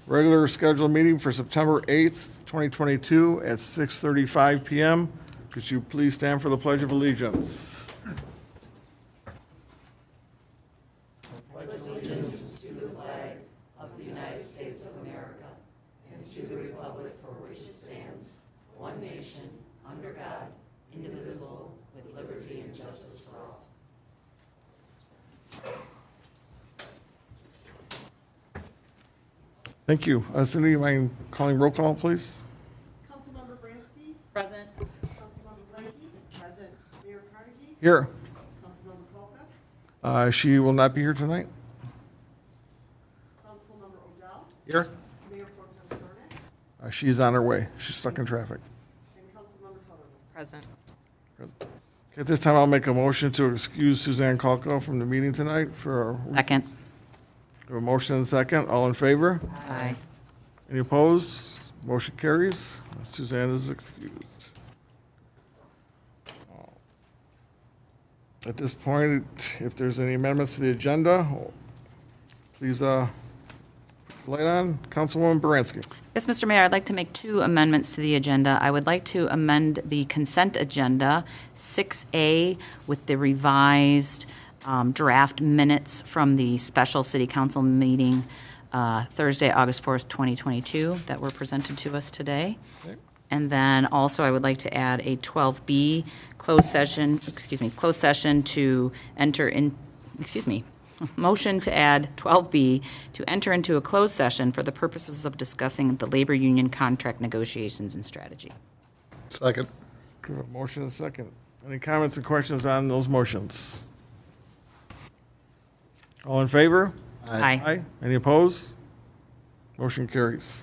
Regular scheduled meeting for September 8th, 2022 at 6:35 PM. Could you please stand for the Pledge of Allegiance? Thank you. Cindy, you mind calling roll call, please? Councilmember Bransky? Present. Councilmember Blakey? Present. Mayor Carnegie? Here. Councilmember Kolka? She will not be here tonight. Councilmember O'Dell? Here. Mayor Pro Tem Sarnak? She's on her way. She's stuck in traffic. And Councilmember Sutherland? Present. Okay, at this time, I'll make a motion to excuse Suzanne Kalko from the meeting tonight for Second. a motion and a second. All in favor? Aye. Any opposed? Motion carries. Suzanne is excused. At this point, if there's any amendments to the agenda, please light on. Councilwoman Baranski. Yes, Mr. Mayor, I'd like to make two amendments to the agenda. I would like to amend the consent agenda, 6A, with the revised draft minutes from the special city council meeting Thursday, August 4th, 2022, that were presented to us today. Okay. And then also, I would like to add a 12B closed session to enter in, motion to add 12B to enter into a closed session for the purposes of discussing the labor union contract negotiations and strategy. Second. We have a motion and a second. Any comments and questions on those motions? All in favor? Aye. Any opposed? Motion carries.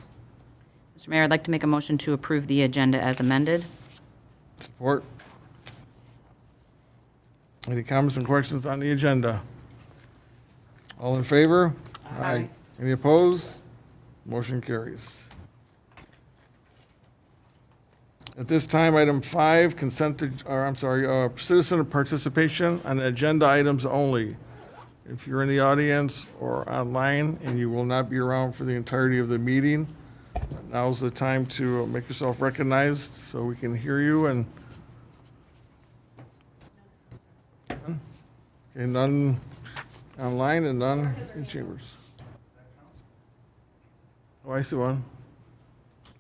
Mr. Mayor, I'd like to make a motion to approve the agenda as amended. Support. Any comments and questions on the agenda? All in favor? Aye. Any opposed? Motion carries. At this time, item 5, citizen participation on agenda items only. If you're in the audience or online and you will not be around for the entirety of the meeting, now's the time to make yourself recognized so we can hear you. And okay, none online and none in chambers. Oh, I see one.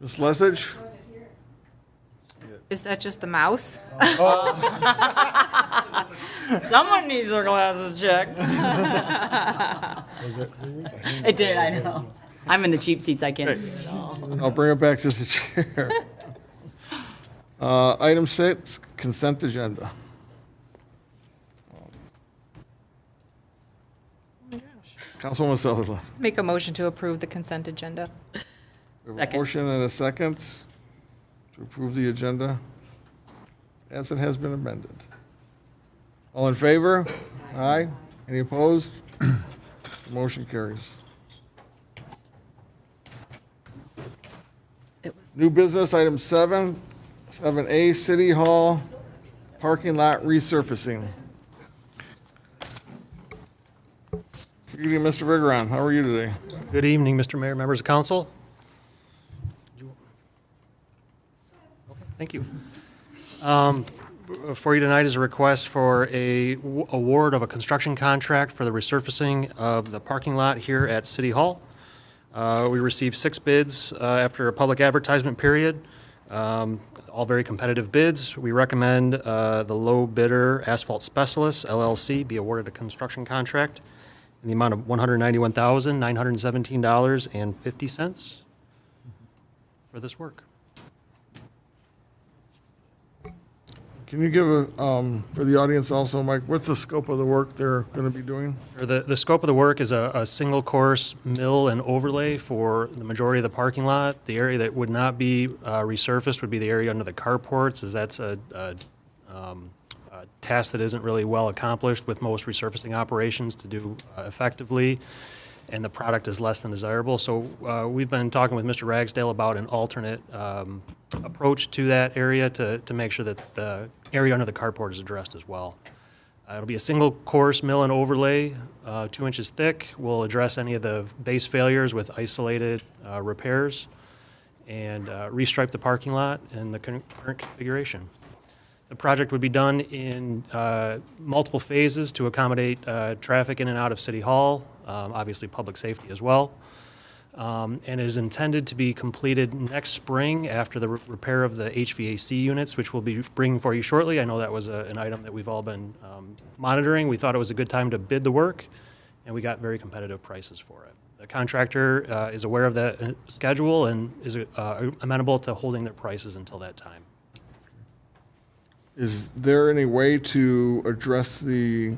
Ms. Lesage? Is that just the mouse? Someone needs their glasses checked. It did, I know. I'm in the cheap seats, I can't see it at all. I'll bring it back to the chair. Item 6, consent agenda. Councilwoman Sutherland. Make a motion to approve the consent agenda. We have a Second. motion and a second to approve the agenda as it has been amended. All in favor? Aye. Any opposed? The motion carries. New business, item 7, 7A, City Hall parking lot resurfacing. Good evening, Mr. Vigeron. How are you today? Good evening, Mr. Mayor, members of council. Okay, thank you. For you tonight is a request for a award of a construction contract for the resurfacing of the parking lot here at City Hall. We received 6 bids after a public advertisement period, all very competitive bids. We recommend the low bidder, Asphalt Specialists, LLC, be awarded a construction contract in the amount of $191,917.50 for this work. Can you give a, for the audience also, Mike, what's the scope of the work they're going to be doing? The scope of the work is a single course mill and overlay for the majority of the parking lot. The area that would not be resurfaced would be the area under the carports, as that's a task that isn't really well accomplished with most resurfacing operations to do effectively, and the product is less than desirable. So we've been talking with Mr. Ragsdale about an alternate approach to that area to make sure that the area under the carport is addressed as well. It'll be a single-course mill and overlay, 2 inches thick. We'll address any of the base failures with isolated repairs and restripe the parking lot in the current configuration. The project would be done in multiple phases to accommodate traffic in and out of City Hall, obviously public safety as well, and is intended to be completed next spring after the repair of the HVAC units, which we'll be bringing for you shortly. I know that was an item that we've all been monitoring. We thought it was a good time to bid the work, and we got very competitive prices for it. The contractor is aware of that schedule and is amenable to holding their prices until that time. Is there any way to address the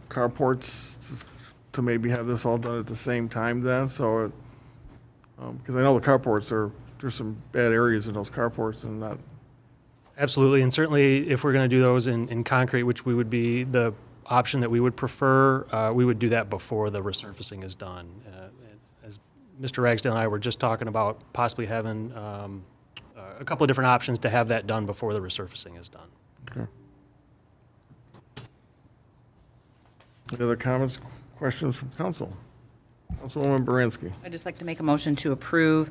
carports to maybe have this all done at the same time then? So, because I know the carports there's some bad areas in those carports and that. Absolutely, and certainly if we're going to do those in concrete, which we would be the option that we would prefer, we would do that before the resurfacing is done. As Mr. Ragsdale and I were just talking about possibly having a couple of different options to have that done before the resurfacing is done. Okay. Any other comments, questions from council? Councilwoman Baranski. I'd just like to make a motion to approve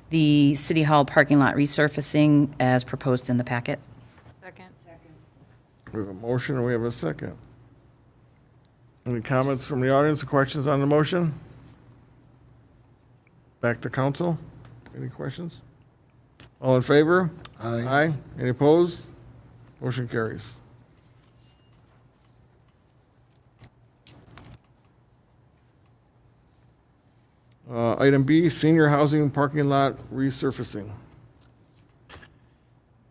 the City Hall parking lot resurfacing as proposed in the packet. Second. We have a motion and we have a second. Any comments from the audience or questions on the motion? Back to council. Any questions? All in favor? Aye. Aye. Any opposed? Motion carries. Item B, senior housing parking lot resurfacing.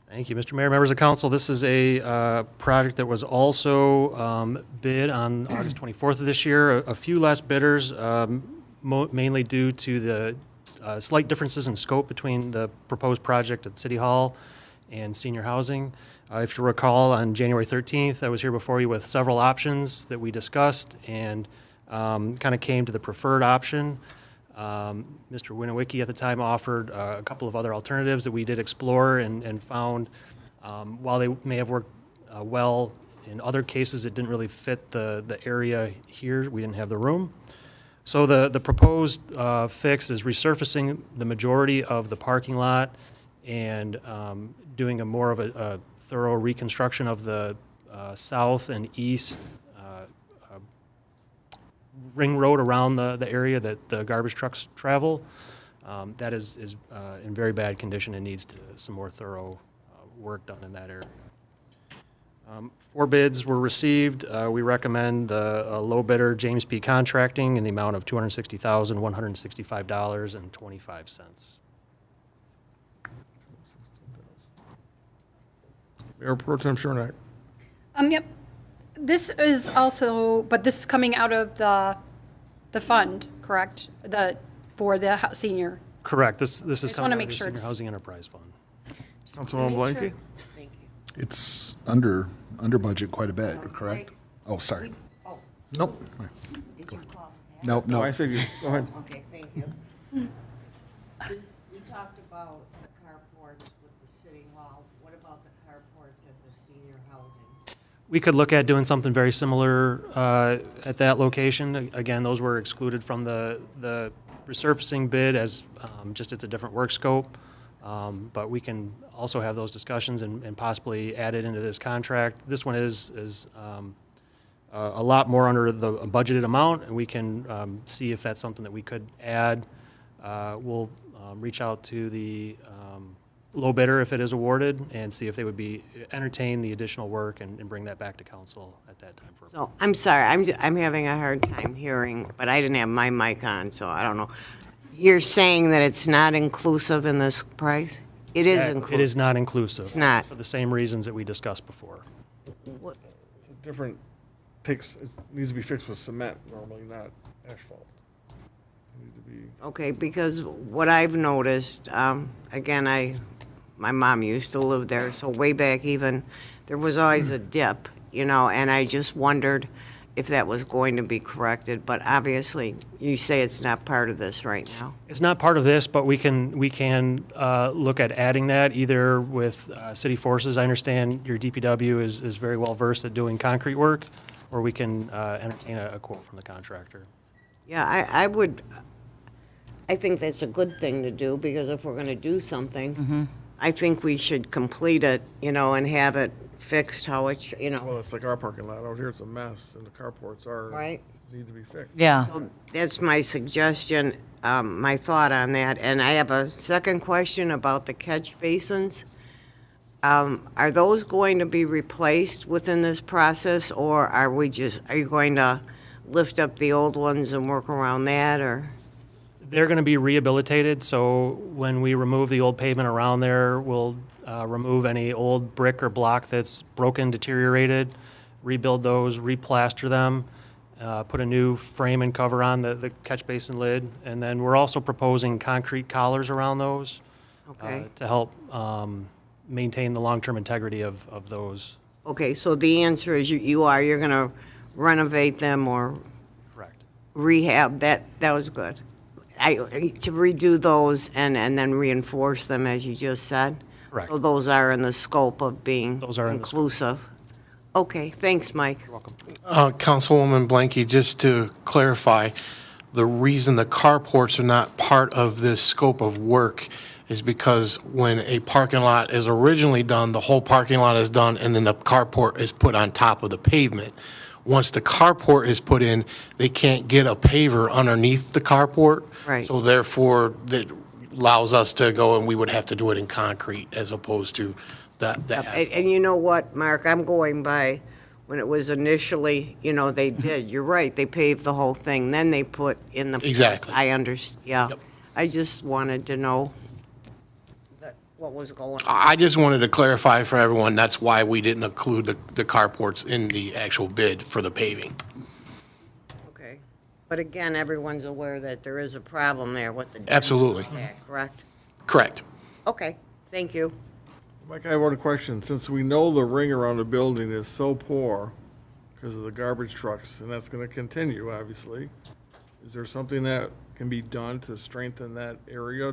Thank you, Mr. Mayor, members of council. This is a project that was also bid on August 24th of this year. A few less bidders, mainly due to the slight differences in scope between the proposed project at City Hall and senior housing. If you recall, on January 13th, I was here before you with several options that we discussed and kind of came to the preferred option. Mr. Winowicki at the time offered a couple of other alternatives that we did explore and found, while they may have worked well in other cases, it didn't really fit the area here. We didn't have the room. So the proposed fix is resurfacing the majority of the parking lot and doing a more of a thorough reconstruction of the south and east ring road around the area that the garbage trucks travel. That is in very bad condition and needs some more thorough work done in that area. 4 bids were received. We recommend the low bidder, James P. Contracting, in the amount of $260,165.25. Mayor Pro Tem Schornak. Yep. This is also, but this is coming out of the fund, correct? For the senior. Correct. This is just coming wanna out make of the sure Senior it's- Housing Enterprise Fund. Councilwoman Blanky. Thank you. It's under budget quite a bit, correct? Oh, sorry. Oh, Nope. did you call? Nope, No, I nope. said you, go ahead. Okay, thank you. You talked about the carports with the city hall. What about the carports at the senior housing? We could look at doing something very similar at that location. Again, those were excluded from the resurfacing bid as just it's a different work scope. But we can also have those discussions and possibly add it into this contract. This one is a lot more under the budgeted amount, and we can see if that's something that we could add. We'll reach out to the low bidder if it is awarded and see if they would entertain the additional work and bring that back to council at that time. So, I'm sorry, I'm having a hard time hearing, but I didn't have my mic on, so I don't know. You're saying that it's not inclusive in this price? It is It inclusive. is not inclusive. It's not. For the same reasons that we discussed before. What- It's a different, it needs to be fixed with cement normally, not asphalt. It need to be, Okay, because what I've noticed, again, my mom used to live there, so way back even, there was always a dip, and I just wondered if that was going to be corrected, but obviously, you say it's not part of this right now. It's not part of this, but we can look at adding that either with city forces. I understand your DPW is very well versed at doing concrete work. or we can entertain a quote from the contractor. Yeah, I think that's a good thing to do, because if we're going to do something, I think we should complete it, and have it fixed how it, Well, it's like our parking lot out here, it's a mess, and the carports right? need to be fixed. Yeah. So that's my suggestion, my thought on that. And I have a second question about the catch basins. Are those going to be replaced within this process, or are you going to lift up the old ones and work around that, or? They're going to be rehabilitated, so when we remove the old pavement around there, we'll remove any old brick or block that's broken, deteriorated, rebuild those, replaster them, put a new frame and cover on the catch basin lid, and then we're also proposing concrete collars around those Okay. to help maintain the long-term integrity of those. Okay, so the answer is you're going to renovate them or Correct. rehab, that was good. To redo those and then reinforce them, as you just said? Correct. So those are in the scope of being Those are in the scope. inclusive? Okay, thanks, Mike. You're welcome. Councilwoman Blanky, just to clarify, the reason the carports are not part of this scope of work is because when a parking lot is originally done, the whole parking lot is done, and then the carport is put on top of the pavement. Once the carport is put in, they can't get a paver underneath the carport. Right. So therefore, that allows us to go, and we would have to do it in concrete as opposed to that. And you know what, Mark, I'm going by when it was initially, they did, you're right, they paved the whole thing, then they put in the. Exactly. I understand, yeah. Yep. I just wanted to know what was going on. I just wanted to clarify for everyone, that's why we didn't include the carports in the actual bid for the paving. Okay. But again, everyone's aware that there is a problem there with the. Absolutely. Yeah, correct? Correct. Okay, thank you. Mike, I have one question. Since we know the ring around the building is so poor because of the garbage trucks, and that's going to continue, obviously, is there something that can be done to strengthen that area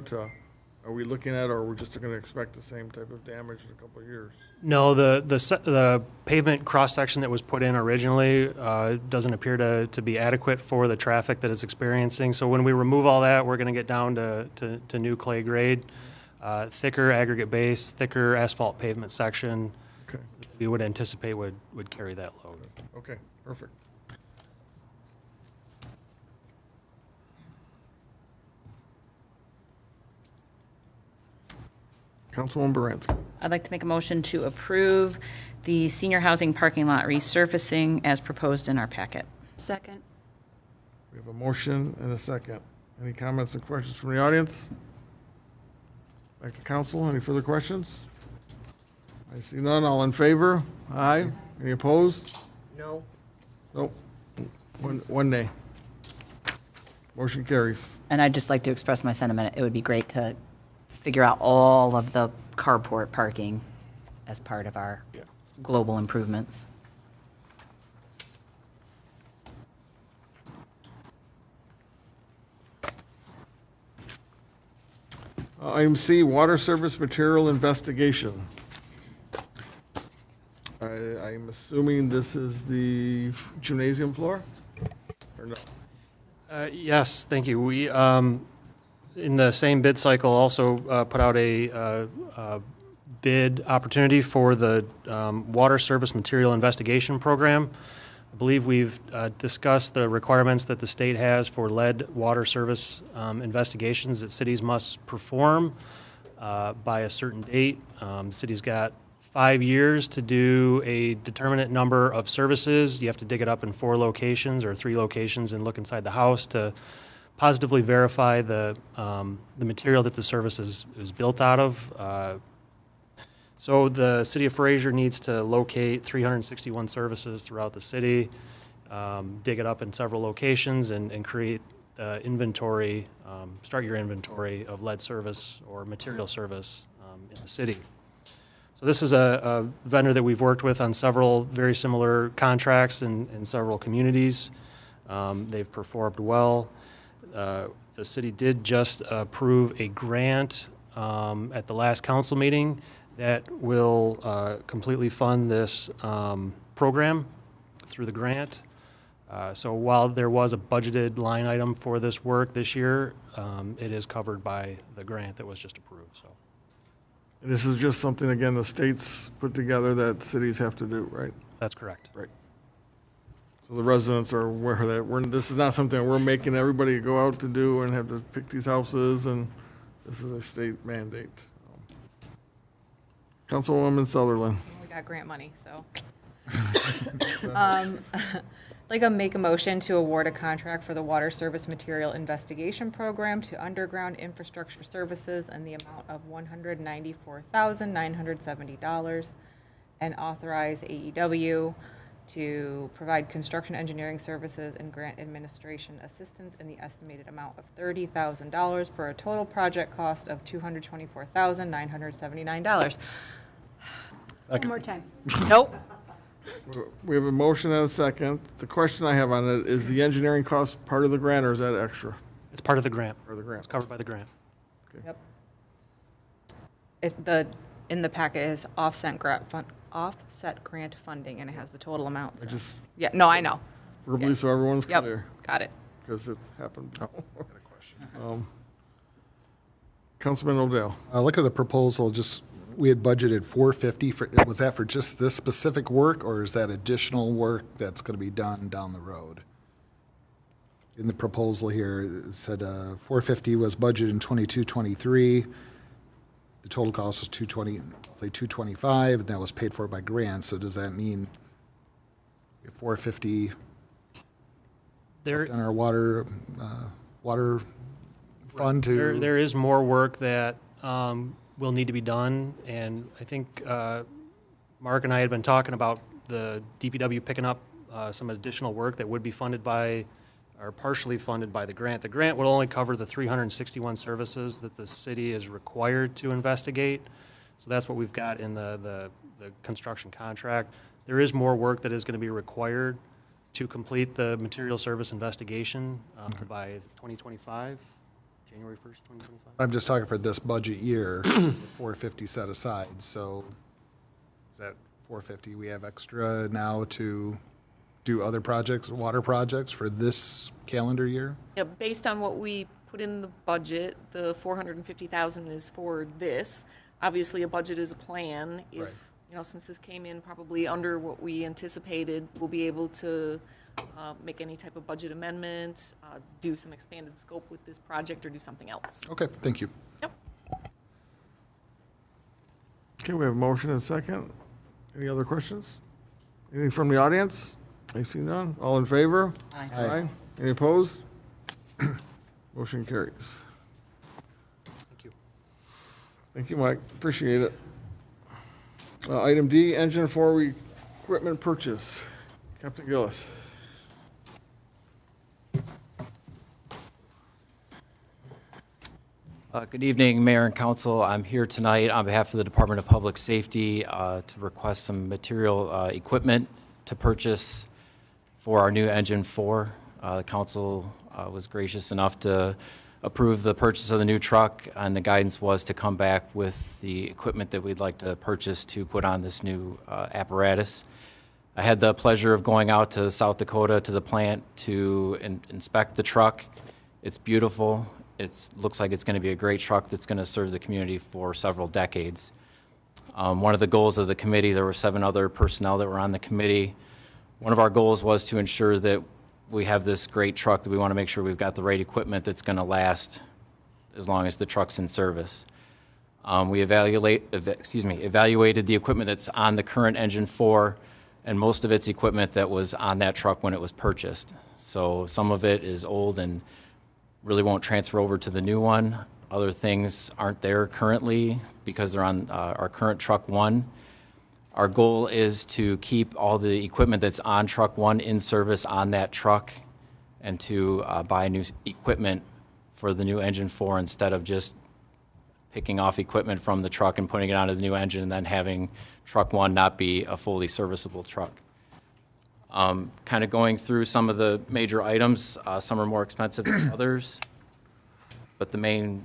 are we looking at, or are we just going to expect the same type of damage in a couple of years? No, the pavement cross-section that was put in originally doesn't appear to be adequate for the traffic that it's experiencing. So when we remove all that, we're going to get down to new clay grade, thicker aggregate base, thicker asphalt pavement section. Okay, We would anticipate would carry that load. okay, perfect. Councilwoman Baranski. I'd like to make a motion to approve the senior housing parking lot resurfacing as proposed in our packet. Second. We have a motion and a second. Any comments and questions from the audience? Back to council. Any further questions? I see none. All in favor? Aye. Any opposed? No? Nope. One nay. Motion carries. And I'd just like to express my sentiment. It would be great to figure out all of the carport parking as part of our global improvements. Item C, water service material investigation. I'm assuming this is the gymnasium floor? Or no? Yes, thank you. We, in the same bid cycle, also put out a bid opportunity for the water service material investigation program. I believe we've discussed the requirements that the state has for lead water service investigations that cities must perform by a certain date. City's got 5 years to do a determinate number of services. You have to dig it up in 4 locations or 3 locations and look inside the house to positively verify the material that the service is built out of. So the city of Fraser needs to locate 361 services throughout the city, dig it up in several locations, and create inventory, start your inventory of lead service or material service in the city. So this is a vendor that we've worked with on several very similar contracts in several communities. They've performed well. The city did just approve a grant at the last council meeting that will completely fund this program through the grant. So while there was a budgeted line item for this work this year, it is covered by the grant that was just approved, so. This is just something, again, the states put together that cities have to do, right? That's correct. Right. So the residents are aware that this is not something we're making everybody go out to do and have to pick these houses, and this is a state mandate. Councilwoman Sutherland. We got grant money, so. Like to make a motion to award a contract for the Water Service Material Investigation Program to Underground Infrastructure Services in the amount of $194,970 and authorize AEW to provide construction engineering services and grant administration assistance in the estimated amount of $30,000 for a total project cost of $224,979. One more time. Nope. We have a motion and a second. The question I have on it, is the engineering cost part of the grant, or is that extra It's part of the grant. for the grant? It's covered by the grant. Yep. In the packet is offset grant funding, and it has the total amount. so. Just Yeah, no, I know. verbally so everyone's Yep, clear, got it. because it's happened. Councilman Odell. Look at the proposal, just, we had budgeted 450 for, was that for just this specific work, or is that additional work that's gonna be done down the road? In the proposal here, it said 450 was budgeted in 22-23. The total cost was 225, and that was paid for by grant, so does that mean 450 There, on our water fund to? There is more work that will need to be done, and I think Mark and I had been talking about the DPW picking up some additional work that would be funded by, or partially funded by the grant. The grant will only cover the 361 services that the city is required to investigate, so that's what we've got in the construction contract. There is more work that is going to be required to complete the material service investigation by, is it 2025? January 1st, 2025? I'm just talking for this budget year, the 450 set aside, so is that 450 we have extra now to do other projects, water projects for this calendar year? Yeah, based on what we put in the budget, the 450,000 is for this. Obviously, a budget is a plan. Right. If, since this came in probably under what we anticipated, we'll be able to make any type of budget amendment, do some expanded scope with this project, or do something else. Okay, thank you. Yep. Okay, we have a motion and a second. Any other questions? Anything from the audience? I see none. All in favor? Aye. Aye. Any opposed? Motion carries. Thank you. Thank you, Mike. Appreciate it. Item D, engine for equipment purchase. Captain Gillis. Good evening, Mayor and Council. I'm here tonight on behalf of the Department of Public Safety to request some material equipment to purchase for our new Engine 4. The council was gracious enough to approve the purchase of the new truck, and the guidance was to come back with the equipment that we'd like to purchase to put on this new apparatus. I had the pleasure of going out to South Dakota to the plant to inspect the truck. It's beautiful. It looks like it's going to be a great truck that's going to serve the community for several decades. One of the goals of the committee, there were 7 other personnel that were on the committee. One of our goals was to ensure that we have this great truck, that we want to make sure we've got the right equipment that's going to last as long as the truck's in service. We evaluated the equipment that's on the current Engine 4, and most of it's equipment that was on that truck when it was purchased. So some of it is old and really won't transfer over to the new one. Other things aren't there currently because they're on our current Truck 1. Our goal is to keep all the equipment that's on Truck 1 in service on that truck, and to buy new equipment for the new Engine 4 instead of just picking off equipment from the truck and putting it onto the new engine and then having Truck 1 not be a fully serviceable truck. Kind of going through some of the major items, some are more expensive than others, but the main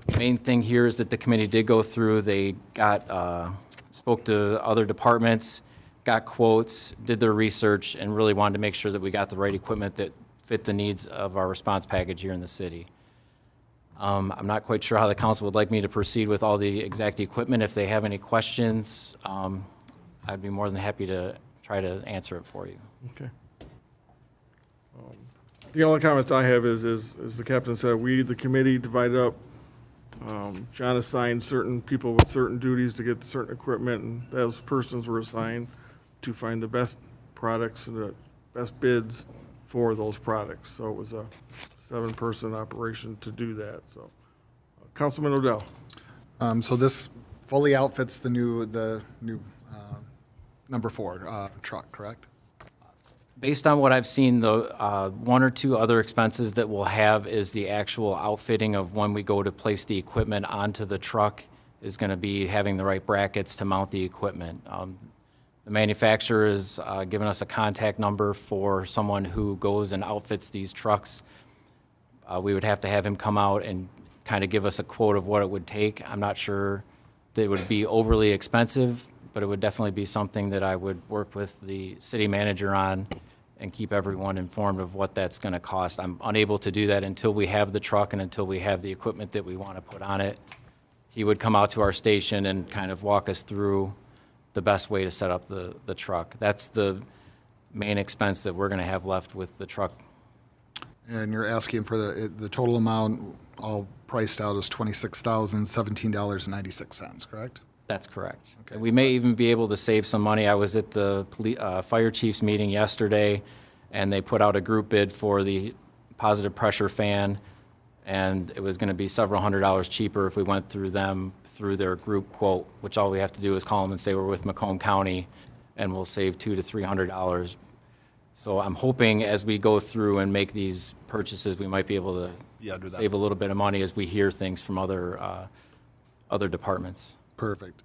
thing here is that the committee did go through, they got, spoke to other departments, got quotes, did their research, and really wanted to make sure that we got the right equipment that fit the needs of our response package here in the city. I'm not quite sure how the council would like me to proceed with all the exact equipment. If they have any questions, I'd be more than happy to try to answer it for you. Okay. The only comments I have is, as the captain said, we, the committee, divided up. John assigned certain people with certain duties to get certain equipment, and those persons were assigned to find the best products and the best bids for those products. So it was a 7-person operation to do that, so. Councilman Odell? So this fully outfits the new number 4 truck, correct? Based on what I've seen, the one or two other expenses that we'll have is the actual outfitting of when we go to place the equipment onto the truck is going to be having the right brackets to mount the equipment. The manufacturer has given us a contact number for someone who goes and outfits these trucks. We would have to have him come out and kind of give us a quote of what it would take. I'm not sure that it would be overly expensive, but it would definitely be something that I would work with the city manager on and keep everyone informed of what that's going to cost. I'm unable to do that until we have the truck and until we have the equipment that we want to put on it. He would come out to our station and kind of walk us through the best way to set up the truck. That's the main expense that we're going to have left with the truck. And you're asking for the total amount, all priced out as $26,017.96, correct? That's correct. Okay, And we may even be able to save some money. I was at the fire chief's meeting yesterday, and they put out a group bid for the positive pressure fan, and it was going to be several $100s cheaper if we went through them, through their group quote, which all we have to do is call them and say we're with Macomb County, and we'll save $200 to $300. So I'm hoping as we go through and make these purchases, we might be able to Yeah, do that. save a little bit of money as we hear things from other departments. Perfect.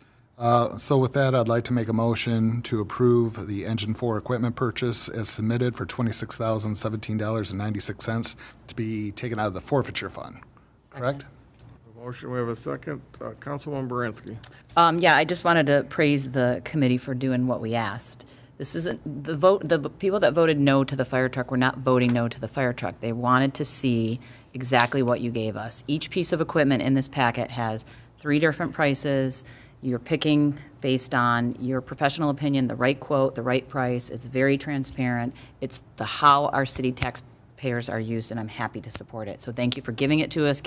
So with that, I'd like to make a motion to approve the Engine 4 equipment purchase as submitted for $26,017.96 to be taken out of the forfeiture fund, correct? Motion, we have a second. Councilwoman Baranski. Yeah, I just wanted to praise the committee for doing what we asked. This isn't, the people that voted no to the fire truck were not voting no to the fire truck. They wanted to see exactly what you gave us. Each piece of equipment in this packet has 3 different prices. You're picking based on your professional opinion, the right quote, the right price. It's very transparent. It's how our city taxpayers are used, and I'm happy to support it. So thank you for giving it to us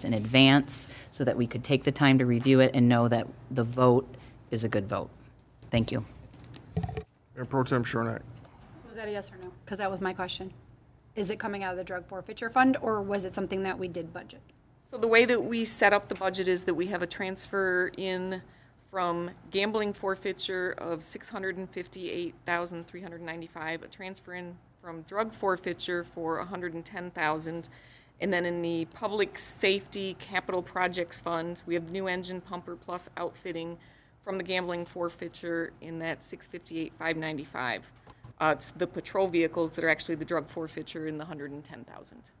in advance so that we could take the time to review it and know that the vote is a good vote. Thank you. Mayor Pro Tem Schornak. So was that a yes or no? Because that was my question. Is it coming out of the drug forfeiture fund, or was it something that we did budget? So the way that we set up the budget is that we have a transfer in from gambling forfeiture of $658,395, a transfer in from drug forfeiture for $110,000, and then in the public safety capital projects fund, we have new engine pumper plus outfitting from the gambling forfeiture in that $658,595. It's the patrol vehicles that are actually the drug forfeiture in the $110,000.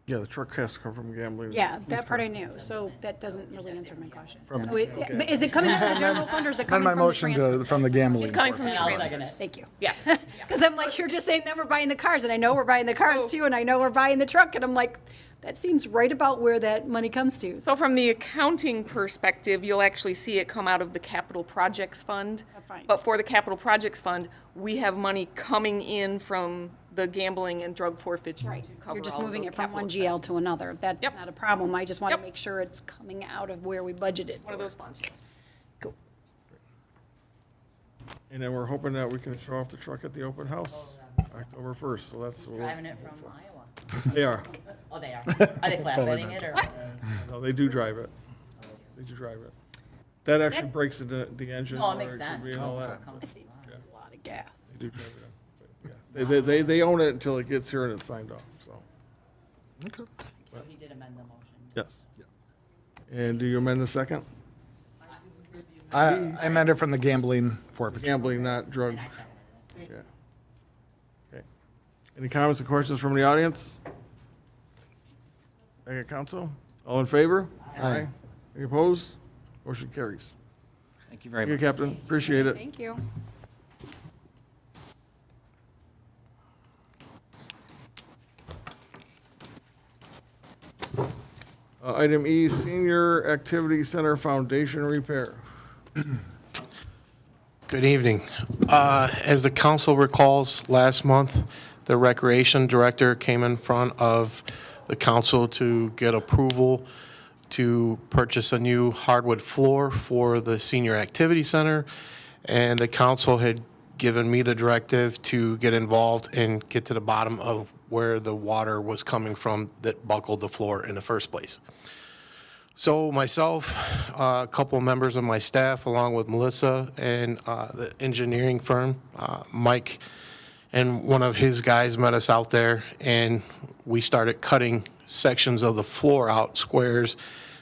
Yeah, the truck has to come from gambling. Yeah, that part I knew, so that doesn't really answer my question. Is it coming out of the general fund, or is it Amend coming my from the motion transfer? from the gambling. It's coming from the forfeiture. transfers. Thank you. Yes. Because I'm like, you're just saying that we're buying the cars, and I know we're buying the cars too, and I know we're buying the truck, and I'm like, that seems right about where that money comes to. So from the accounting perspective, you'll actually see it come out of the capital projects fund. That's fine. But for the capital projects fund, we have money coming in from the gambling and drug forfeiture Right, to cover you're just all of moving those it from one capital GL to expenses. another. That's Yep. not a problem. I just want to Yep. make sure it's coming out of where we budgeted. One of those funds, yes. Cool. And then we're hoping that we can show off the truck at the open house, October 1st, so that's. Driving it from Iowa. They are. Oh, they are. Are they flatbedding it, or? No, they do drive it. They do drive it. That actually breaks the engine. Oh, it makes or sense. be and all that. It seems like a lot of gas. They do drive it. But, yeah. They own it until it gets here and it's signed off, so, Okay. So he did amend the motion. yes. And do you amend the second? I amended from the gambling forfeiture. Gambling, not drug. Yeah. Okay. Any comments or questions from the audience? Second council, all in favor? Aye. Any opposed? Motion carries. Thank you very Thank you, much. Captain. Appreciate it. Thank you. Item E, Senior Activity Center Foundation Repair. Good evening. As the council recalls, last month, the recreation director came in front of the council to get approval to purchase a new hardwood floor for the senior activity center. And the council had given me the directive to get involved and get to the bottom of where the water was coming from that buckled the floor in the first place. So myself, a couple of members of my staff, along with Melissa and the engineering firm, Mike, and one of his guys met us out there, and we started cutting sections of the floor out, squares.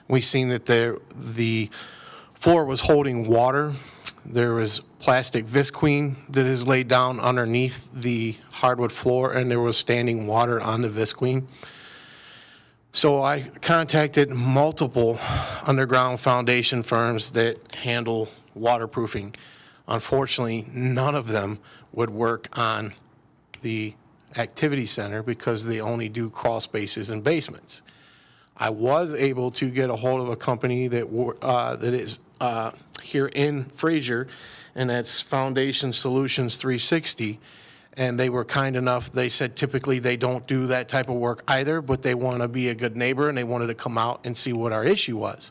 We seen that the floor was holding water. There was plastic Visqueen that is laid down underneath the hardwood floor, and there was standing water on the Visqueen. So I contacted multiple underground foundation firms that handle waterproofing. Unfortunately, none of them would work on the activity center because they only do crawl spaces and basements. I was able to get a hold of a company that is here in Fraser, and that's Foundation Solutions 360. And they were kind enough, they said typically they don't do that type of work either, but they want to be a good neighbor and they wanted to come out and see what our issue was.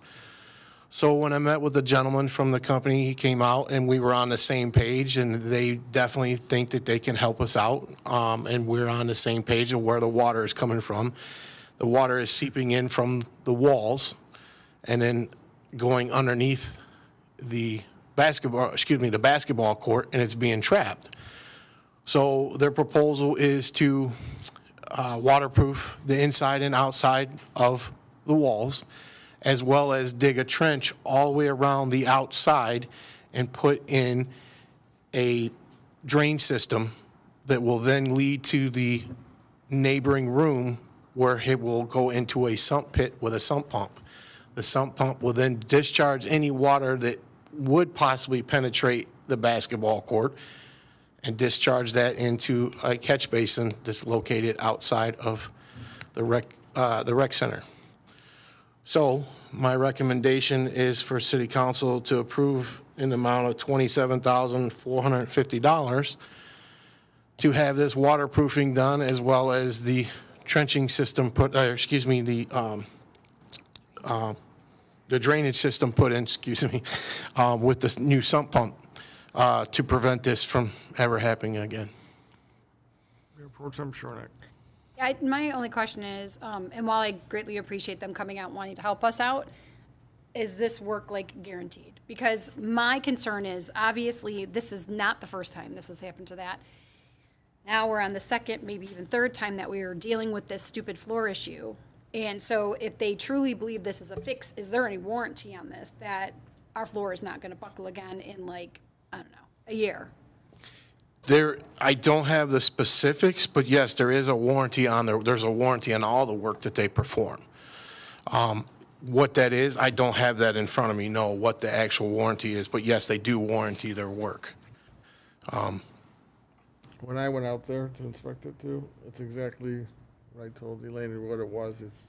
So when I met with the gentleman from the company, he came out and we were on the same page, and they definitely think that they can help us out. And we're on the same page of where the water is coming from. The water is seeping in from the walls and then going underneath the basketball court, and it's being trapped. So their proposal is to waterproof the inside and outside of the walls, as well as dig a trench all the way around the outside and put in a drain system that will then lead to the neighboring room where it will go into a sump pit with a sump pump. The sump pump will then discharge any water that would possibly penetrate the basketball court and discharge that into a catch basin that's located outside of the rec center. So my recommendation is for City Council to approve in the amount of $27,450 to have this waterproofing done, as well as the trenching system the drainage system put in, with this new sump pump to prevent this from ever happening again. Mayor Pro Tem Schornak. My only question is, and while I greatly appreciate them coming out and wanting to help us out, is this work like guaranteed? Because my concern is, obviously, this is not the first time this has happened to that. Now we're on the second, maybe even third time that we are dealing with this stupid floor issue. And so if they truly believe this is a fix, is there any warranty on this that our floor is not going to buckle again in, like, I don't know, a year? I don't have the specifics, but yes, there is a warranty on there's a warranty on all the work that they perform. What that is, I don't have that in front of me, know what the actual warranty is, but yes, they do warranty their work. When I went out there to inspect it too, it's exactly what I told Elaine what it was. It's,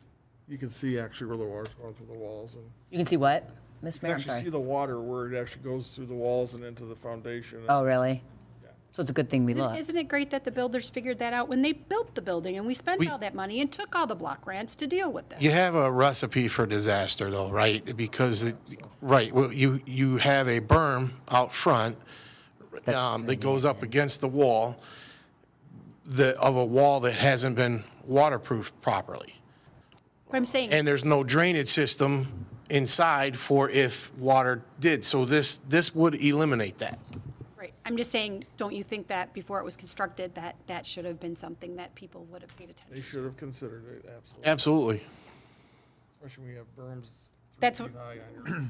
you can see actually where the water's going through the walls, and You can see what? Mr. you Mayor, I'm actually see sorry. the water where it actually goes through the walls and into the foundation. Oh, really? So it's a good thing we looked. Isn't it great that the builders figured that out when they built the building and we spent all that money and took all the block grants to deal with this? You have a recipe for disaster though, right? Because, well, you have a berm out front that goes up against the wall, of a wall that hasn't been waterproofed properly. But I'm saying, And there's no drainage system inside for if water did. So this would eliminate that. right, I'm just saying, don't you think that before it was constructed, that should have been something that people would have paid They attention? should have considered it, absolutely. Absolutely. Especially when you have berms 3 That's feet what- high on your.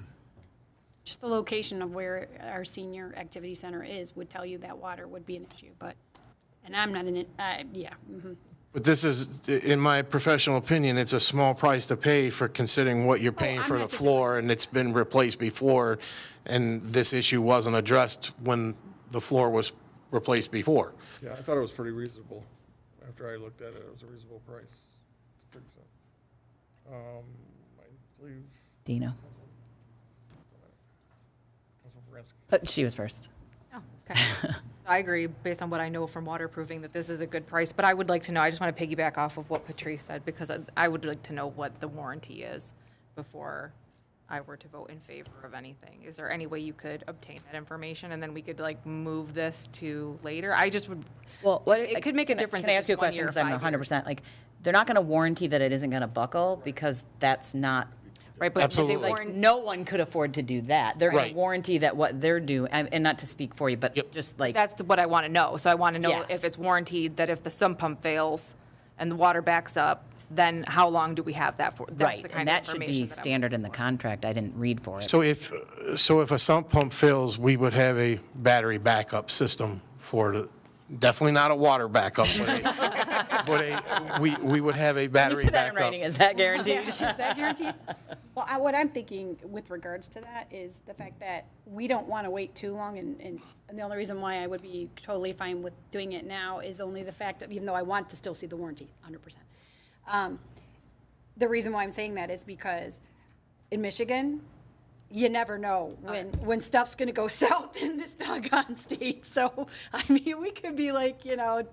Just the location of where our senior activity center is would tell you that water would be an issue, but, and I'm not in it, yeah. Mhm. But this is, in my professional opinion, it's a small price to pay for considering what you're paying I'm for the not floor, and it's been replaced before, and this issue wasn't addressed when the floor was replaced before. Yeah, I thought it was pretty reasonable. After I looked at it, it was a reasonable price to fix it. I believe Dina. Councilman Baranski. She was first. Oh, okay. So I agree, based on what I know from waterproofing, that this is a good price, but I would like to know, I just want to piggyback off of what Patrice said, because I would like to know what the warranty is before I were to vote in favor of anything. Is there any way you could obtain that information, and then we could like move this to later? I just would, Well, what, it could make a can I- difference Can I if ask you a it's 1 question? year or Because I'm 5 years. 100%, like, they're not going to warranty that it isn't going to buckle because that's not, right, but they Absolutely. like, no one could afford to do that. They're going Right. to warranty that what they're doing, and not to speak for you, but Yep. just like. that's what I want to know. So I want to know Yeah. if it's warranted, that if the sump pump fails and the water backs up, then how long do we have that for? That's Right, the and kind of that should information be that I'm standard in the contract. I didn't read for it. So if a sump pump fails, we would have a battery backup system for the, definitely not a water backup, we would have a battery Put that in backup. writing, is that guaranteed? Is that guaranteed? Well, what I'm thinking with regards to that is the fact that we don't want to wait too long, and the only reason why I would be totally fine with doing it now is only the fact that, even though I want to still see the warranty, 100%. The reason why I'm saying that is because in Michigan, you never know when stuff's gonna go south in this doggone state. So, I mean, we could be like,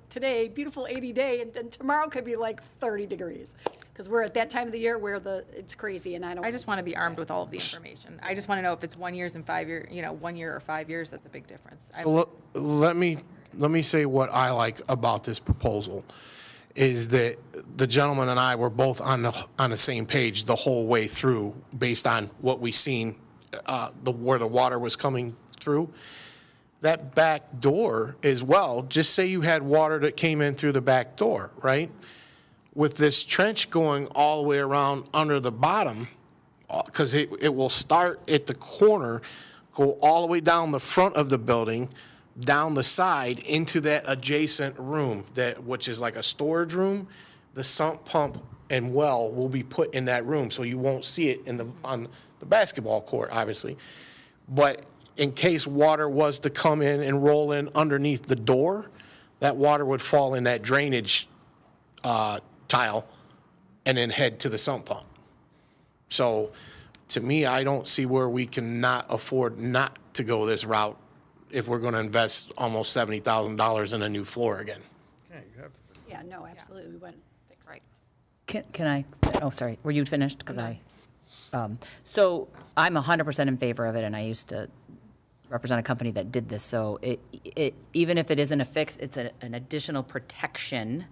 today, beautiful 80 day, and then tomorrow could be like 30 degrees. Because we're at that time of the year where it's crazy, and I just want to be armed with all of the information. I just want to know if it's 1 year and 5 year, 1 year or 5 years, that's a big difference. Let me say what I like about this proposal, is that the gentleman and I were both on the same page the whole way through, based on what we seen, where the water was coming through. That back door as well, just say you had water that came in through the back door, right? With this trench going all the way around under the bottom, because it will start at the corner, go all the way down the front of the building, down the side into that adjacent room, which is like a storage room. The sump pump and well will be put in that room, so you won't see it on the basketball court, obviously. But in case water was to come in and roll in underneath the door, that water would fall in that drainage tile and then head to the sump pump. So to me, I don't see where we cannot afford not to go this route if we're going to invest almost $70,000 in a new floor again. Okay, you have to. yeah, no, absolutely, we wouldn't fix it. Right. Can I, oh, sorry, were you finished? Because so I'm 100% in favor of it, and I used to represent a company that did this. So even if it isn't a fix, it's an additional protection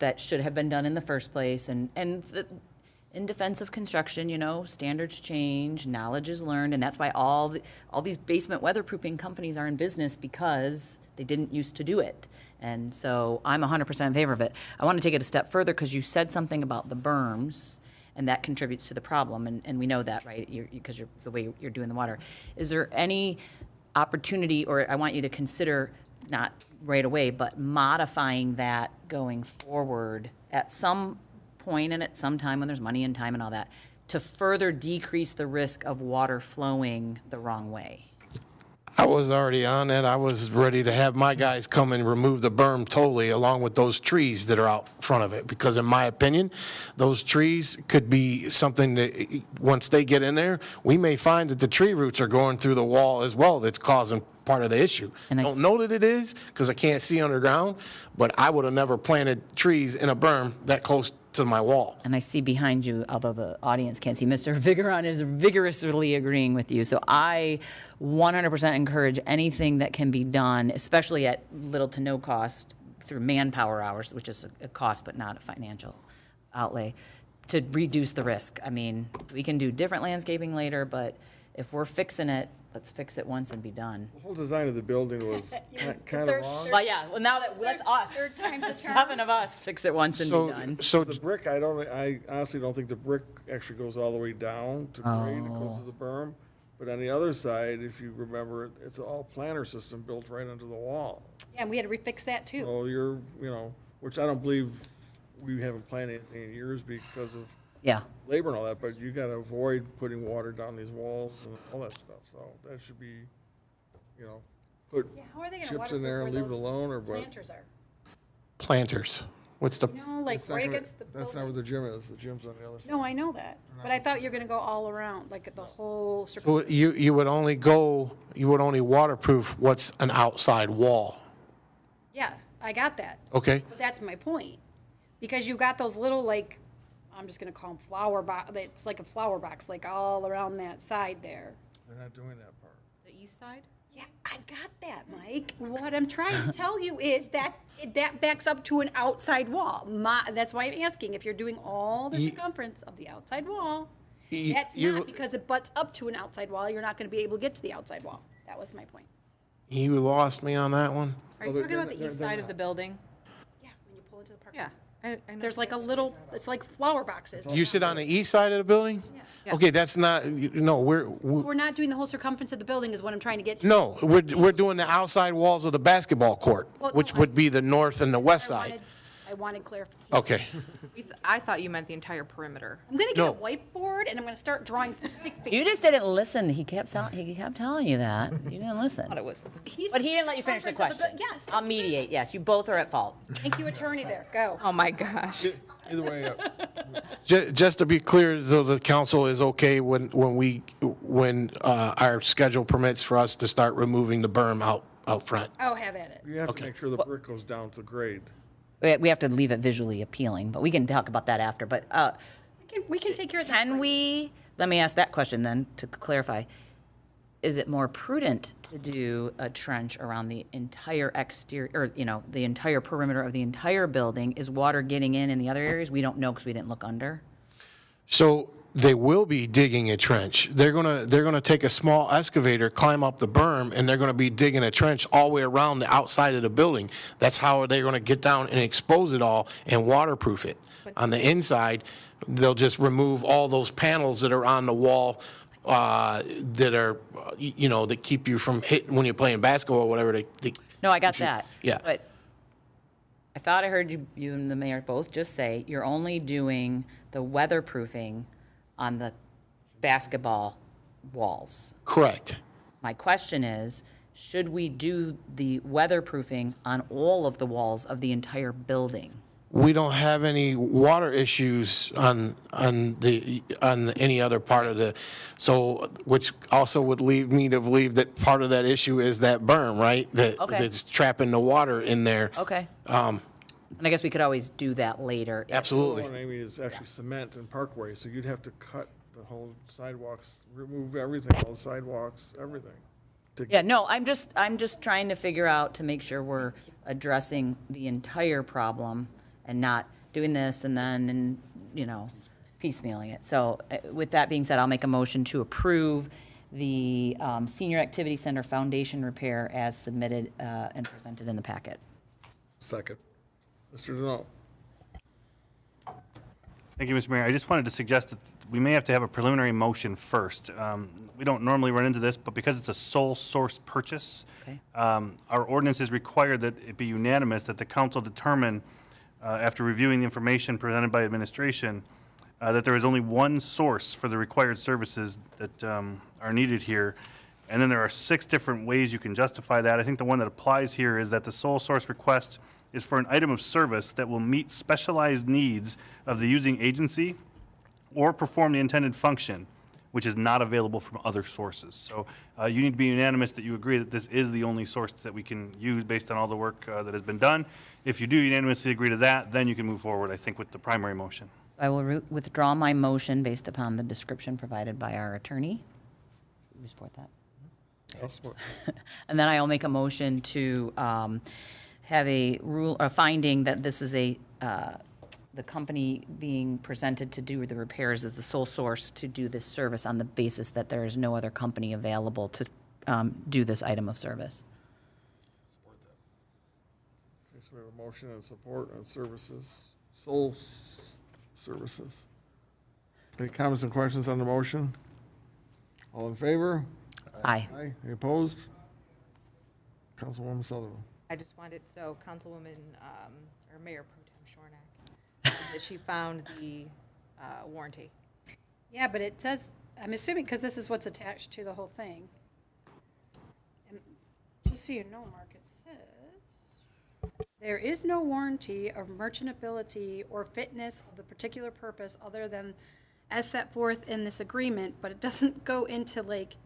that should have been done in the first place. And in defense of construction, standards change, knowledge is learned, and that's why all these basement weatherproofing companies are in business, because they didn't used to do it. And so I'm 100% in favor of it. I want to take it a step further, because you said something about the berms, and that contributes to the problem, and we know that, right? Because you're the way you're doing the water. Is there any opportunity, or I want you to consider, not right away, but modifying that going forward at some point and at some time when there's money and time and all that, to further decrease the risk of water flowing the wrong way? I was already on it. I was ready to have my guys come and remove the berm totally, along with those trees that are out front of it. Because in my opinion, those trees could be something that, once they get in there, we may find that the tree roots are going through the wall as well, that's causing part of the issue. And I Don't know that it is, because I can't see underground, but I would have never planted trees in a berm that close to my wall. And I see behind you, although the audience can't see, Mr. Vigoron is vigorously agreeing with you. So I 100% encourage anything that can be done, especially at little to no cost, through manpower hours, which is a cost but not a financial outlay, to reduce the risk. I mean, we can do different landscaping later, but if we're fixing it, let's fix it once and be done. The whole design of the building was kind of wrong. Well, yeah, well, now that's us. Third time's a charm. 7 of us fix it once and be done. So The brick, I honestly don't think the brick actually goes all the way down to grade, it goes to the berm. But on the other side, if you remember, it's all planter system built right under the wall. Yeah, and we had to refix that too. So you're, which I don't believe we haven't planned anything in years because of Yeah. labor and all that, but you gotta avoid putting water down these walls and all that stuff, so that should be, put How are they gonna chips in there and leave it alone, or what? planters are? Planters. What's the, You know, like That's not right gonna- against the That's not where building. the gym is, the gym's on the other side. No, I know that, but I thought you were gonna go all around, like the whole so circle. you would only waterproof what's an outside wall, Yeah, I got that. okay? But that's my point. Because you've got those little, like, I'm just gonna call them flower box, it's like a flower box, like all around that side there. They're not doing that part. The east side? Yeah, I got that, Mike. What I'm trying to tell you is that that backs up to an outside wall. That's why I'm asking, if you're doing all the Ye- circumference of the outside wall, Ye- that's you- not because it butts up to an outside wall, you're not gonna be able to get to the outside wall. That was my point. You lost me on that one. Are you Well, talking about the they're- east they're side of the building? Yeah, when you pull into the park. Yeah. I know. There's like a little, it's like flower boxes. You sit on the east side of the building? Yeah. Okay, that's not, no, We're not doing the whole circumference of the building is what I'm trying to get to. no, we're doing the outside walls of the basketball court, Well, which no, would be the north and the west I side. wanted clarification. Okay. I thought you meant the entire perimeter. I'm gonna get No. a whiteboard and I'm gonna start drawing stick You figures. just didn't listen. He kept telling you that. You didn't listen. Thought it was. But he didn't let you finish the Circumference of question. the- yes. I'll mediate. Yes, you both are at fault. Thank you, attorney there, go. Oh, my gosh. Either way, Just to be clear, though, the council is okay when our schedule permits for us to start removing the berm out front. Oh, have at it. you have to make sure the brick goes down to grade. We have to leave it visually appealing, but we can talk about that after. But We can take care of this. can later. we, let me ask that question then to clarify. Is it more prudent to do a trench around the entire exterior, or, the entire perimeter of the entire building? Is water getting in the other areas? We don't know because we didn't look under. So they will be digging a trench. They're gonna take a small excavator, climb up the berm, and they're gonna be digging a trench all the way around the outside of the building. That's how they're gonna get down and expose it all and waterproof it. On the inside, they'll just remove all those panels that are on the wall that are, that keep you from hitting when you're playing basketball or whatever. They No, I got keep you- that. Yeah. But I thought I heard you and the mayor both just say you're only doing the weatherproofing on the basketball walls. Correct. My question is, should we do the weatherproofing on all of the walls of the entire building? We don't have any water issues on any other part of so, which also would lead me to believe that part of that issue is that berm, right? Okay. That's trapping the water in there. Okay. And I guess we could always do that later. Absolutely. One, Amy, is actually cement and parkway, so you'd have to cut the whole sidewalks, remove everything, all the sidewalks, everything. Yeah, no, I'm just trying to figure out to make sure we're addressing the entire problem and not doing this and then, piecemealing it. So with that being said, I'll make a motion to approve the Senior Activity Center Foundation repair as submitted and presented in the packet. Second. Mr. Denault. Thank you, Mr. Mayor. I just wanted to suggest that we may have to have a preliminary motion first. We don't normally run into this, but because it's a sole source purchase, Okay. our ordinances require that it be unanimous, that the council determine, after reviewing the information presented by administration, that there is only one source for the required services that are needed here. And then there are 6 different ways you can justify that. I think the one that applies here is that the sole source request is for an item of service that will meet specialized needs of the using agency or perform the intended function, which is not available from other sources. So you need to be unanimous that you agree that this is the only source that we can use based on all the work that has been done. If you do unanimously agree to that, then you can move forward, I think, with the primary motion. I will withdraw my motion based upon the description provided by our attorney. You support that? And then I'll make a motion to have a finding that this is the company being presented to do the repairs is the sole source to do this service on the basis that there is no other company available to do this item of service. Okay, so we have a motion and support on services, sole services. Any comments and questions on the motion? All in favor? Aye. Aye. Any opposed? Councilwoman Sutherland. I just wanted, so Councilwoman, or Mayor Pro Tem Shornack, that she found the warranty. Yeah, but it says, I'm assuming, because this is what's attached to the whole thing. And just so you know, Mark, it says, there is no warranty of merchantability or fitness of the particular purpose other than as set forth in this agreement, but it doesn't go into like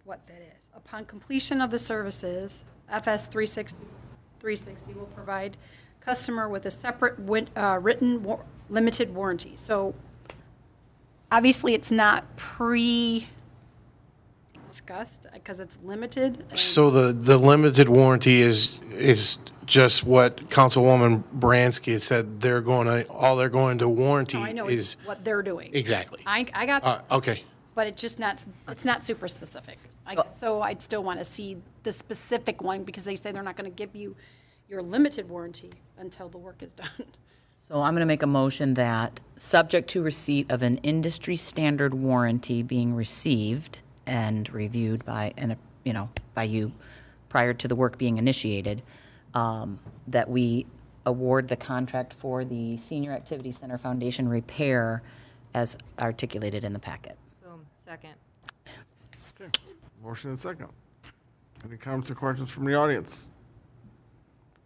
what that is. Upon completion of the services, FS 360 will provide customer with a separate written limited warranty. So obviously, it's not pre-discussed because it's limited. and- So the limited warranty is just what Councilwoman Bransky had said. All they're going to warranty No, I know is, it's what they're doing. exactly. I got, Okay. but it's just not, it's not super specific. I guess, so I'd still want to see the specific one because they say they're not going to give you your limited warranty until the work is done. So I'm going to make a motion that, subject to receipt of an industry-standard warranty being received and reviewed by, by you prior to the work being initiated, that we award the contract for the Senior Activity Center Foundation repair as articulated in the packet. Boom, second. Okay, motion and second. Any comments or questions from the audience?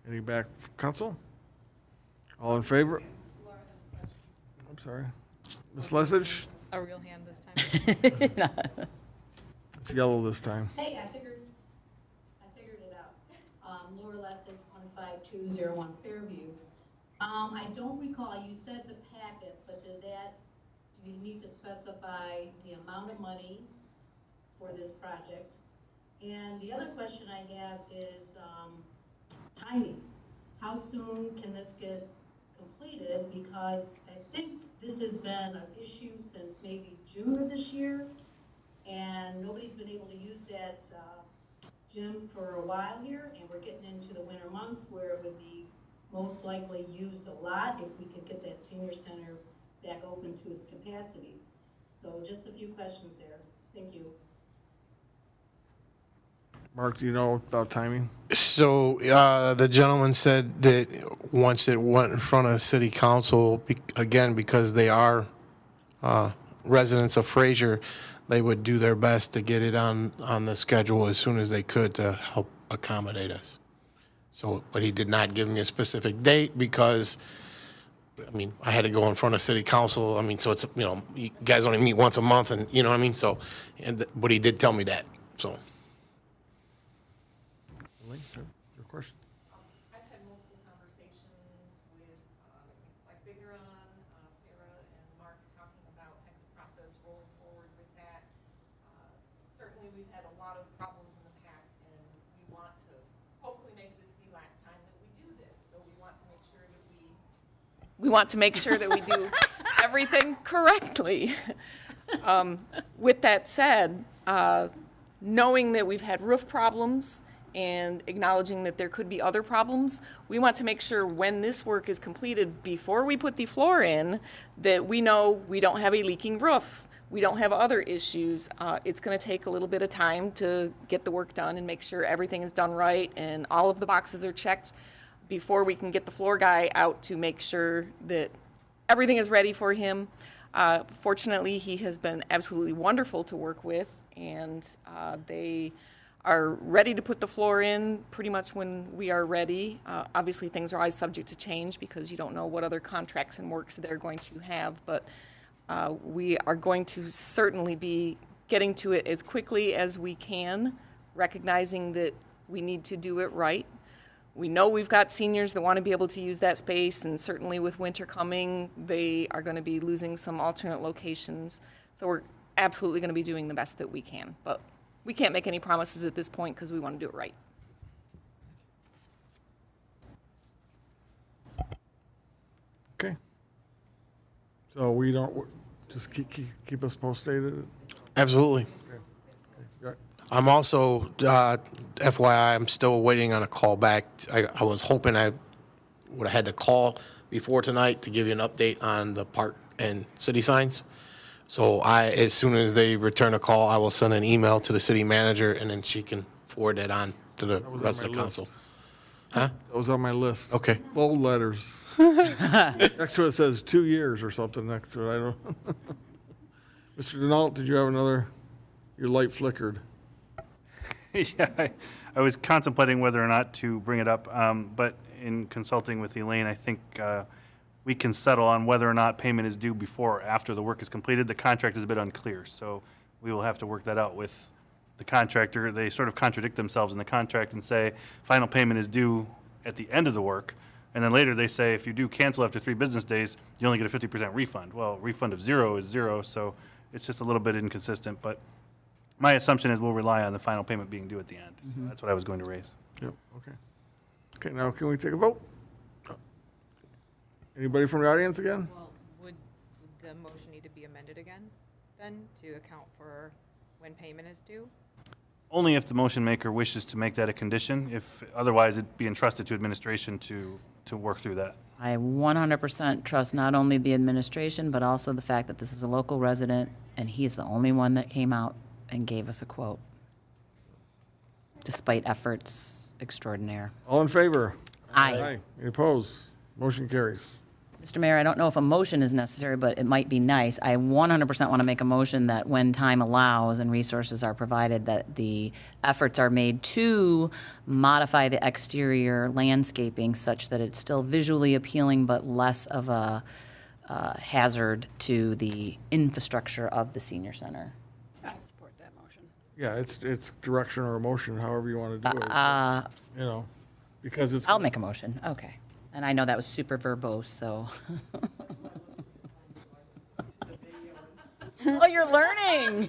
Any back from council? All in favor? I'm sorry. Ms. Lesage? A real hand this time. It's yellow this time. Hey, I figured it out. Laura Lessig, 15201 Fairview. I don't recall, you said the packet, but do you need to specify the amount of money for this project? And the other question I have is timing. How soon can this get completed? Because I think this has been an issue since maybe June of this year, and nobody's been able to use that gym for a while here, and we're getting into the winter months where it would be most likely used a lot if we could get that senior center back open to its capacity. So just a few questions there. Thank you. Mark, do you know about timing? So the gentleman said that once it went in front of city council, again, because they are residents of Fraser, they would do their best to get it on the schedule as soon as they could to help accommodate us. So, but he did not give me a specific date because, I mean, I had to go in front of city council. I mean, so it's, you guys only meet once a month and, you know what I mean? So, but he did tell me that, so. Your question? I've had multiple conversations with, like Bigger on, Sarah and Mark talking about kind of the process rolling forward with that. Certainly, we've had a lot of problems in the past, and we want to hopefully make this the last time that we do this. So we want to make sure that we want to make sure that we do everything correctly. With that said, knowing that we've had roof problems and acknowledging that there could be other problems, we want to make sure when this work is completed, before we put the floor in, that we know we don't have a leaking roof. We don't have other issues. It's going to take a little bit of time to get the work done and make sure everything is done right and all of the boxes are checked before we can get the floor guy out to make sure that everything is ready for him. Fortunately, he has been absolutely wonderful to work with, and they are ready to put the floor in pretty much when we are ready. Obviously, things are always subject to change because you don't know what other contracts and works they're going to have, but we are going to certainly be getting to it as quickly as we can, recognizing that we need to do it right. We know we've got seniors that want to be able to use that space, and certainly with winter coming, they are going to be losing some alternate locations. So we're absolutely going to be doing the best that we can, but we can't make any promises at this point because we want to do it right. Okay. So we don't, just keep us posted? Absolutely. Yeah. I'm also, FYI, I'm still waiting on a call back. I was hoping I would have had to call before tonight to give you an update on the park and city signs. So as soon as they return a call, I will send an email to the city manager, and then she can forward that on to the was on rest my of the council. That was on my list. Okay. Bold letters. Next to it says 2 years or something next to it, I don't. Mr. Denault, did you have another, your light flickered? Yeah, I was contemplating whether or not to bring it up, but in consulting with Elaine, I think we can settle on whether or not payment is due before or after the work is completed. The contract is a bit unclear, so we will have to work that out with the contractor. They sort of contradict themselves in the contract and say final payment is due at the end of the work, and then later they say if you do cancel after 3 business days, you only get a 50% refund. Well, refund of 0 is 0, so it's just a little bit inconsistent, but my assumption is we'll rely on the final payment being due at the end. So that's what I was going to raise. Yep, okay. Okay, now can we take a vote? Anybody from the audience again? Well, would the motion need to be amended again, then, to account for when payment is due? Only if the motion maker wishes to make that a condition. If otherwise, it'd be entrusted to administration to work through that. I 100% trust not only the administration, but also the fact that this is a local resident, and he's the only one that came out and gave us a quote, despite efforts extraordinaire. All in favor? Aye. Any opposed? Motion carries. Mr. Mayor, I don't know if a motion is necessary, but it might be nice. I 100% want to make a motion that when time allows and resources are provided, that the efforts are made to modify the exterior landscaping such that it's still visually appealing, but less of a hazard to the infrastructure of the senior center. I support that motion. Yeah, it's direction or motion, however you want to do it. You know, because it's. I'll make a motion, okay. And I know that was super verbose, so. Oh, you're learning.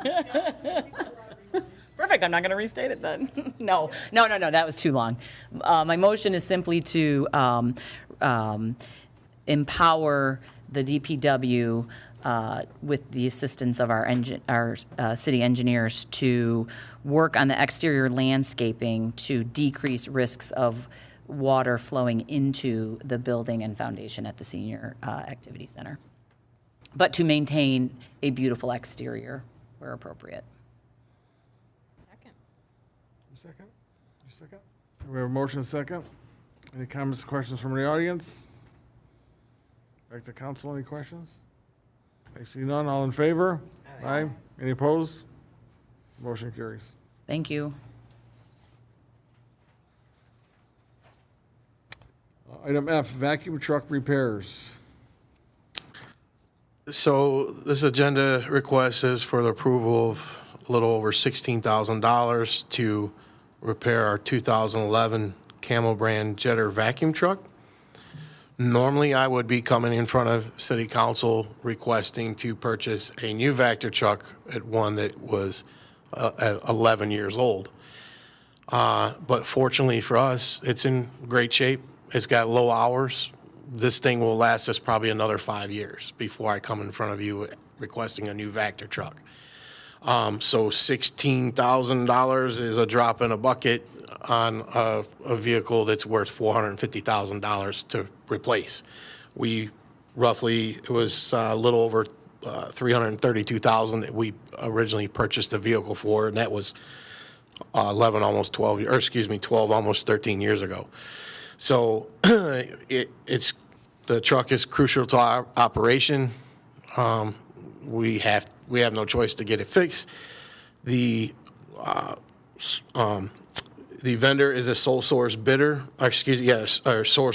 Perfect, I'm not going to restate it then. No, that was too long. My motion is simply to empower the DPW with the assistance of our city engineers to work on the exterior landscaping to decrease risks of water flowing into the building and foundation at the senior activity center, but to maintain a beautiful exterior where appropriate. Second. Second? You second? We have a motion second. Any comments, questions from the audience? Back to council, any questions? I see none. All in favor? Aye. Any opposed? Motion carries. Thank you. Item F, vacuum truck repairs. So this agenda request is for the approval of a little over $16,000 to repair our 2011 Camel brand Jetter vacuum truck. Normally, I would be coming in front of City Council requesting to purchase a new Vector truck at one that was 11 years old. But fortunately for us, it's in great shape. It's got low hours. This thing will last us probably another 5 years before I come in front of you requesting a new Vector truck. So $16,000 is a drop in a bucket on a vehicle that's worth $450,000 to replace. We roughly, it was a little over $332,000 that we originally purchased the vehicle for, and that was 12, almost 13 years ago. So the truck is crucial to our operation. We have no choice to get it fixed. The vendor is a sole source bidder, a sole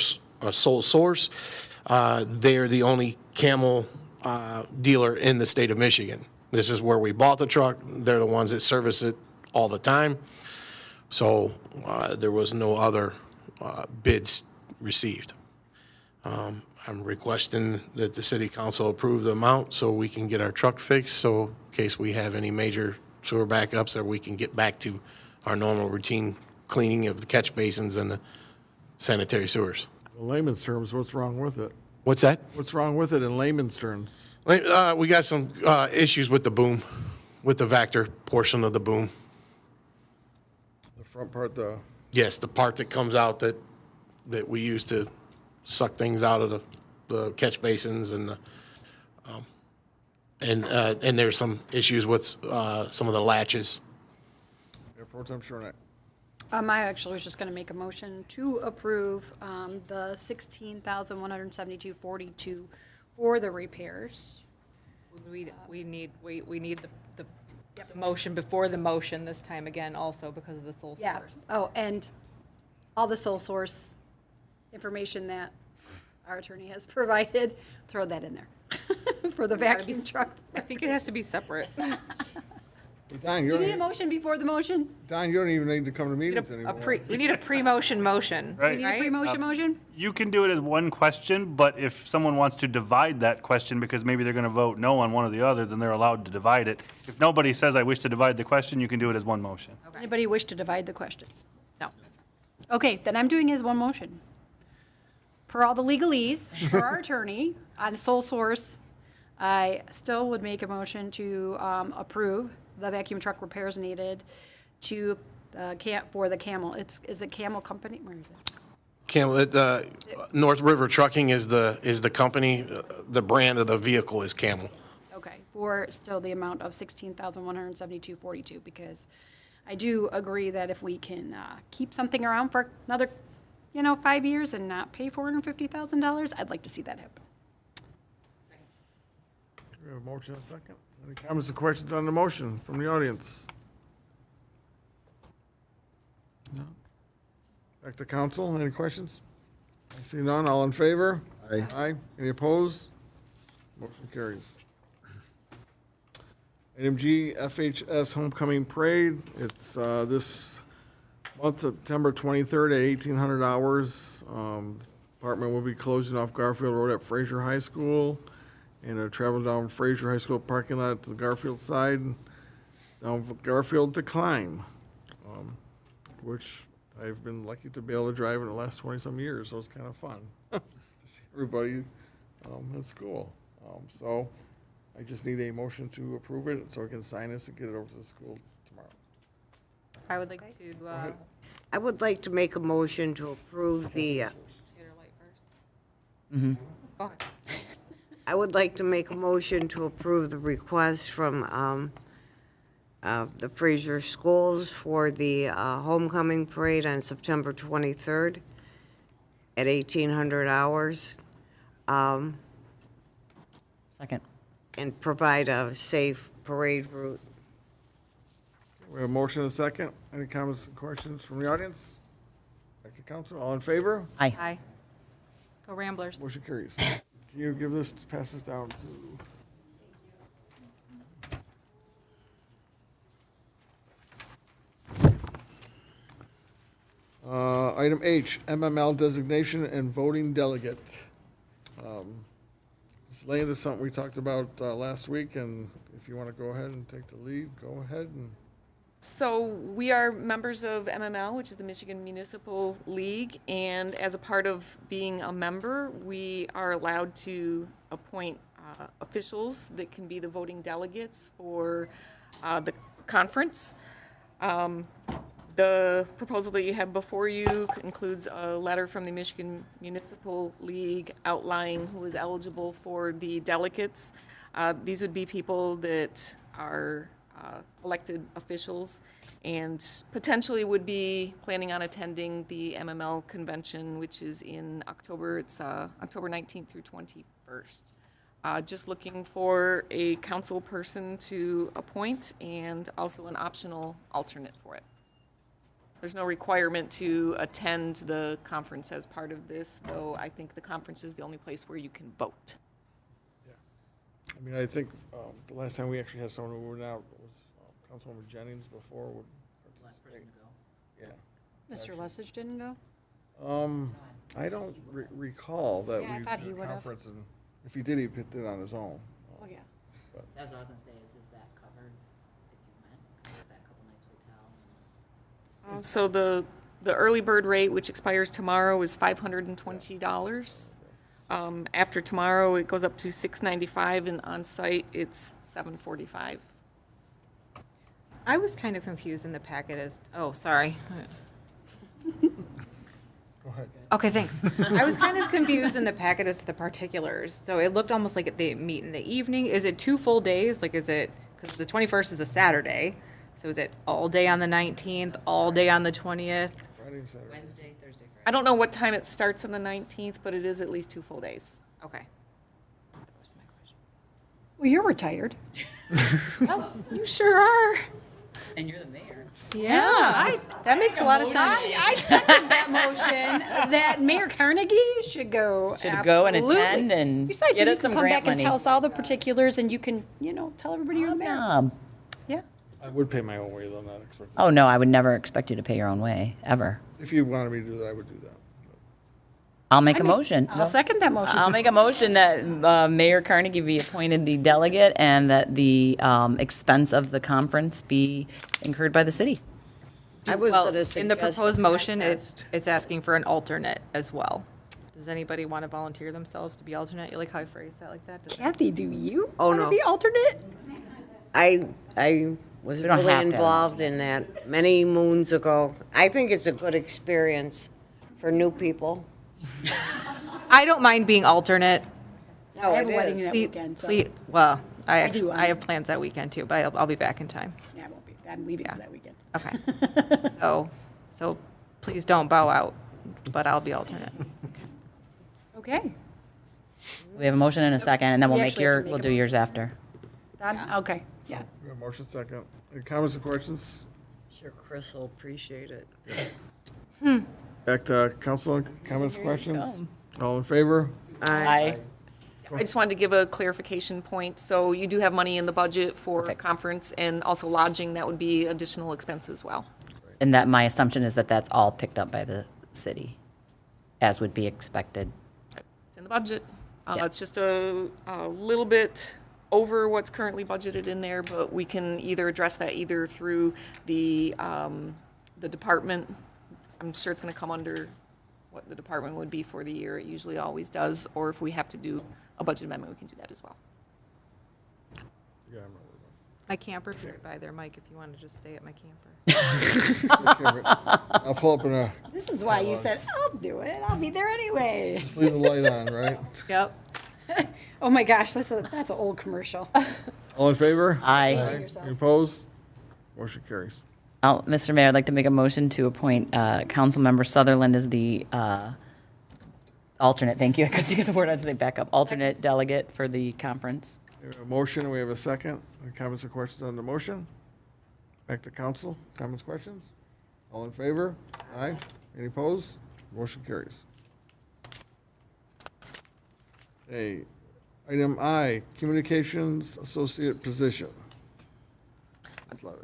source. They're the only Camel dealer in the state of Michigan. This is where we bought the truck. They're the ones that service it all the time. So there was no other bids received. I'm requesting that the city council approve the amount so we can get our truck fixed, so in case we have any major sewer backups, or we can get back to our normal routine cleaning of the catch basins and the sanitary sewers. In layman's terms, what's wrong with it? What's that? What's wrong with it in layman's terms? We got some issues with the boom, with the Vector portion of the boom. The front part, the, Yes, the part that comes out that we use to suck things out of the catch basins and and there's some issues with some of the latches. airports, I'm sure not. I actually was just gonna make a motion to approve, the $16,172.42 for the repairs. We need the motion before the motion this time again also because of the sole Yeah. source. Oh, and all the sole source information that our attorney has provided, throw that in there for the vacuum truck. I think it has to be separate. Don, Do you need a motion before the motion? Don, you don't even need to come to meetings anymore. We need a pre-motion motion. Right. We need a Right? pre-motion motion? You can do it as one question, but if someone wants to divide that question because maybe they're going to vote no on one or the other, then they're allowed to divide it. If nobody says, I wish to divide the question, you can do it as one motion. Anybody wish to divide the question? No. Okay, then I'm doing it as one motion. Per all the legalese, for our attorney, on sole source, I still would make a motion to approve the vacuum truck repairs needed to, for the Camel. Is it Camel Company? Where is it? Camel, North River Trucking is the company, the brand of the vehicle is Camel. Okay, for still the amount of $16,172.42, because I do agree that if we can keep something around for another, 5 years and not pay $450,000, I'd like to see that happen. We have a motion and a second. Any comments or questions on the motion from the audience? No. Back to council, any questions? I see none, all in favor? Aye. Aye, any opposed? Motion carries. Item G, FHS Homecoming Parade. It's this month, September 23rd at 1800 hours. Department will be closing off Garfield Road at Fraser High School and travel down Fraser High School parking lot to the Garfield side, down Garfield to Climb, which I've been lucky to be able to drive in the last 20-some years, so it's kind of fun to see everybody in school. So I just need a motion to approve it so I can sign this and get it over to the school tomorrow. I would like to, I would like to make a motion to approve the, get her light first. Go ahead. I would like to make a motion to approve the request from the Fraser Schools for the homecoming parade on September 23rd at 1800 hours, Second. and provide a safe parade route. We have a motion and a second. Any comments and questions from the audience? Back to council, all in favor? Aye. Aye. Go Ramblers. Motion carries. Can you give this, pass this down to? Item H, MML designation and voting delegate. Ms. Lane, this is something we talked about last week, and if you want to go ahead and take the lead, go ahead and. So we are members of MML, which is the Michigan Municipal League, and as a part of being a member, we are allowed to appoint officials that can be the voting delegates for the conference. The proposal that you have before you includes a letter from the Michigan Municipal League outlining who is eligible for the delegates. These would be people that are elected officials and potentially would be planning on attending the MML convention, which is in October. It's October 19th through 21st. Just looking for a council person to appoint and also an optional alternate for it. There's no requirement to attend the conference as part of this, though I think the conference is the only place where you can vote. I mean, I think the last time we actually had someone who went out was Councilwoman Jennings before. Last person to go? Yeah. Mr. Lessig didn't go? I don't recall that Yeah, I we thought did he a would've. conference, and if he did, he picked it on his own. Oh, yeah. That's what I was gonna say, is that covered if you went? Or is that a couple nights hotel? So the early bird rate, which expires tomorrow, is $520. After tomorrow, it goes up to $695, and on-site, it's $745. I was kind of confused in the packet as, oh, sorry. Go ahead. Okay, thanks. I was kind of confused in the packet as to the particulars. So it looked almost like they meet in the evening. Is it 2 full days? Like, is it, because the 21st is a Saturday, So is it all day on the 19th, all day on the 20th? Friday and Saturday. Wednesday, Thursday, Friday. I don't know what time it starts on the 19th, but it is at least 2 full days. Okay. Well, you're retired. You sure are. And you're the mayor. Yeah, that makes a lot of sense. I second that motion that Mayor Carnegie should go. Should go and Absolutely. attend and Besides, get then us you some can come grant back and money. tell us all the particulars, and you can, tell everybody you're the mayor. Yeah. I would pay my own way, though, not expecting. Oh, no, I would never expect you to pay your own way, ever. If you wanted me to do that, I would do that. I'll make a motion. I'll second that motion. I'll make a motion that Mayor Carnegie be appointed the delegate and that the expense of the conference be incurred by the city. I was Well, gonna in suggest the proposed a motion, contest. it's asking for an alternate as well. Does anybody want to volunteer themselves to be alternate? You like how I phrased that like that? Does that- Kathy, do you Oh, want to no. be alternate? I was We don't really have to. involved in that many moons ago. I think it's a good experience for new people. I don't mind being alternate. No, I have it a wedding is. that weekend, so Well, I do, actually, I have plans that weekend too, but I'll be back in time. yeah, I won't be. I'm leaving for that weekend. Okay. So please don't bow out, but I'll be alternate. Okay. We have a motion and a second, and then We actually have to make we'll a do yours after. Done? Okay, yeah. We have a motion second. Any comments or questions? Sure, Chris will appreciate it. Back to council, comments, questions? All in favor? Aye. I just wanted to give a clarification point. So you do have money in the budget for Perfect. conference and also lodging. That would be additional expense as well. And that, my assumption is that that's all picked up by the city, as would be expected. It's in the budget. Yeah. It's just a little bit over what's currently budgeted in there, but we can either address that either through the department. I'm sure it's going to come under what the department would be for the year. It usually always does. Or if we have to do a budget amendment, we can do that as well. Yeah, I'm not My camper's right by there, Mike, if you want to just stay at my camper. worried about it. I'll pull up and, This is why you said, I'll do it. I'll be there anyway. just leave the light on, right? Yep. Oh my gosh, that's an old commercial. All in favor? Aye. Any opposed? Motion carries. Mr. Mayor, I'd like to make a motion to appoint Councilmember Sutherland as the alternate, thank you, I couldn't think of the word, I'd say back up, alternate delegate for the conference. We have a motion, and we have a second. Any comments or questions on the motion? Back to council, comments, questions? All in favor? Aye. Any opposed? Motion carries. Okay, item I, Communications Associate Position. Ms. Levin.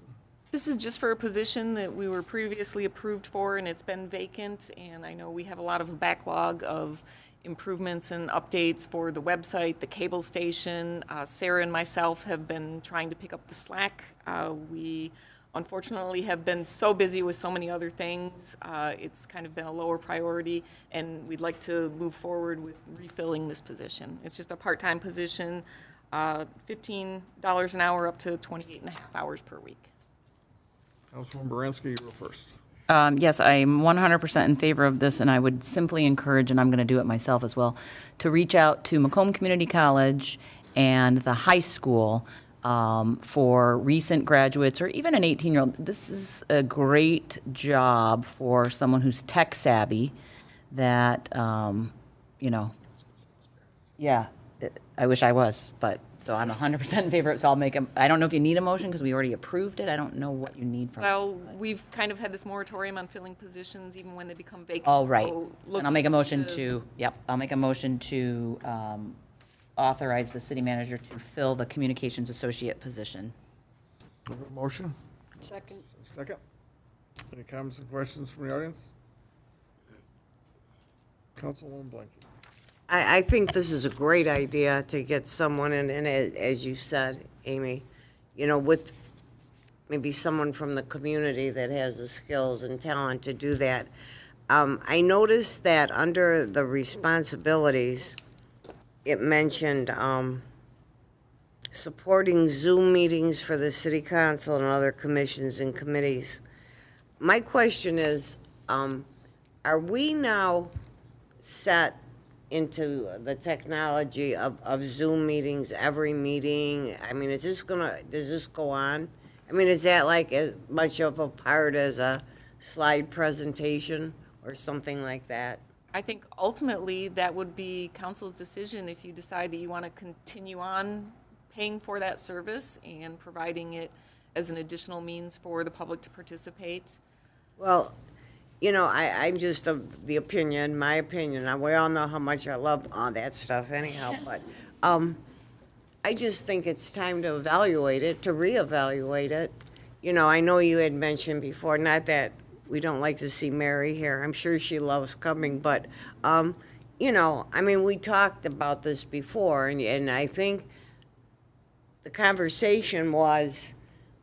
This is just for a position that we were previously approved for, and it's been vacant, and I know we have a lot of backlog of improvements and updates for the website, the cable station. Sarah and myself have been trying to pick up the slack. We unfortunately have been so busy with so many other things, it's kind of been a lower priority, and we'd like to move forward with refilling this position. It's just a part-time position, $15 an hour up to 28 and a half hours per week. Councilwoman Baranski, you go first. Yes, I'm 100% in favor of this, and I would simply encourage, and I'm going to do it myself as well, to reach out to Macomb Community College and the high school for recent graduates, or even an 18-year-old. This is a great job for someone who's tech savvy that, yeah, I wish I was, but, so I'm 100% in favor of it, so I'll make I don't know if you need a motion, because we already approved it. I don't know what you need from. Well, we've kind of had this moratorium on filling positions even when they become vacant. Oh, right. So And I'll make a motion looking I'll make a motion to authorize the city manager to fill the communications associate position. We have a motion? Second. Second. Any comments and questions from the audience? Councilwoman Blanky. I think this is a great idea to get someone in, and as you said, Amy, with maybe someone from the community that has the skills and talent to do that. I noticed that under the responsibilities, it mentioned supporting Zoom meetings for the city council and other commissions and committees. My question is, are we now set into the technology of Zoom meetings, every meeting? I mean, does this go on I mean, is that like as much of a part as a slide presentation or something like that? I think ultimately that would be council's decision if you decide that you want to continue on paying for that service and providing it as an additional means for the public to participate. Well, you know, I'm just of the opinion, my opinion, and we all know how much I love all that stuff anyhow, but, I just think it's time to evaluate it, to reevaluate it. You know, I know you had mentioned before, not that we don't like to see Mary here, I'm sure she loves coming, but, you know, I mean, we talked about this before, and I think the conversation was,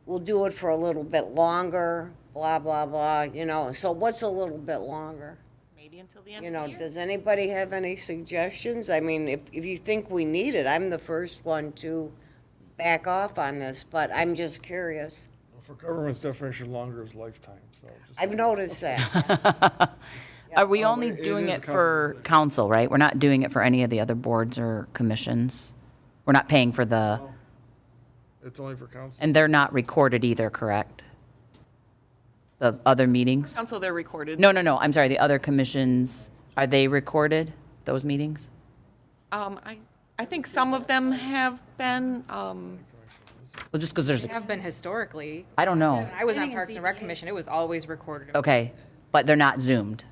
we'll do it for a little bit longer, blah, blah, blah, you know, so what's a little bit longer? Maybe until the end You of know, the year. does anybody have any suggestions? I mean, if you think we need it, I'm the first one to back off on this, but I'm just curious. For government's definition, longer is lifetime, so. just- I've noticed that. Are we Oh, only it doing is it for compensation. council, right? We're not doing it for any of the other boards or commissions? We're not paying for the, It's only for council. and they're not recorded either, correct? The other meetings? Council, they're recorded. No, I'm sorry, the other commissions, are they recorded, those meetings? I think some of them have been, Well, just because there's, Have been historically. I don't know. When I was on Parks and Rec Commission, it was always recorded. Okay, but they're not zoomed.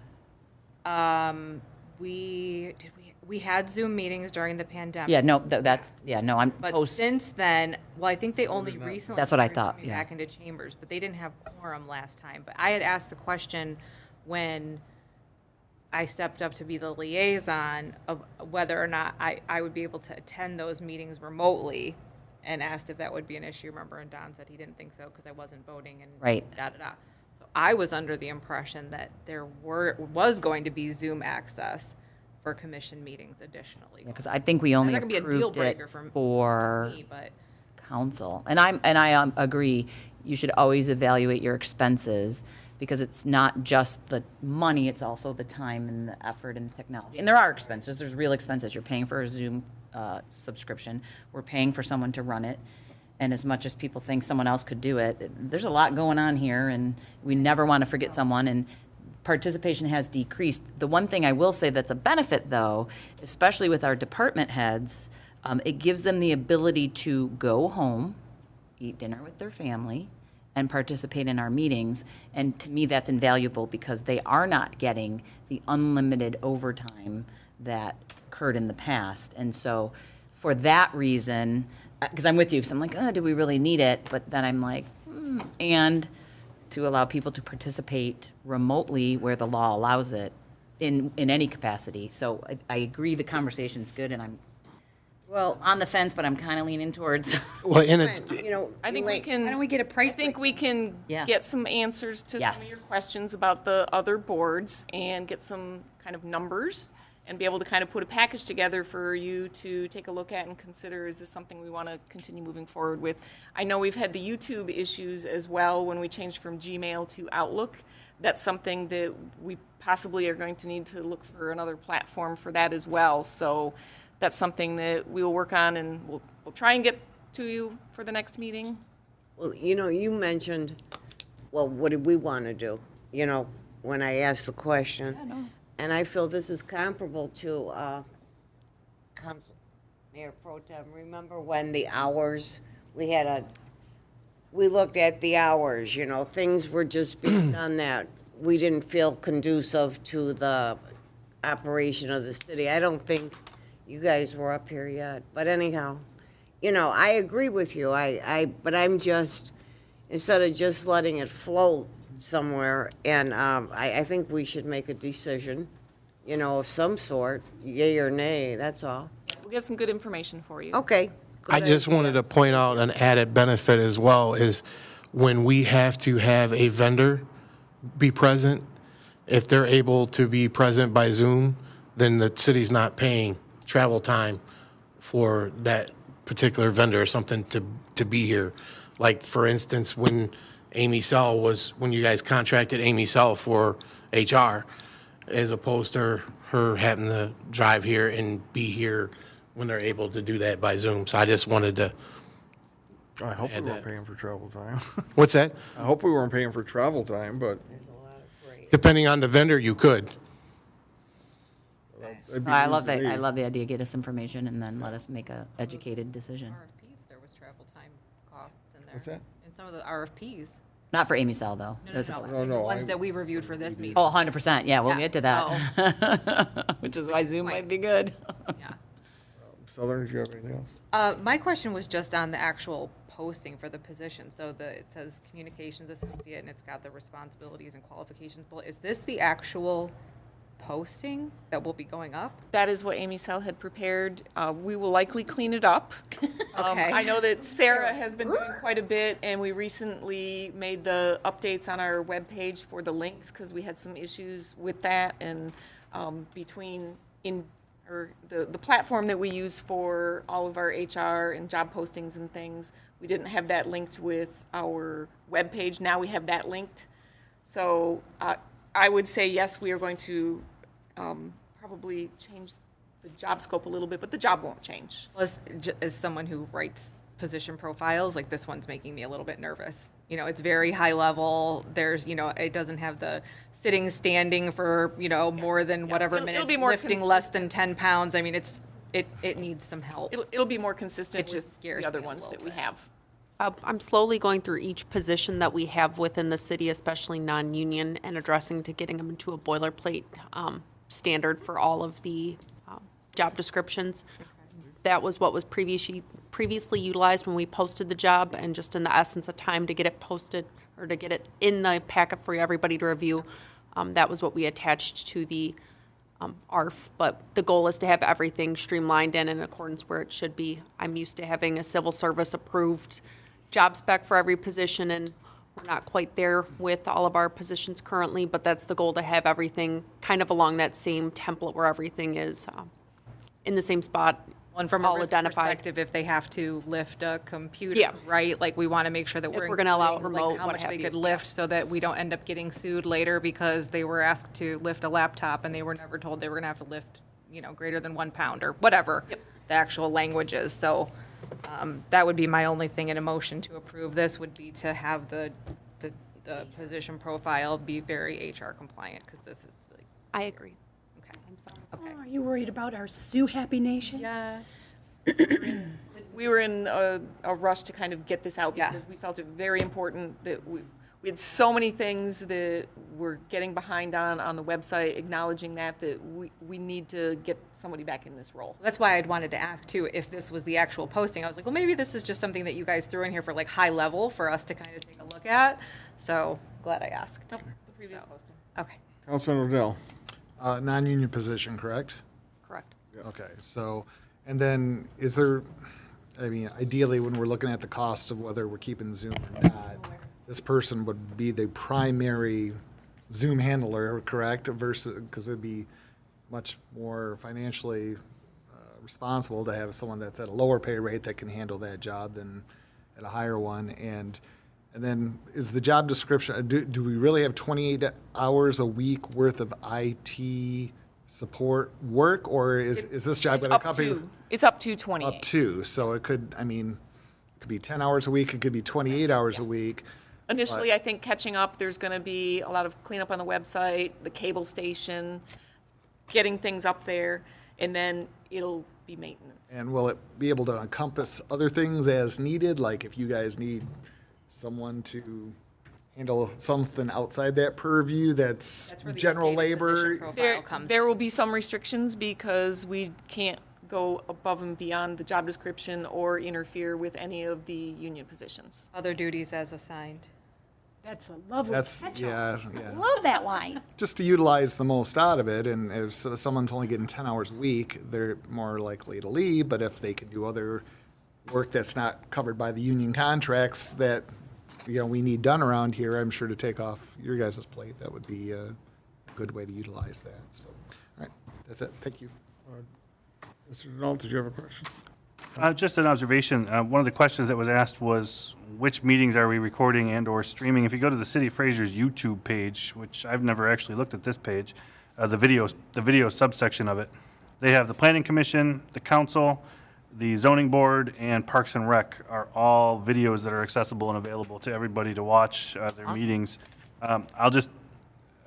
We had Zoom meetings during the pandemic. Yeah, no, that's, yeah, no, I'm But post, since then, well, I think they only recently. That's what I started thought, coming yeah. Back into chambers, but they didn't have quorum last time. But I had asked the question when I stepped up to be the liaison of whether or not I would be able to attend those meetings remotely, and asked if that would be an issue. Remember, and Don said he didn't think so because I wasn't voting and Right. da-da-da. So I was under the impression that there was going to be Zoom access for commission meetings additionally. because I think we only That's not gonna be a deal approved breaker it for for me, but council. And I agree, you should always evaluate your expenses, because it's not just the money, it's also the time and the effort and the technology. And there are expenses, there's real expenses. You're paying for a Zoom subscription, we're paying for someone to run it. And as much as people think someone else could do it, there's a lot going on here, and we never want to forget someone, and participation has decreased. The one thing I will say that's a benefit, though, especially with our department heads, it gives them the ability to go home, eat dinner with their family, and participate in our meetings. And to me, that's invaluable, because they are not getting the unlimited overtime that occurred in the past. And so for that reason, because I'm with you, because I'm like, oh, do we really need it? But then I'm like, and to allow people to participate remotely where the law allows it in any capacity. So I agree the conversation's good, and I'm Well, on the fence, but I'm kind of leaning towards. Well, and it's, you know. I think we Elaine- can. why don't we get a price? I think we can Yeah. get some answers to some Yes. of your questions about the other boards and get some kind of numbers and be able to kind of put a package together for you to take a look at and consider, is this something we want to continue moving forward with? I know we've had the YouTube issues as well when we changed from Gmail to Outlook. That's something that we possibly are going to need to look for another platform for that as well. So that's something that we'll work on, and we'll try and get to you for the next meeting. Well, you know, you mentioned, well, what do we want to do? You know, when I asked the question. And I feel this is comparable to, Council, Mayor Pro Tem, remember when the hours, we looked at the hours, you know, things were just being done that we didn't feel conducive to the operation of the city. I don't think you guys were up here yet, but anyhow, you know, I agree with you, but I'm just, instead of just letting it float somewhere, and, I think we should make a decision, you know, of some sort, yay or nay, that's all. We'll get some good information for you. Okay. I good just idea. wanted to point out an added benefit as well is when we have to have a vendor be present, if they're able to be present by Zoom, then the city's not paying travel time for that particular vendor or something to be here. Like, for instance, when when you guys contracted Amy Sell for HR, as opposed to her having to drive here and be here when they're able to do that by Zoom. So I just wanted to I hope we Add weren't that. paying for travel time. What's that? I hope we weren't paying for travel time, but Depending on the vendor, you could. it'd be I news love to that, me. I love the idea, get us information and then let us make a educated decision. RFPs, there was travel time costs in there. What's that? In some of the RFPs. Not for Amy Cell, though. No, There's no, a- no, No, the ones I- that we reviewed for this meeting. Oh, 100%, yeah, we'll Yeah, get to that. Which is why Zoom might be good. Yeah. Southern, do you have anything else? My question was just on the actual posting for the position. So it says communications associate and it's got the responsibilities and qualifications. Well, is this the actual posting that will be going up? That is what Amy Sell had prepared. We will likely clean it up. Okay. I know that Sarah has been doing quite a bit, and we recently made the updates on our webpage for the links, because we had some issues with that, and the platform that we use for all of our HR and job postings and things, we didn't have that linked with our webpage. Now we have that linked. So I would say, yes, we are going to probably change the job scope a little bit, but the job won't change. As someone who writes position profiles, like this one's making me a little bit nervous. You know, it's very high level. There's, it doesn't have the sitting, standing for, more than whatever It'll minutes, be more lifting less than 10 pounds. I mean, it needs some help. It'll be more consistent It just with scares the other me a ones little that we bit. have. I'm slowly going through each position that we have within the city, especially non-union, and addressing to getting them into a boilerplate standard for all of the job descriptions. That was what was previously utilized when we posted the job, and just in the essence of time to get it posted or to get it in the packet for everybody to review. That was what we attached to the ARF, but the goal is to have everything streamlined and in accordance where it should be. I'm used to having a civil service approved job spec for every position, and we're not quite there with all of our positions currently, but that's the goal, to have everything kind of along that same template where everything is in the same spot, One from all a risk identified. perspective, if they have to lift a computer, Yeah. right? Like, we want to make sure that we're we're gonna allow including, like, remote, how what much have they you, could yeah. lift, so that we don't end up getting sued later because they were asked to lift a laptop and they were never told they were going to have to lift, greater than 1 pound or whatever the actual language is. So that would be my only thing in a motion to approve this, would be to have the position profile be very HR compliant, because this is like, I agree. okay. I'm sorry. Okay. Are you worried about our Sioux Happy Nation? Yes. We were in a rush to kind of get this out, Yeah. because we felt it very important that we had so many things that we're getting behind on the website, acknowledging that we need to get somebody back in this role. That's why I'd wanted to ask too, if this was the actual posting. I was like, well, maybe this is just something that you guys threw in here for like high level for us to kind of take a look at. So glad I asked. The previous posting. Okay. Councilman Odell? Non-union position, correct? Correct. Okay, so, and then is there, ideally, when we're looking at the cost of whether we're keeping Zoom or not, this person would be the primary Zoom handler, correct? Versus, because it'd be much more financially responsible to have someone that's at a lower pay rate that can handle that job than at a higher one. And then is the job description, do we really have 28 hours a week worth of IT support work, or is this job It's going to up cover? to, it's up to 28. Up to, so it could, it could be 10 hours a week, it could be 28 hours a week. Initially, I think catching up, there's going to be a lot of cleanup on the website, the cable station, getting things up there, and then it'll be maintenance. And will it be able to encompass other things as needed? Like if you guys need someone to handle something outside that purview that's That's where the general updated labor? position profile comes. There will be some restrictions, because we can't go above and beyond the job description or interfere with any of the union positions. Other duties as assigned. That's a lovely That's, catch-all. yeah. Love that line. Just to utilize the most out of it, and if someone's only getting 10 hours a week, they're more likely to leave, but if they can do other work that's not covered by the union contracts that, we need done around here, I'm sure to take off your guys' plate, that would be a good way to utilize that, so, all right, that's it, thank you. Mr. Denault, did you have a question? Just an observation. One of the questions that was asked was, which meetings are we recording and/or streaming? If you go to the City of Fraser's YouTube page, which I've never actually looked at this page, the video subsection of it, they have the Planning Commission, the council, the zoning board and Parks and Rec are all videos that are accessible and available to everybody to watch their meetings. I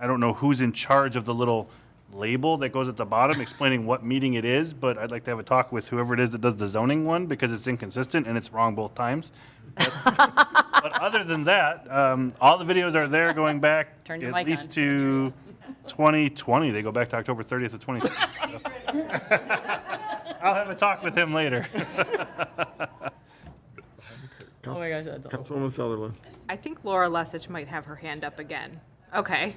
don't know who's in charge of the little label that goes at the bottom explaining what meeting it is, but I'd like to have a talk with whoever it is that does the zoning one, because it's inconsistent and it's wrong both times. But other than that, all the videos are there going back Turn your at mic least on. to 2020. They go back to October 30th of 2020. I'll have a talk with him later. Oh my gosh, that's awesome. Councilwoman Sutherland. I think Laura Lesich might have her hand up again. Okay.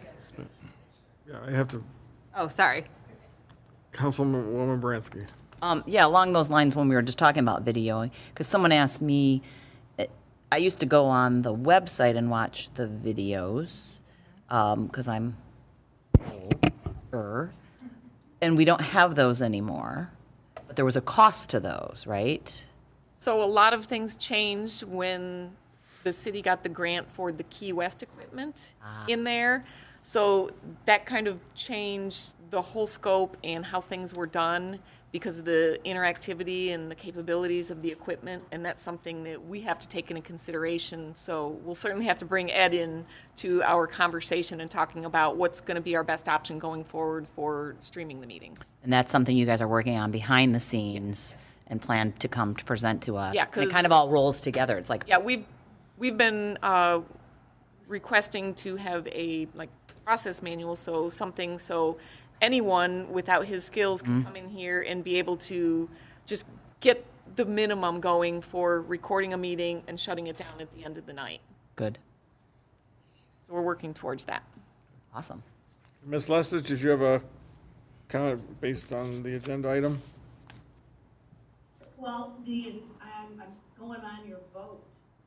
Yeah, I have to, Oh, sorry. Councilwoman Bransky. Yeah, along those lines, when we were just talking about videoing, because someone asked me, I used to go on the website and watch the videos, because I'm older, and we don't have those anymore. But there was a cost to those, right? So a lot of things changed when the city got the grant for the Key West equipment in there. So that kind of changed the whole scope and how things were done because of the interactivity and the capabilities of the equipment, and that's something that we have to take into consideration. So we'll certainly have to bring Ed in to our conversation and talking about what's going to be our best option going forward for streaming the meetings. And that's something you guys are working on behind the scenes and plan to come to present to us. Yeah, And 'cause- it kind of all rolls together. It's like, Yeah, we've been requesting to have a process manual, so anyone without his skills can come in here and be able to just get the minimum going for recording a meeting and shutting it down at the end of the night. good, So we're working towards that. awesome. Ms. Lessig, did you have a comment based on the agenda item? Well, I'm going on your vote.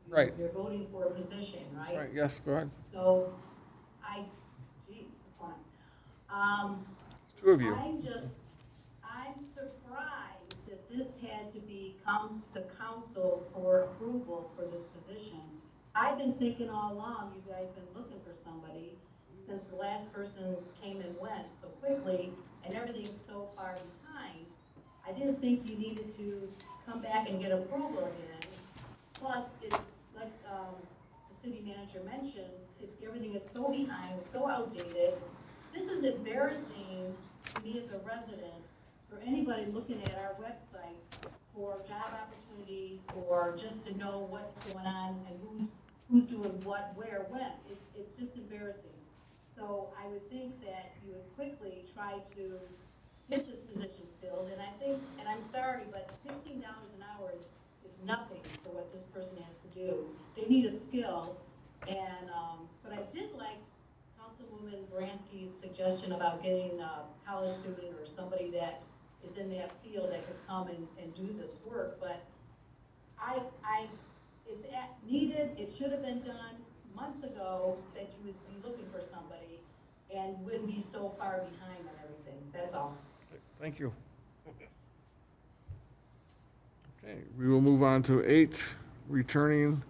Right. You're voting for a position, right? Right, yes, go ahead. So, geez, what's going on? Two of you. I'm surprised that this had to come to council for approval for this position. I've been thinking all along, you guys been looking for somebody since the last person came and went so quickly, and everything's so far behind. I didn't think you needed to come back and get approval again. Plus, it's like, the city manager mentioned, everything is so behind, so outdated. This is embarrassing to me as a resident, for anybody looking at our website for job opportunities or just to know what's going on and who's doing what, where, when. It's just embarrassing. So I would think that you would quickly try to get this position filled, and I'm sorry, but $15 an hour is nothing for what this person has to do. They need a skill, and, but I did like Councilwoman Bransky's suggestion about getting a college student or somebody that is in that field that could come and do this work, but it's needed, it should have been done months ago, that you would be looking for somebody and wouldn't be so far behind on everything, that's all. Thank you. Okay, we will move on to 8, returning.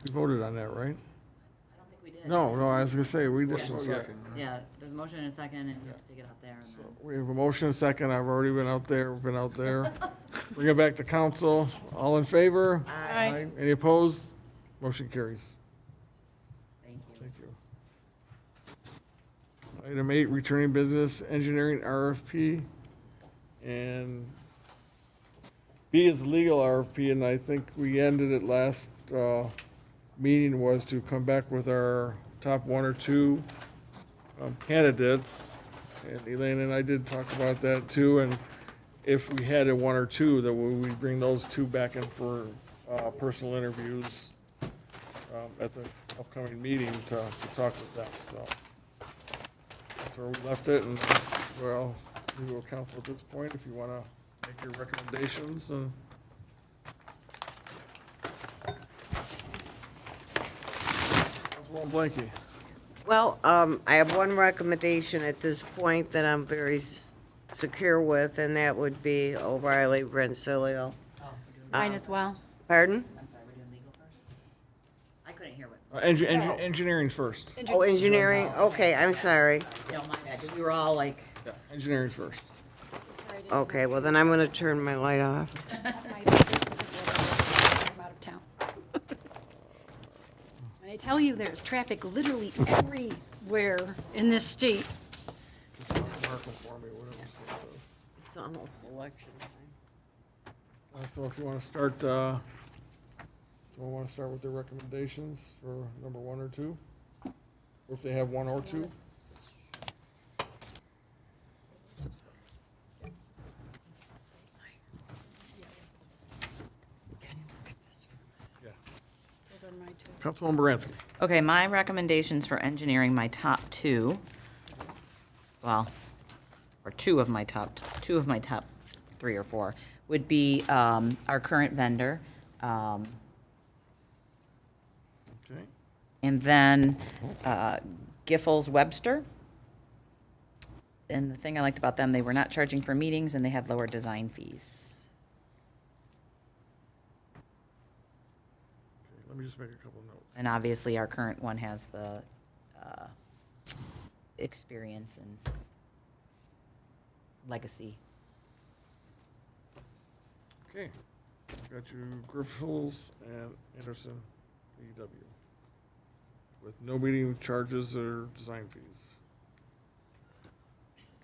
We voted on that, right? I don't think we did. No, I was gonna say, we did. Motion oh, yeah. second. Yeah, there's a motion and a second, and you have to take it out there. And then. We have a motion and a second. I've already been out there, we've been out there. Bring it back to council. All in favor? Aye. Any opposed? Motion carries. Thank you. Thank you. Item 8, returning business engineering RFP. And B is legal RFP, and I think we ended it last meeting was to come back with our top 1 or 2 candidates. And Elaine and I did talk about that too, and if we had a 1 or 2, that we would bring those 2 back in for personal interviews at the upcoming meeting to talk with them, so. That's where we left it, and, well, we will council at this point if you want to make your recommendations, and. Councilwoman Blanky. Well, I have one recommendation at this point that I'm very secure with, and that would be O'Reilly Rensselaer. Mine as well. Pardon? I'm sorry, we're doing legal first? I couldn't hear what. Engineering first. Oh, engineering, okay, I'm sorry. No, my bad, 'cause we were all like, Yeah, engineering first. It's right Okay, well, then I'm gonna turn my light off. I'm out of town. When I tell you there's traffic literally everywhere in this state. It's almost election time. So if you want to start, do I want to start with the recommendations for number 1 or 2? Or if they have 1 or 2? Those are my two. Councilwoman Baranski. Okay, my recommendations for engineering, my top two, well, or two of my top 3 or 4, would be our current vendor, Okay. and then Giffords Webster. And the thing I liked about them, they were not charging for meetings and they had lower design fees. Okay, let me just make a couple notes. And obviously, our current one has the experience and legacy. Okay. Got you Griffiths and Anderson, AEW. With no meeting charges or design fees.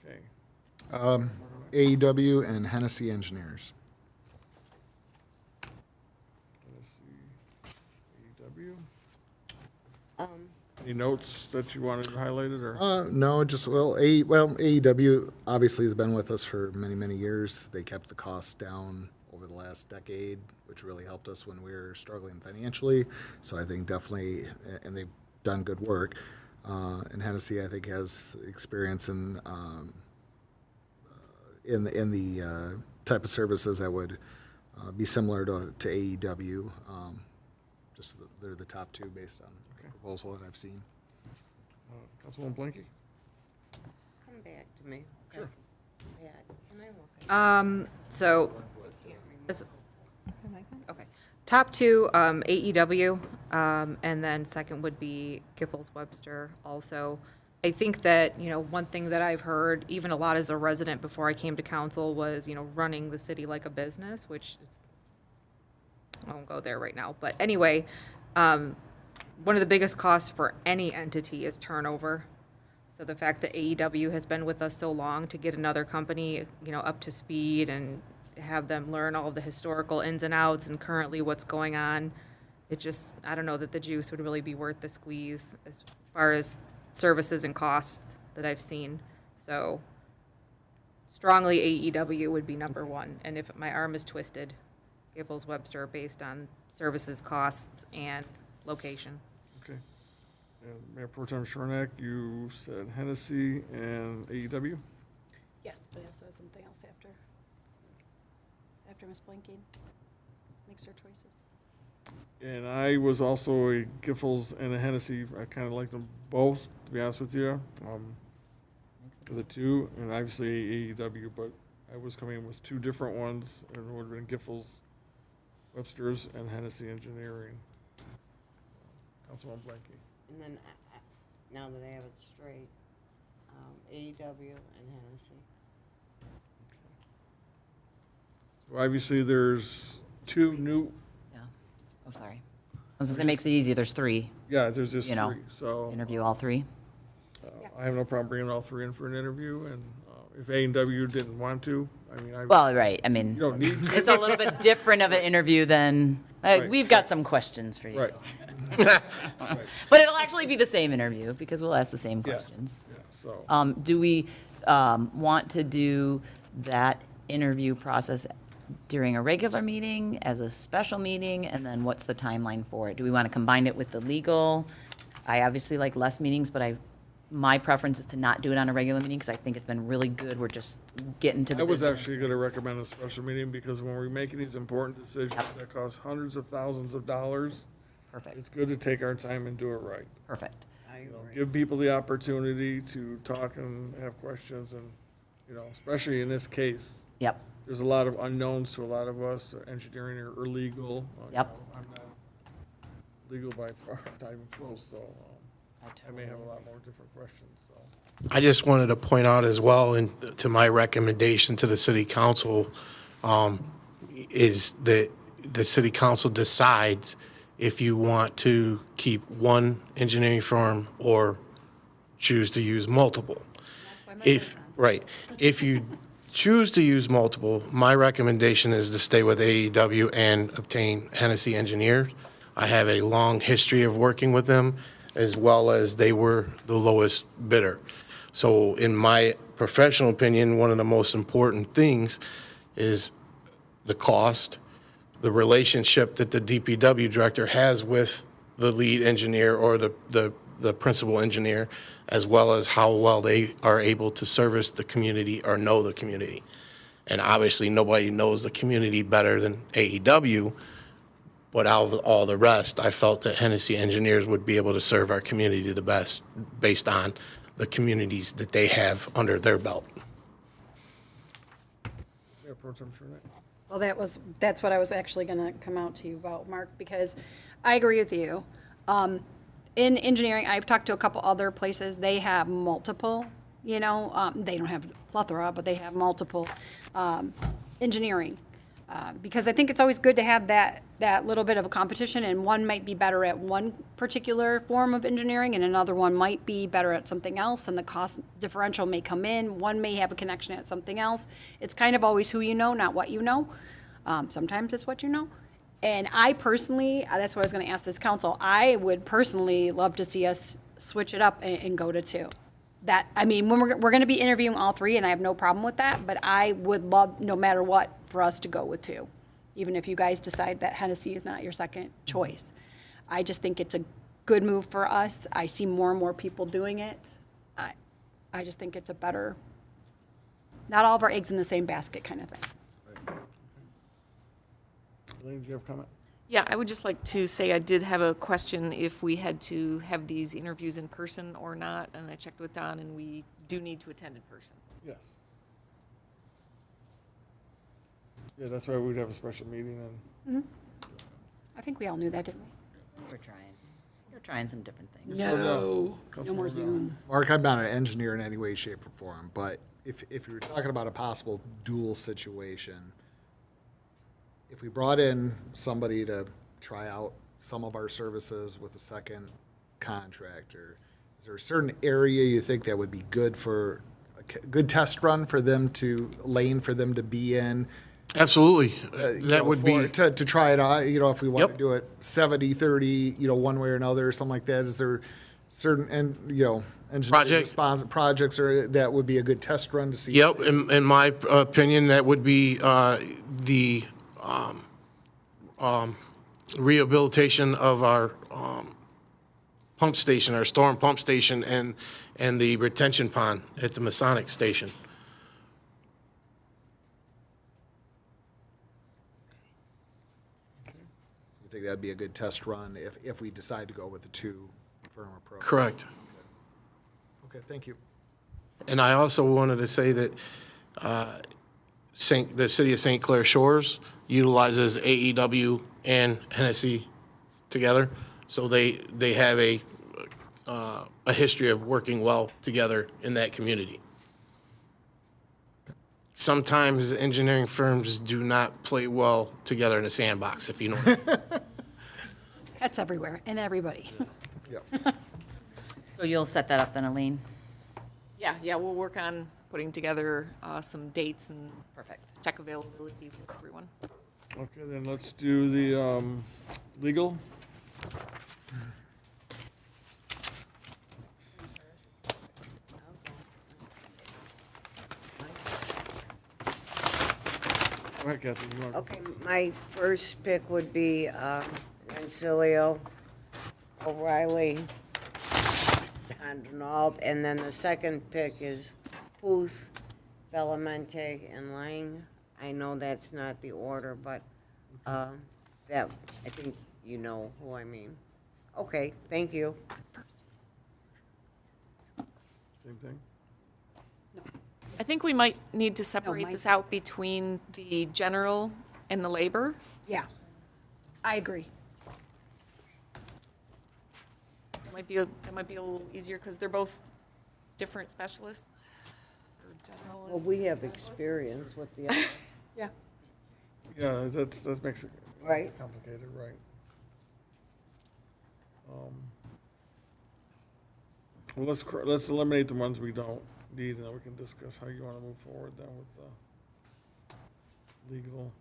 Okay. AEW and Hennessy Engineers. AEW. Any notes that you wanted highlighted or? No, just, AEW obviously has been with us for many, many years. They kept the costs down over the last decade, which really helped us when we were struggling financially. So I think definitely, and they've done good work. And Hennessy, I think, has experience in the type of services that would be similar to AEW. They're the top 2 based on the proposal that I've seen. Councilwoman Blanky? Come back to me. Sure. Pat, can I look at So, okay. Top 2, AEW, and then second would be Giffords Webster also. I think that, one thing that I've heard, even a lot as a resident before I came to council, was, running the city like a business, which is, I won't go there right now. But anyway, one of the biggest costs for any entity is turnover. So the fact that AEW has been with us so long, to get another company, up to speed and have them learn all of the historical ins and outs and currently what's going on, it just, I don't know that the juice would really be worth the squeeze as far as services and costs that I've seen. So strongly AEW would be number 1. And if my arm is twisted, Giffords Webster based on services, costs, and location. Okay. And Mayor Pro Tem Shornack, you said Hennessy and AEW? Yes, but I also have something else after Ms. Blanking makes her choices. And I was also a Giffords and a Hennessy. I kind of like them both, to be honest with you. The 2, and obviously AEW, but I was coming with 2 different ones, and it would have been Giffords, Webster's, and Hennessy Engineering. Councilwoman Blanky. And then, now that I have it straight, AEW and Hennessy. So obviously, there's 2 new, Yeah. I'm sorry. I was gonna say, makes it easy. There's 3. yeah, there's just You know, 3. So Interview all 3. I have no problem bringing all 3 in for an interview, and if A&W didn't want to, I mean, Well, right. I mean, you don't need to. it's a little bit different of an interview than, Right. we've got some questions for you. Right. But it'll actually be the same interview because we'll ask the same Yeah. questions. Yeah, so. Do we want to do that interview process during a regular meeting, as a special meeting, and then what's the timeline for it? Do we want to combine it with the legal? I obviously like less meetings, but my preference is to not do it on a regular meeting because I think it's been really good. We're just getting to the I was business. actually going to recommend a special meeting because when we're making these important decisions that cost hundreds of thousands of dollars, Perfect, it's good to take our time and do it right. perfect. I agree. Give people the opportunity to talk and have questions and, especially in this case, Yep, there's a lot of unknowns to a lot of us, engineering or legal. Yep. I'm not legal by far, not even close, so I may have a lot more different questions, so. I just wanted to point out as well, and to my recommendation to the city council, is that the city council decides if you want to keep one engineering firm or choose to use multiple. Right, if you choose to use multiple, my recommendation is to stay with AEW and obtain Hennessy engineers. I have a long history of working with them, as well as they were the lowest bidder. So in my professional opinion, one of the most important things is the cost, the relationship that the DPW director has with the lead engineer or the principal engineer, as well as how well they are able to service the community or know the community. And obviously, nobody knows the community better than AEW, but out of all the rest, I felt that Hennessy engineers would be able to serve our community the best based on the communities that they have under their belt. Mayor Pro Tem Schurnick? Well, that's what I was actually going to come out to you about, Mark, because I agree with you. In engineering, I've talked to a couple other places, they have multiple, they don't have plethora, but they have multiple engineering. Because I think it's always good to have that little bit of a competition, and one might be better at one particular form of engineering, and another one might be better at something else, and the cost differential may come in. One may have a connection at something else. It's kind of always who you know, not what you know. Sometimes it's what you know. And I personally, that's what I was going to ask this council, I would personally love to see us switch it up and go to two. When we're going to be interviewing all three, and I have no problem with that, but I would love, no matter what, for us to go with two, even if you guys decide that Hennessy is not your second choice. I just think it's a good move for us. I see more and more people doing it. I just think it's a better, not all of our eggs in the same basket kind of thing. Elaine, do you have a comment? Yeah, I would just like to say I did have a question if we had to have these interviews in person or not, and I checked with Don, and we do need to attend in person. Yes. Yeah, that's why we'd have a special meeting and. I think we all knew that, didn't we? You're trying some different things. No more Zoom. Mark, I'm not an engineer in any way, shape, or form, but if you were talking about a possible dual situation, if we brought in somebody to try out some of our services with a second contractor, is there a certain area you think that would be good for a good test run for them to be in? Absolutely. That would be. To try it out, if we want Yep. to do it 70-30, one way or another or something like that, is there certain, engineering response projects or that would be a good test run to see? Yep, in my opinion, that would be the rehabilitation of our pump station, our storm pump station, and the retention pond at the Masonic station. You think that'd be a good test run if we decide to go with the two-firm approach? Correct. Okay, thank you. And I also wanted to say that the city of St. Clair Shores utilizes AEW and Hennessy together, so they have a history of working well together in that community. Sometimes engineering firms do not play well together in a sandbox, if you know what I mean. That's everywhere and everybody. Yep. So you'll set that up then, Aline? Yeah, we'll work on putting together some dates and check availability with everyone. Okay, then let's do the legal. Go ahead, Kathy. You want- Okay, my first pick would be Rensselaer, O'Reilly, Condonald, and then the second pick is Huth, Belamente, and Lang. I know that's not the order, but that, I think you know who I mean. Okay, thank you. Same thing? I think we might need to separate mine- this out between the general and the labor. Yeah, I agree. That might be a little easier because they're both different specialists or general? Well, we have experience with the, Yeah. Yeah, that makes it Right. complicated, right? Well, let's eliminate the ones we don't need, and then we can discuss how you want to move forward then with legal.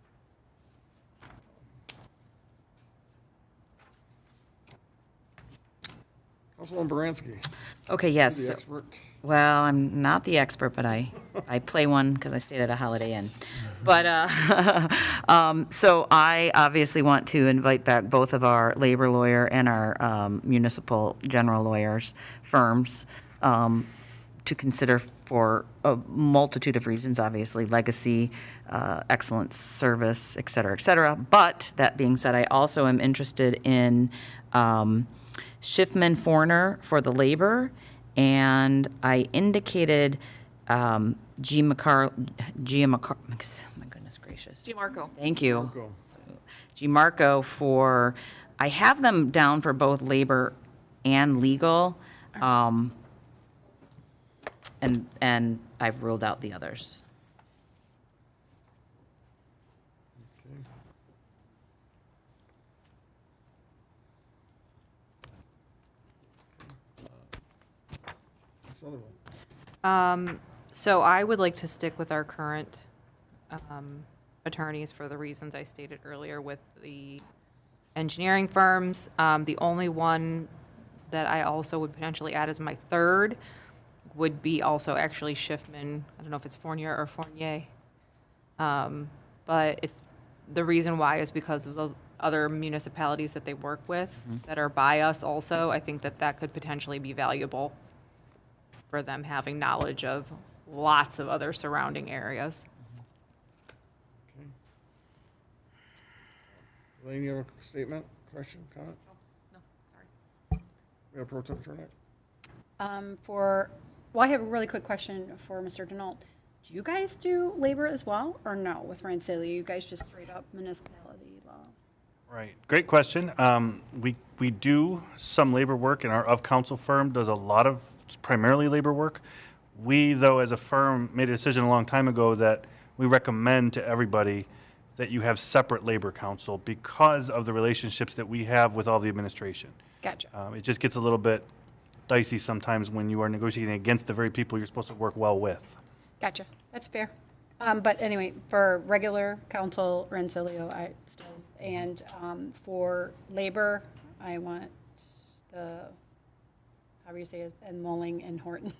Councilwoman Baranski. Okay, You're yes. the so- expert. Well, I'm not the expert, but I play one because I stayed at a Holiday Inn. But, so I obviously want to invite back both of our labor lawyer and our municipal general lawyers firms to consider for a multitude of reasons, obviously, legacy, excellent service, et cetera, et cetera. But that being said, I also am interested in Schiffman Forner for the labor, and I indicated my goodness gracious. DeMarco. Thank you. Go. G. Marco for, I have them down for both labor and legal. And I've ruled out the others. Okay. Sullivan. So I would like to stick with our current attorneys for the reasons I stated earlier with the engineering firms. The only one that I also would potentially add as my third would be also actually Schiffman. I don't know if it's Fournier or Fournier. But the reason why is because of the other municipalities that they work with that are by us also. I think that could potentially be valuable for them having knowledge of lots of other surrounding areas. Okay. Elaine, you have a statement, question, comment? No, sorry. We have pro tem Turner? Well, I have a really quick question for Mr. Denault. Do you guys do labor as well, or no, with Rensselaer? You guys just straight up municipality law? Right, great question. We do some labor work, and our of-council firm does a lot of primarily labor work. We, though, as a firm, made a decision a long time ago that we recommend to everybody that you have separate labor counsel because of the relationships that we have with all the administration. Gotcha. It just gets a little bit dicey sometimes when you are negotiating against the very people you're supposed to work well with. Gotcha. That's fair. But anyway, for regular council, Rensselaer, I still, and for labor, I want the, however you say it, and Mulling and Horton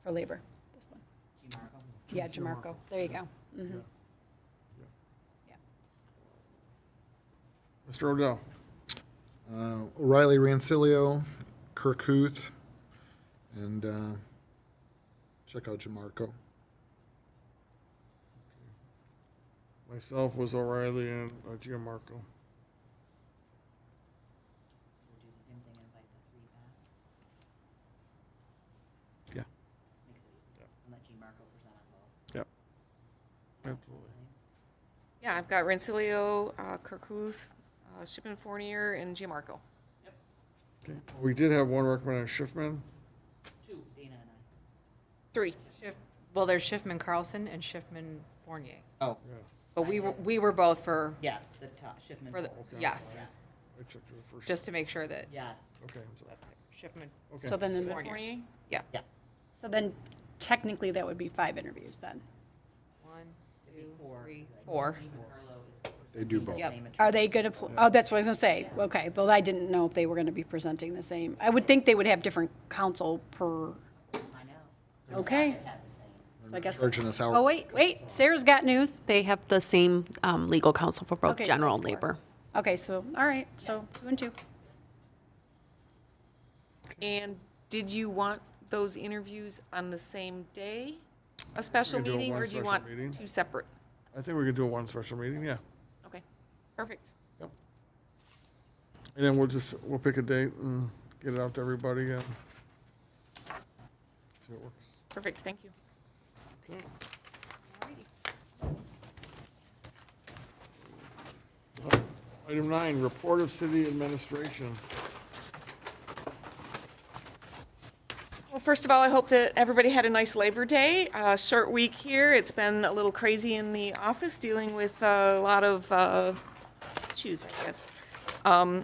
for labor, this one. Yeah, Jamarco. There you go. Mm-hmm. Mr. Odell. O'Reilly Rancilio, Kirk Huth, and check out Jamarco. Myself was O'Reilly and Gianmarco. Yeah. Yep. Absolutely. Yeah, I've got Rensselaer, Kirkhuth, Shipman Fournier, and Gianmarco. Okay. We did have one recommended Schiffman. Two, Dana and I. Three. Well, there's Schiffman Carlson and Schiffman Fournier. Oh, But we were both for, yeah, the top, Schiffman. for the, Okay. yes, I checked it first. just to make sure that Yes. Okay, I'm sorry. that's clear. Schiffman. Okay. So then, Fournier? Yeah. Yeah. so then technically that would be 5 interviews then. 1, 2, 3, 4. They do both. Yep. Are they going to, oh, that's what I was going to say. Okay, well, I didn't know if they were going to be presenting the same. I would think they would have different counsel per, I know. okay. So I guess, Charging us out. oh, wait, Sarah's got news. They have the same legal counsel for both Okay, so general that's and four. labor. Okay, so, all right, so 2 and 2. And did you want those interviews on the same day? A special We can do it meeting, one or do you special want meeting. two separate? I think we could do one special meeting, yeah. Okay, perfect. Yep. And then we'll pick a date and get it out to everybody and see what works. Perfect, thank you. Okay. Item 9, report of city administration. Well, First of all, I hope that everybody had a nice Labor Day. Short week here. It's been a little crazy in the office dealing with a lot of issues, I guess.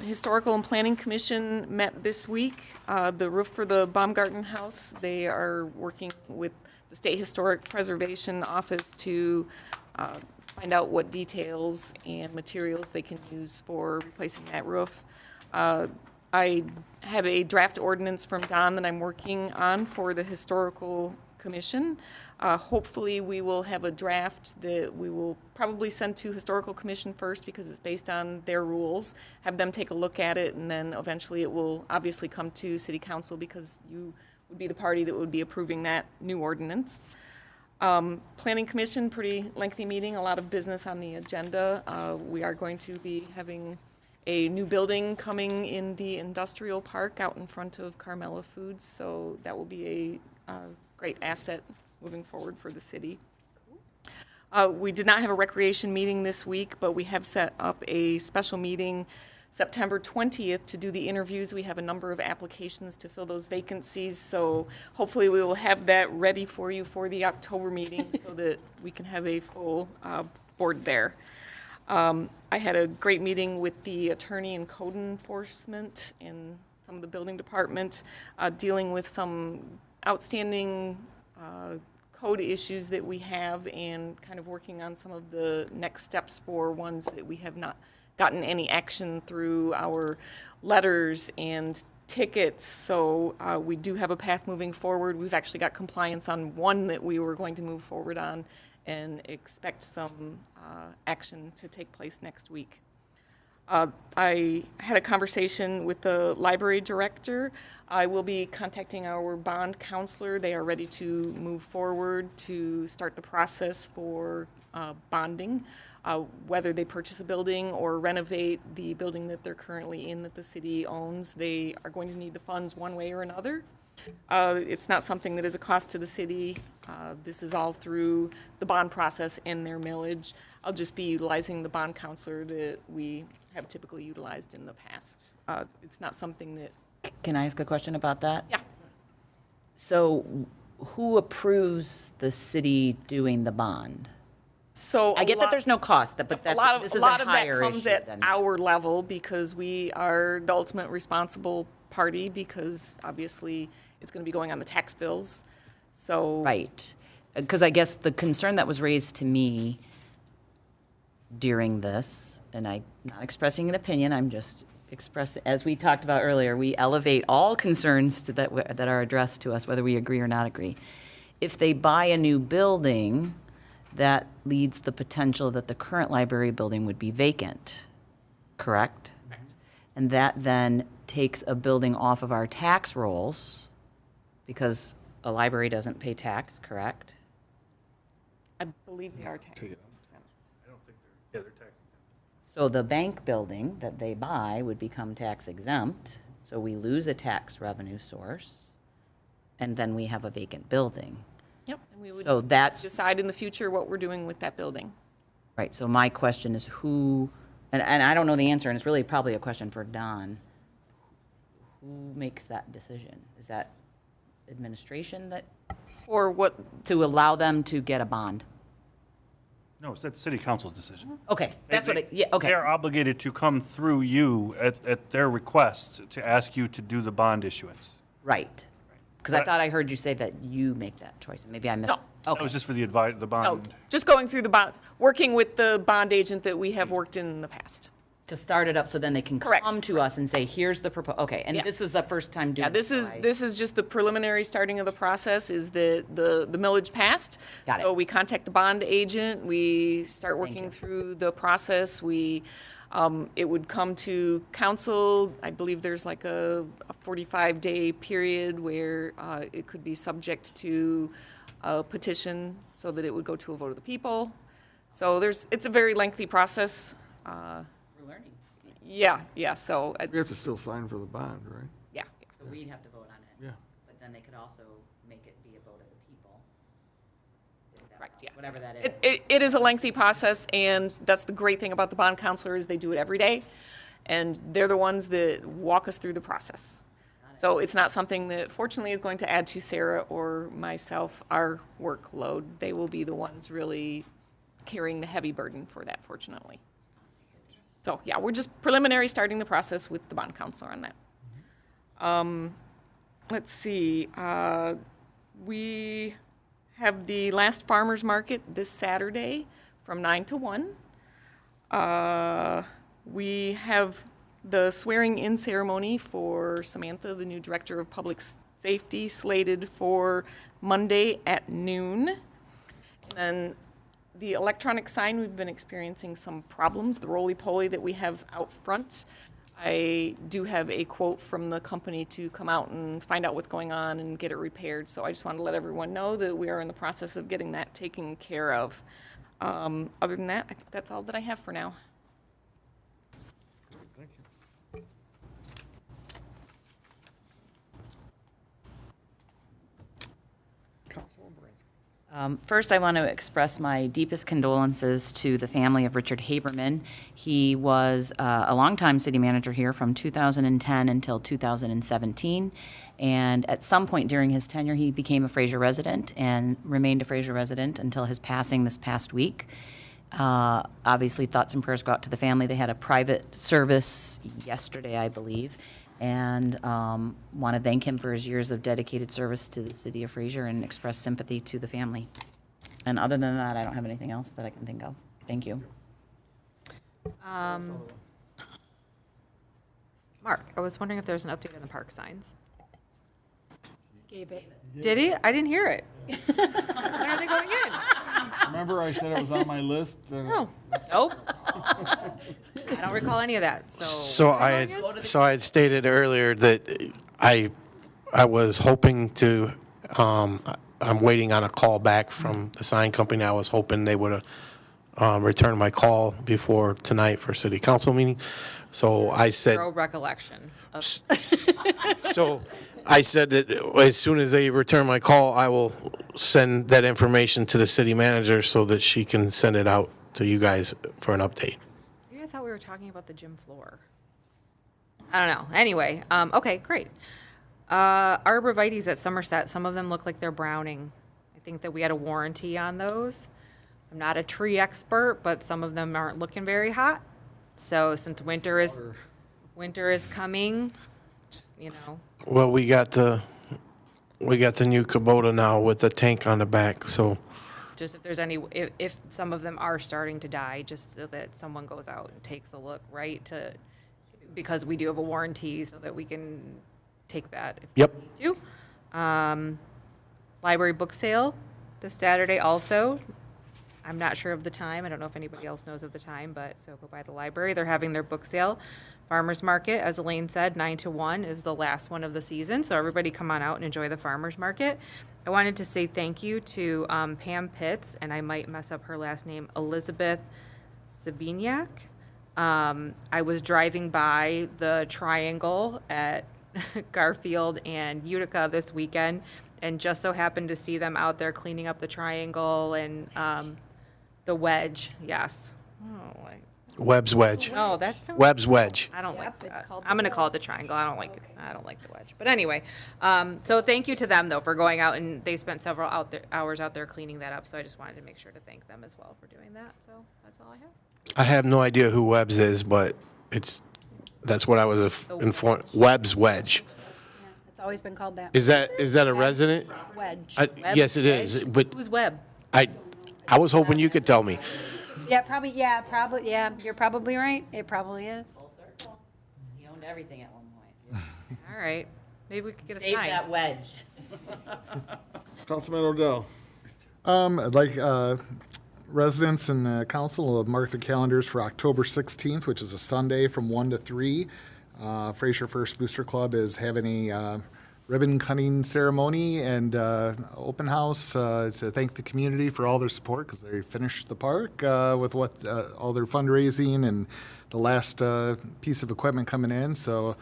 Historical and Planning Commission met this week. The roof for the Baumgarten House, they are working with the State Historic Preservation Office to find out what details and materials they can use for replacing that roof. I have a draft ordinance from Don that I'm working on for the Historical Commission. Hopefully, we will have a draft that we will probably send to Historical Commission first because it's based on their rules, have them take a look at it, and then eventually it will obviously come to City Council because you would be the party that would be approving that new ordinance. Planning Commission, pretty lengthy meeting, a lot of business on the agenda. We are going to be having a new building coming in the industrial park out in front of Carmela Foods, so that will be a great asset moving forward for the city. We did not have a recreation meeting this week, but we have set up a special meeting September 20th to do the interviews. We have a number of applications to fill those vacancies, so hopefully we will have that ready for you for the October meeting so that we can have a full board there. I had a great meeting with the attorney and code enforcement in some of the building departments, dealing with some outstanding code issues that we have and kind of working on some of the next steps for ones that we have not gotten any action through our letters and tickets. So we do have a path moving forward. We've actually got compliance on one that we were going to move forward on and expect some action to take place next week. I had a conversation with the library director. I will be contacting our bond counselor. They are ready to move forward to start the process for bonding, whether they purchase a building or renovate the building that they're currently in that the city owns. They are going to need the funds one way or another. It's not something that is a cost to the city. This is all through the bond process and their millage. I'll just be utilizing the bond counselor that we have typically utilized in the past. It's not something that... Can I ask a question about that? Yeah. So who approves the city doing the bond? So I get that there's no cost, but a lot of, this a is lot a of that higher comes issue at than. our level because we are the ultimate responsible party because obviously it's going to be going on the tax bills. So Right. Because I guess the concern that was raised to me during this, and I'm not expressing an opinion, I'm just expressing, as we talked about earlier, we elevate all concerns that are addressed to us, whether we agree or not agree. If they buy a new building, that leads the potential that the current library building would be vacant, correct? Correct. And that then takes a building off of our tax rolls, because a library doesn't pay tax, correct? I believe they are tax exempt. Yeah, they're tax exempt. So the bank building that they buy would become tax exempt, so we lose a tax revenue source, and then we have a vacant building. Yep. And we would So that's, decide in the future what we're doing with that building. right, so my question is who, and I don't know the answer, and it's really probably a question for Don. Who makes that decision? Is that administration that, Or what, to allow them to get a bond? No, it's that city council's decision. Okay, that's what it, yeah, okay. They are obligated to come through you at their request to ask you to do the bond issuance. Right. Because I But- thought I heard you say that you make that choice. Maybe I missed. No. That Okay. was just for the no, bond. just going through the bond, working with the bond agent that we have worked in the past. To start it up so then they can Correct. come to us and say, here's the proposal. Okay, and Yes. this is the first time doing Yeah, this is, right? this is just the preliminary starting of the process, is that the millage passed. Got it. So we contact the bond agent, we start working you. through the process, it would come to council. I believe there's like a 45-day period where it could be subject to a petition so that it would go to a vote of the people. So it's a very lengthy process. We're learning. Yeah, so, We have to still sign for the bond, right? yeah. So we'd have to vote on it. Yeah. But then they could also make it be a vote of the people. Correct, yeah. Whatever that is. It is a lengthy process, and that's the great thing about the bond counselor is they do it every day, and they're the ones that walk us through the process. So it's not something that fortunately is going to add to Sarah or myself our workload. They will be the ones really carrying the heavy burden for that, fortunately. So, yeah, we're just preliminary starting the process with the bond counselor on that. Let's see, we have the last farmer's market this Saturday from 9 to 1. We have the swearing-in ceremony for Samantha, the new Director of Public Safety, slated for Monday at noon. And then the electronic sign, we've been experiencing some problems, the roly-poly that we have out front. I do have a quote from the company to come out and find out what's going on and get it repaired. So I just wanted to let everyone know that we are in the process of getting that taken care of. Other than that, I think that's all that I have for now. Thank you. Councilwoman Baranski. First, I want to express my deepest condolences to the family of Richard Haberman. He was a longtime city manager here from 2010 until 2017, and at some point during his tenure, he became a Fraser resident and remained a Fraser resident until his passing this past week. Obviously, thoughts and prayers go out to the family. They had a private service yesterday, I believe, and want to thank him for his years of dedicated service to the city of Fraser and express sympathy to the family. And other than that, I don't have anything else that I can think of. Thank you. Mark, I was wondering if there's an update on the park signs. Gave it. Did he? I didn't hear it. When are they going in? Remember I said it was on my list? No. Nope. I don't recall any of that, so. So I had stated earlier that I was hoping to, I'm waiting on a call back from the sign company. I was hoping they would return my call before tonight for city council meeting. So I said, Zero recollection of. so I said that as soon as they return my call, I will send that information to the city manager so that she can send it out to you guys for an update. Maybe I thought we were talking about the gym floor. I don't know. Anyway, okay, great. Arborvitae's at Somerset, some of them look like they're browning. I think that we had a warranty on those. I'm not a tree expert, but some of them aren't looking very hot. So since winter is coming, just, you know. Well, we got the new Kubota now with the tank on the back, so. Just if there's any, if some of them are starting to die, just so that someone goes out and takes a look, right, because we do have a warranty, so that we can take that if Yep. we need to. Library book sale this Saturday also. I'm not sure of the time. I don't know if anybody else knows of the time, but so go by the library. They're having their book sale. Farmers Market, as Elaine said, 9 to 1 is the last one of the season, so everybody come on out and enjoy the Farmers Market. I wanted to say thank you to Pam Pitts, and I might mess up her last name, Elizabeth Sabiniak. I was driving by the Triangle at Garfield and Utica this weekend, and just so happened to see them out there cleaning up the Triangle and the Wedge, yes. Oh, Webb's Wedge. oh, that sounds. Webb's Wedge. I don't like Yep, it's that. called I'm the gonna call it the triangle. I don't like it. I don't like the wedge. But anyway, so thank you to them though for going out, and they spent several hours out there cleaning that up. So I just wanted to make sure to thank them as well for doing that. So that's all I have. I have no idea who Webb's is, but that's what I was informed. Webb's Wedge. Yeah, it's always been called that. Is that a resident? Wedge. Yes, it is, but Who's Webb? I was hoping you could tell me. Yeah, probably, yeah, you're probably right. It probably is. Full circle. He owned everything at one point. All right, maybe we could get a Save sign. that wedge. Councilman Odell. I'd like residents and council to mark their calendars for October 16th, which is a Sunday from 1 to 3. Fraser First Booster Club is having a ribbon cutting ceremony and open house to thank the community for all their support because they finished the park with all their fundraising and the last piece of equipment coming in. So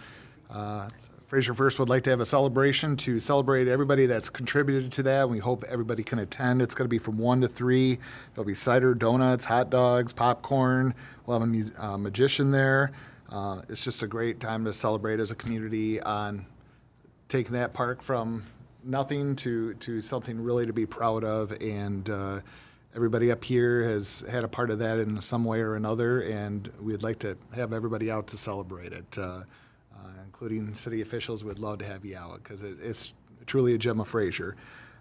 Fraser First would like to have a celebration to celebrate everybody that's contributed to that. We hope everybody can attend. It's going to be from 1 to 3. There'll be cider, donuts, hot dogs, popcorn. We'll have a magician there. It's just a great time to celebrate as a community on taking that park from nothing to something really to be proud of. And everybody up here has had a part of that in some way or another, and we'd like to have everybody out to celebrate it, including city officials. Would love to have you out because it's truly a gem of Fraser.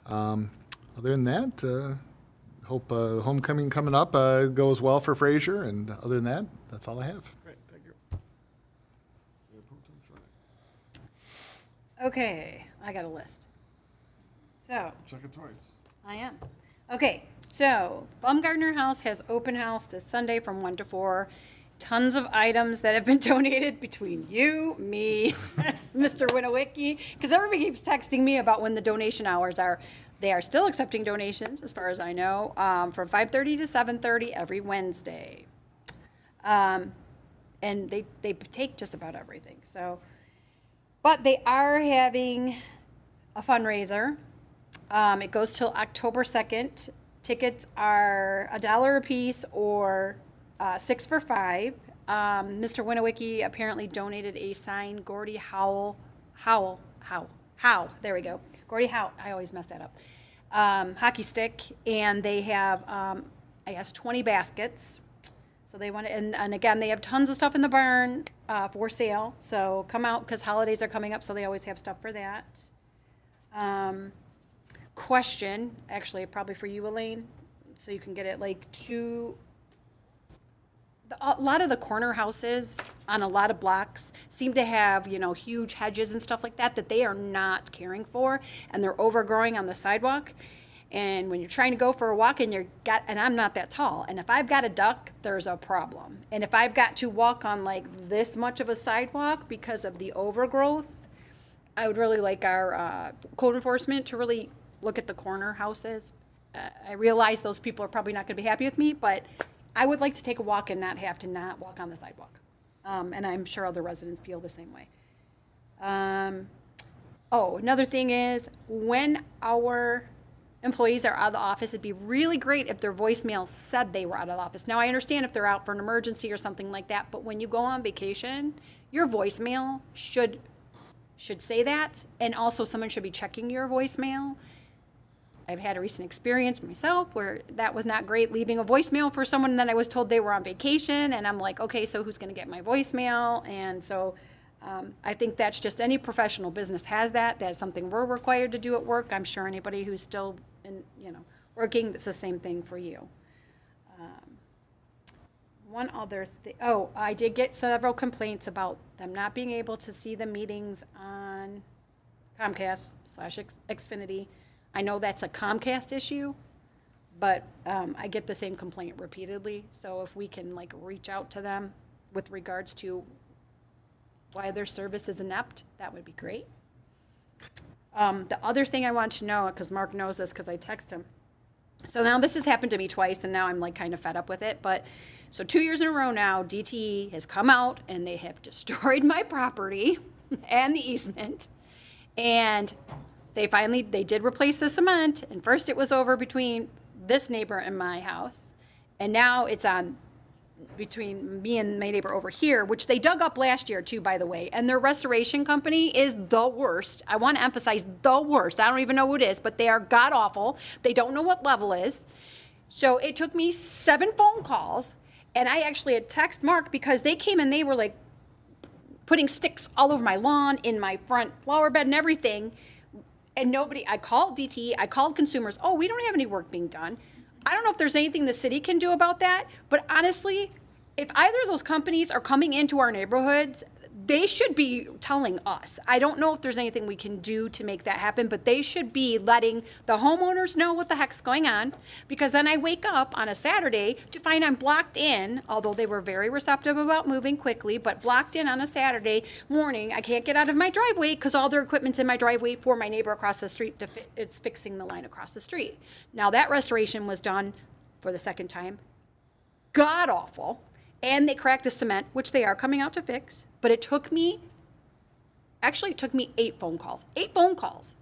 Other than that, hope homecoming coming up goes well for Fraser, and other than that, that's all I have. Great, thank you. Okay, I got a list. So, Check it twice. I am. Okay, so Baumgartner House has open house this Sunday from 1 to 4. Tons of items that have been donated between you, me, Mr. Winowicki, because everybody keeps texting me about when the donation hours are. They are still accepting donations, as far as I know, from 5:30 to 7:30 every Wednesday. And they take just about everything. So, but they are having a fundraiser. It goes till October 2nd. Tickets are $1 a piece or 6 for $5. Mr. Winowicki apparently donated a signed Gordie Howe, there we go. Gordie Howe, I always mess that up. Hockey stick, and they have, I guess, 20 baskets. So they want to, and again, they have tons of stuff in the barn for sale. So come out because holidays are coming up, so they always have stuff for that. Question, actually, probably for you, Elaine, so you can get it like a lot of the corner houses on a lot of blocks seem to have, huge hedges and stuff like that they are not caring for, and they're overgrowing on the sidewalk. And when you're trying to go for a walk and and I'm not that tall, and if I've got a duck, there's a problem. And if I've got to walk on like this much of a sidewalk because of the overgrowth, I would really like our code enforcement to really look at the corner houses. I realize those people are probably not going to be happy with me, but I would like to take a walk and not have to not walk on the sidewalk. And I'm sure other residents feel the same way. Another thing is when our employees are out of the office, it'd be really great if their voicemail said they were out of the office. Now, I understand if they're out for an emergency or something like that, but when you go on vacation, your voicemail should say that, and also someone should be checking your voicemail. I've had a recent experience myself where that was not great, leaving a voicemail for someone, and then I was told they were on vacation, and I'm like, okay, so who's going to get my voicemail? And so I think that's just any professional business has that. That's something we're required to do at work. I'm sure anybody who's still working, it's the same thing for you. One other thing, I did get several complaints about them not being able to see the meetings on Comcast/Xfinity. I know that's a Comcast issue, but I get the same complaint repeatedly. So if we can reach out to them with regards to why their service is inept, that would be great. The other thing I want to know, because Mark knows this because I text him. So now this has happened to me twice, and now I'm kind of fed up with it. But so 2 years in a row now, DTE has come out and they have destroyed my property and the easement. And they did replace the cement, and first it was over between this neighbor and my house, and now it's on between me and my neighbor over here, which they dug up last year too, by the way, and their restoration company is the worst. I want to emphasize the worst. I don't even know who it is, but they are god-awful. They don't know what level is. So it took me 7 phone calls, and I actually had text Mark because they came and they were putting sticks all over my lawn, in my front flower bed and everything. And I called DTE, I called consumers, we don't have any work being done. I don't know if there's anything the city can do about that, but honestly, if either of those companies are coming into our neighborhoods, they should be telling us. I don't know if there's anything we can do to make that happen, but they should be letting the homeowners know what the heck's going on, because then I wake up on a Saturday to find I'm blocked in, although they were very receptive about moving quickly, but blocked in on a Saturday morning. I can't get out of my driveway because all their equipment's in my driveway for my neighbor across the street. It's fixing the line across the street. Now that restoration was done for the second time. God awful. And they cracked the cement, which they are coming out to fix. But it took me 8 phone calls. 8 phone calls.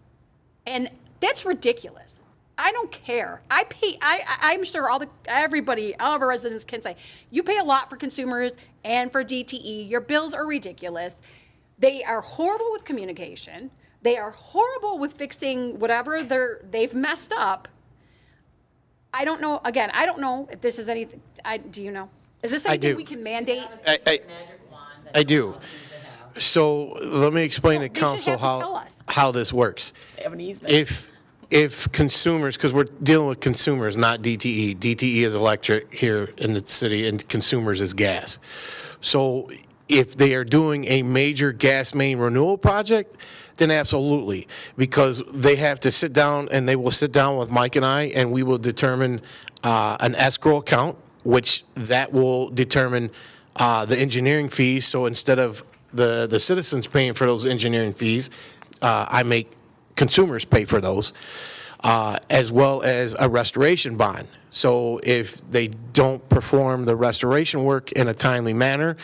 And that's ridiculous. I don't care. I'm sure all of our residents can say, you pay a lot for consumers and for DTE. Your bills are ridiculous. They are horrible with communication. They are horrible with fixing whatever they've messed up. I don't know, again, I don't know if this is anything, do you know? Is this anything do. we can mandate? I do. So let me explain to They should council have to tell us. how this works. have an easement. If consumers, because we're dealing with consumers, not DTE. DTE is electric here in the city, and consumers is gas. So if they are doing a major gas main renewal project, then absolutely, because they have to sit down, and they will sit down with Mike and I, and we will determine an escrow account, which that will determine the engineering fees. So instead of the citizens paying for those engineering fees, I make consumers pay for those, as well as a restoration bond. So if they don't perform the restoration work in a timely manner,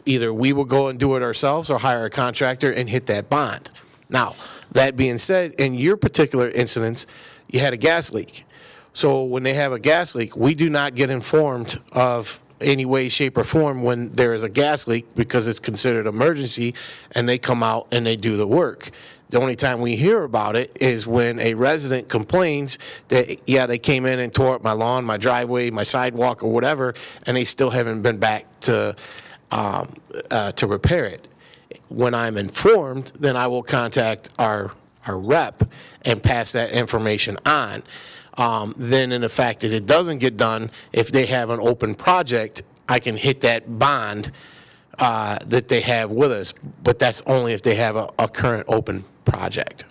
either we will go and do it ourselves or hire a contractor and hit that bond. Now, that being said, in your particular incident, you had a gas leak. So when they have a gas leak, we do not get informed of any way, shape, or form when there is a gas leak because it's considered emergency, and they come out and they do the work. The only time we hear about it is when a resident complains that, yeah, they came in and tore up my lawn, my driveway, my sidewalk, or whatever, and they still haven't been back to repair it. When I'm informed, then I will contact our rep and pass that information on. Then in the fact that it doesn't get done, if they have an open project, I can hit that bond that they have with us, but that's only if they have a current open project.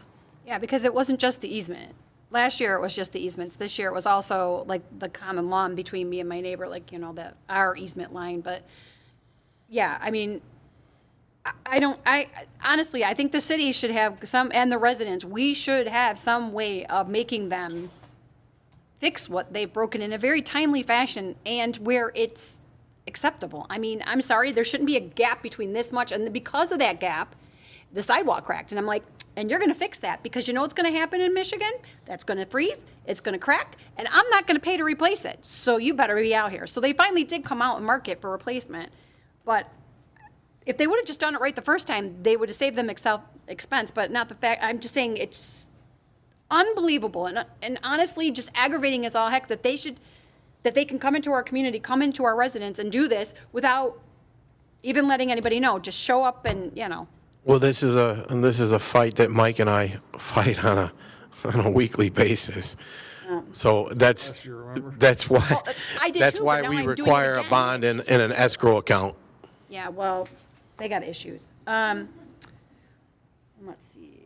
Yeah, because it wasn't just the easement. Last year, it was just the easements. This year, it was also like the common lawn between me and my neighbor, like, our easement line. But, yeah, I mean, I honestly, I think the city should have some, and the residents, we should have some way of making them fix what they've broken in a very timely fashion and where it's acceptable. I mean, I'm sorry, there shouldn't be a gap between this much, and because of that gap, the sidewalk cracked. And I'm like, and you're going to fix that because you know what's going to happen in Michigan? That's going to freeze, it's going to crack, and I'm not going to pay to replace it. So you better be out here. So they finally did come out and mark it for replacement. But if they would have just done it right the first time, they would have saved them expense, but not the fact. I'm just saying it's unbelievable and honestly just aggravating as all heck that they can come into our community, come into our residents and do this without even letting anybody know. Just show up and, Well, this is a fight that Mike and I fight on a weekly basis. So that's why I did that's too, why but now we I'm doing it require a again. bond and an escrow account. Yeah, well, they got issues. Let's see.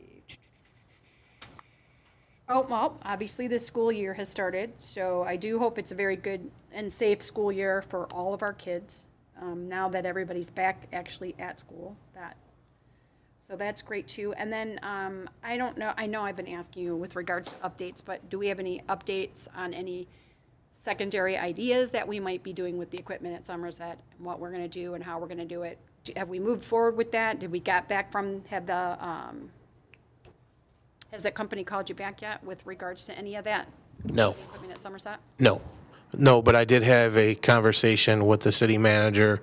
Oh, well, obviously this school year has started, so I do hope it's a very good and safe school year for all of our kids, now that everybody's back actually at school. So that's great too. And then, I don't know, I know I've been asking you with regards to updates, but do we have any updates on any secondary ideas that we might be doing with the equipment at Somerset, and what we're gonna do and how we're gonna do it? Have we moved forward with that? Did we get back has that company called you back yet with regards to any of that? No. Equipment at Somerset? No, but I did have a conversation with the city manager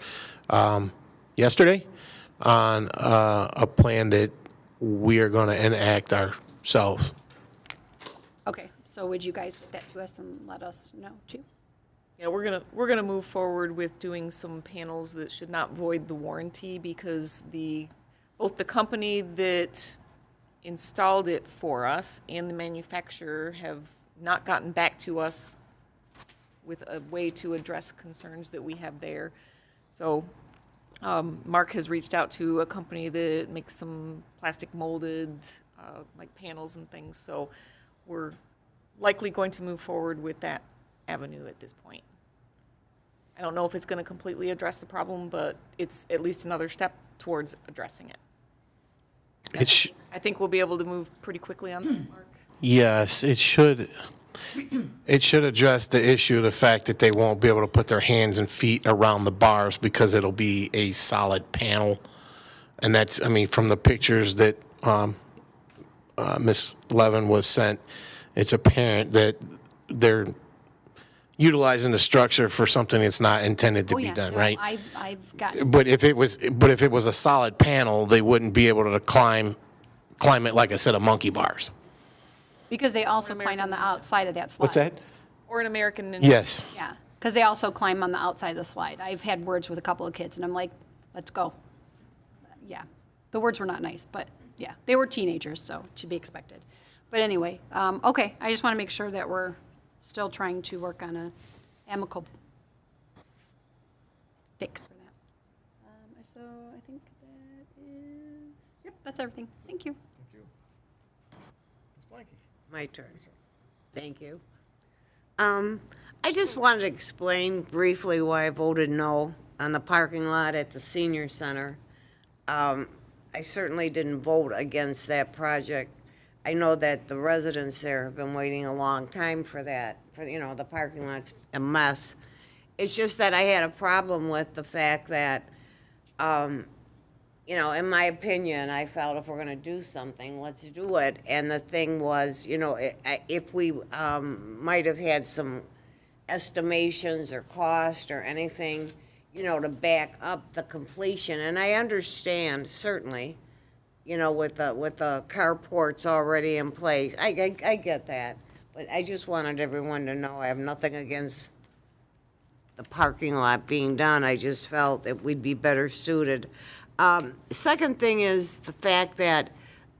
yesterday on a plan that we are going to enact ourselves. Okay, so would you guys put that to us and let us know too? Yeah, we're gonna move forward with doing some panels that should not void the warranty because both the company that installed it for us and the manufacturer have not gotten back to us with a way to address concerns that we have there. So Mark has reached out to a company that makes some plastic molded like panels and things. So we're likely going to move forward with that avenue at this point. I don't know if it's going to completely address the problem, but it's at least another step towards addressing it. I think we'll be able to move pretty quickly on that, Mark. Yes, it should. It should address the issue of the fact that they won't be able to put their hands and feet around the bars because it'll be a solid panel. And that's, I mean, from the pictures that Ms. Levin was sent, it's apparent that they're utilizing the structure for something that's not intended to be done, right? I've got. But if it was a solid panel, they wouldn't be able to climb climb it like a set of monkey bars. Because they also climb on the outside of that slide. What's that? Or an American Ninja. Yes. Yeah, because they also climb on the outside of the slide. I've had words with a couple of kids, and I'm like, let's go. Yeah, the words were not nice, but yeah, they were teenagers, so it should be expected. But anyway, okay, I just want to make sure that we're still trying to work on a amicable fix for that. So I think that is, yep, that's everything. Thank you. Ms. Blanky. My turn. Thank you. I just wanted to explain briefly why I voted no on the parking lot at the senior center. I certainly didn't vote against that project. I know that the residents there have been waiting a long time for that, the parking lot's a mess. It's just that I had a problem with the fact that, in my opinion, I felt if we're gonna do something, let's do it. And the thing was, if we might have had some estimations or cost or anything, to back up the completion. And I understand, certainly, with the carports already in place. I get that. But I just wanted everyone to know I have nothing against the parking lot being done. I just felt that we'd be better suited. Second thing is the fact that,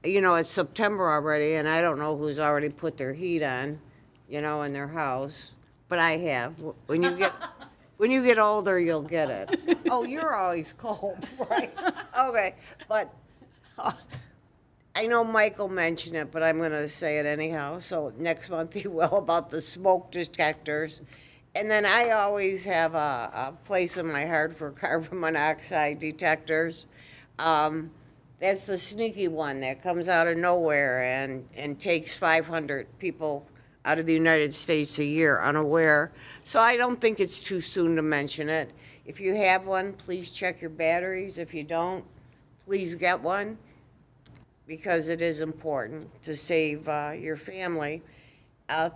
it's September already, and I don't know who's already put their heat on, in their house, but I have. When you get older, you'll get it. Oh, you're always cold, right? Okay, but I know Michael mentioned it, but I'm going to say it anyhow. So next month he will, about the smoke detectors. And then I always have a place in my heart for carbon monoxide detectors. That's the sneaky one that comes out of nowhere and takes 500 people out of the United States a year unaware. So I don't think it's too soon to mention it. If you have one, please check your batteries. If you don't, please get one, because it is important to save your family.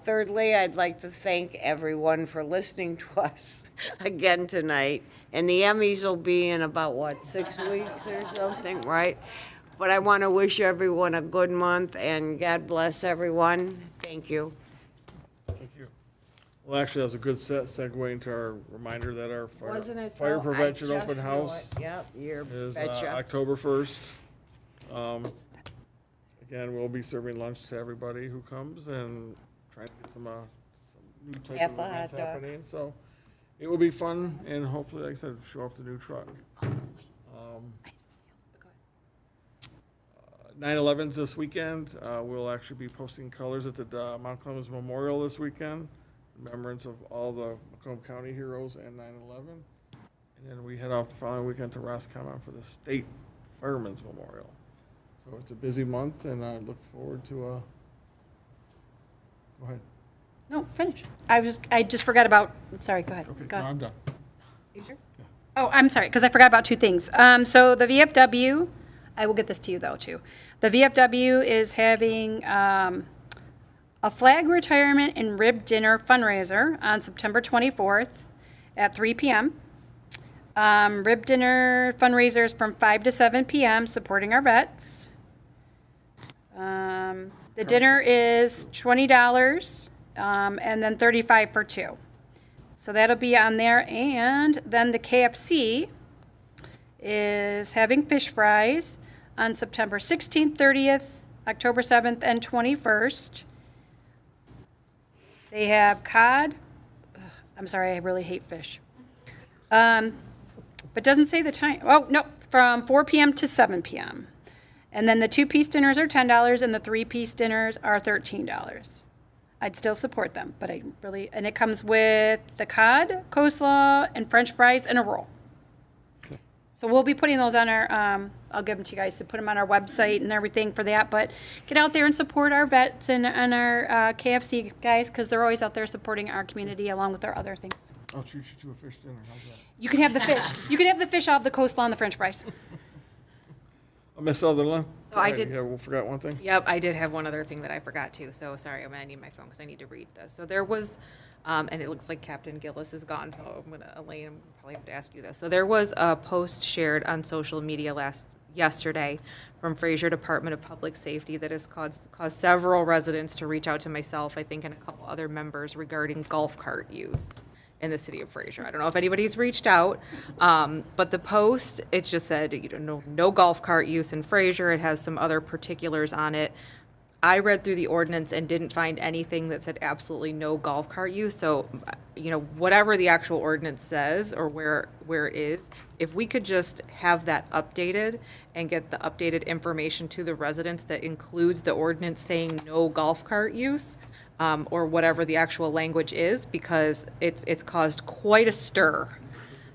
Thirdly, I'd like to thank everyone for listening to us again tonight. And the Emmys will be in about, 6 weeks or something, right? But I want to wish everyone a good month, and God bless everyone. Thank you. Thank you. Well, actually, that's a good segue into our reminder that our Wasn't it, fire though? prevention I just open knew house it. Yep, you is betcha. October 1st. Again, we'll be serving lunch to everybody who comes and trying to get some new type Half of a hot events dog. happening. So it will be fun, and hopefully, like I said, show off the new truck. 9/11's this weekend. We'll actually be posting colors at the Mount Clemens Memorial this weekend, in remembrance of all the Macomb County heroes and 9/11. And then we head off the following weekend to Roscommon for the State Firemen's Memorial. So it's a busy month, and I look forward to go ahead. No, finish. I just forgot about, sorry, go ahead. Okay, Go no, ahead. I'm done. You sure? Oh, I'm sorry, because I forgot about two things. So the VFW, I will get this to you though, too. The VFW is having a flag retirement and rib dinner fundraiser on September 24th at 3 p.m. Rib dinner fundraisers from 5 to 7 p.m., supporting our vets. The dinner is $20, and then $35 for two. So that'll be on there. And then the KFC is having fish fries on September 16th, 30th, October 7th, and 21st. They have cod. Ugh, I'm sorry, I really hate fish. But doesn't say the time. Oh, no, from 4 p.m. to 7 p.m. And then the 2-piece dinners are $10, and the 3-piece dinners are $13. I'd still support them, but and it comes with the cod, coleslaw, and French fries, and a roll. So we'll be putting those on our, I'll give them to you guys to put them on our website and everything for that. But get out there and support our vets and our KFC guys, because they're always out there supporting our community along with our other things. I'll treat you to a fish dinner. How's that? You can have the fish. You can have the fish off the coleslaw and the French fries. Miss Sutherland? So I Go ahead. did- Yeah, we forgot one thing. Yep, I did have one other thing that I forgot too, so sorry, I'm gonna need my phone because I need to read this. So there was, and it looks like Captain Gillis is gone, so I'm gonna, Elaine, I'm probably have to ask you this. So there was a post shared on social media last yesterday from Fraser Department of Public Safety that has caused several residents to reach out to myself, I think, and a couple other members regarding golf cart use in the city of Fraser. I don't know if anybody's reached out, but the post, it just said, no golf cart use in Fraser. It has some other particulars on it. I read through the ordinance and didn't find anything that said absolutely no golf cart use. So, whatever the actual ordinance says or where it is, if we could just have that updated and get the updated information to the residents that includes the ordinance saying no golf cart use, or whatever the actual language is, because it's caused quite a stir.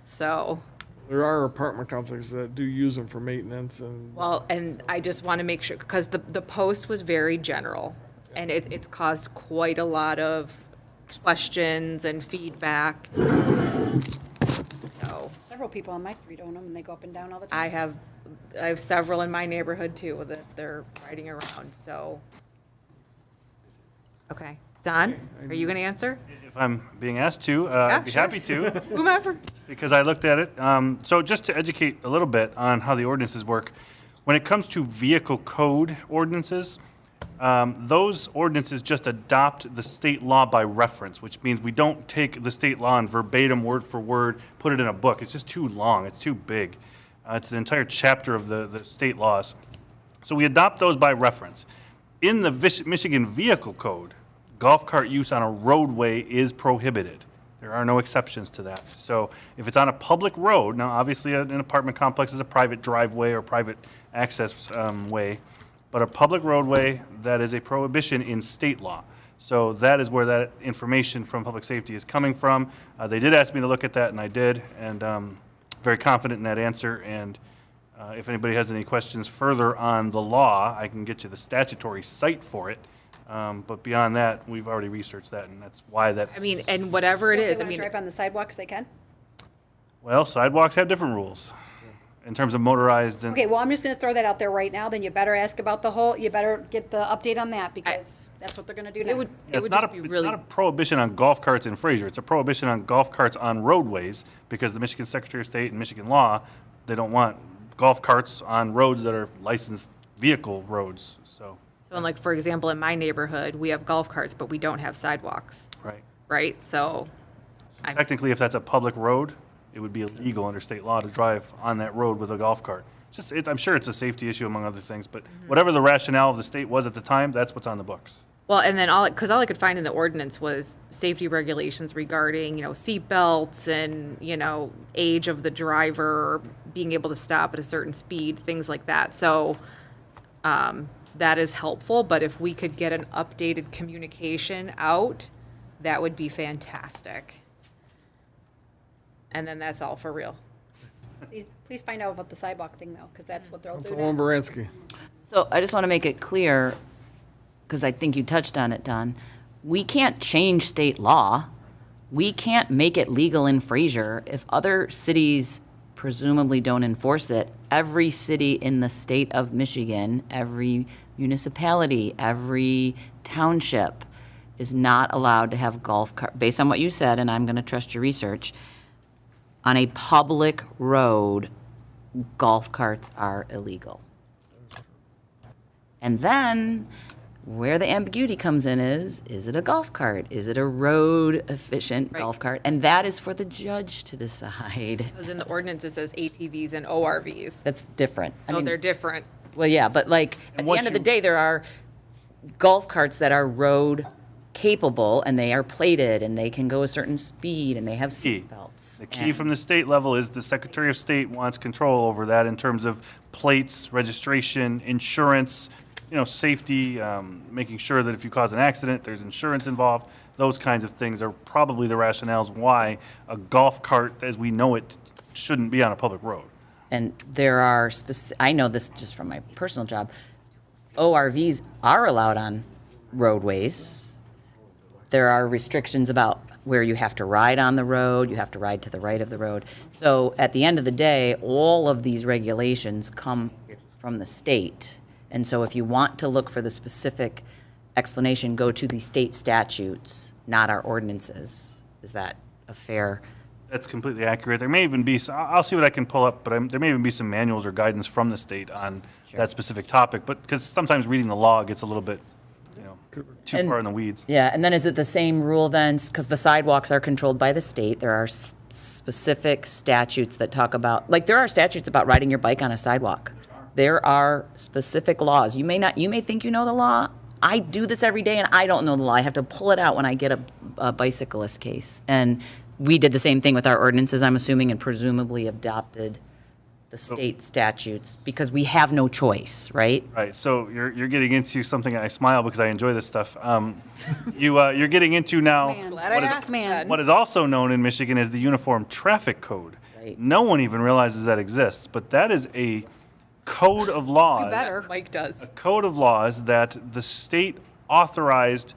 So, There are apartment complexes that do use them for maintenance and. well, and I just want to make sure, because the post was very general, and it's caused quite a lot of questions and feedback. So, Several people on my street own them, and they go up and down all the time. I have several in my neighborhood too that they're riding around, so. Okay, Don, are you going to answer? If I'm being asked to, I'd be sure. happy to, Whomever. because I looked at it. So just to educate a little bit on how the ordinances work, when it comes to vehicle code ordinances, those ordinances just adopt the state law by reference, which means we don't take the state law and verbatim, word for word, put it in a book. It's just too long. It's too big. It's an entire chapter of the state laws. So we adopt those by reference. In the Michigan Vehicle Code, golf cart use on a roadway is prohibited. There are no exceptions to that. So if it's on a public road, now obviously an apartment complex is a private driveway or private access way, but a public roadway, that is a prohibition in state law. So that is where that information from public safety is coming from. They did ask me to look at that, and I did, and very confident in that answer. And if anybody has any questions further on the law, I can get you the statutory site for it. But beyond that, we've already researched that, and that's why that, I mean, and whatever it If is, they I want to mean, drive on the sidewalks, they can? well, sidewalks have different rules in terms of motorized and. Okay, well, I'm just gonna throw that out there right now, then you better ask about you better get the update on that, because that's what they're gonna do it would, next. it would It's just be not really. a prohibition on golf carts in Fraser. It's a prohibition on golf carts on roadways, because the Michigan Secretary of State and Michigan law, they don't want golf carts on roads that are licensed vehicle roads, so, So, like, for example, in my neighborhood, we have golf carts, but we don't have sidewalks, right. right? So, Technically, if that's a public road, it would be illegal under state law to drive on that road with a golf cart. I'm sure it's a safety issue among other things, but whatever the rationale of the state was at the time, that's what's on the books. well, and then because all I could find in the ordinance was safety regulations regarding, seat belts and, age of the driver, being able to stop at a certain speed, things like that. So, that is helpful, but if we could get an updated communication out, that would be fantastic. And then that's all for real. Please find out about the sidewalk thing, though, because that's what they'll do Councilwoman next. Baranski. So I just want to make it clear, because I think you touched on it, Don. We can't change state law. We can't make it legal in Fraser. If other cities presumably don't enforce it, every city in the state of Michigan, every municipality, every township is not allowed to have golf cart, based on what you said, and I'm going to trust your research, on a public road, golf carts are illegal. And then, where the ambiguity comes in is it a golf cart? Is it a road-efficient golf cart? And that is for the judge to decide. Because in the ordinance, it says ATVs and ORVs. That's different. I So mean, they're different. well, yeah, but like, at the once end of the you- day, there are golf carts that are road capable, and they are plated, and they can go a certain speed, and they have Key. seatbelts. The key from the state level is the Secretary of State wants control over that in terms of plates, registration, insurance, safety, making sure that if you cause an accident, there's insurance involved. Those kinds of things are probably the rationales why a golf cart, as we know it, shouldn't be on a public road. And there are I know this just from my personal job, ORVs are allowed on roadways. There are restrictions about where you have to ride on the road, you have to ride to the right of the road. So at the end of the day, all of these regulations come from the state. And so if you want to look for the specific explanation, go to the state statutes, not our ordinances. Is that a fair That's completely accurate. There may even be, I'll see what I can pull up, but there may even be some manuals or guidance from the state on that specific topic. But, because sometimes reading the law gets a little bit, too And- far in the weeds. Yeah, and then is it the same rule then, because the sidewalks are controlled by the state, there are specific statutes that talk about, like, there are statutes about riding your bike on a sidewalk. There are specific laws. You may think you know the law. I do this every day and I don't know the law. I have to pull it out when I get a bicyclist case. And we did the same thing with our ordinances, I'm assuming, and presumably adopted the state statutes because we have no choice, right? Right, so you're getting into something, I smile because I enjoy this stuff. You're getting into now Glad I asked, man. what is also known in Michigan as the Uniform Traffic Code. Right. No one even realizes that exists, but that is a code of laws. Better. Mike does. A code of laws that the state authorized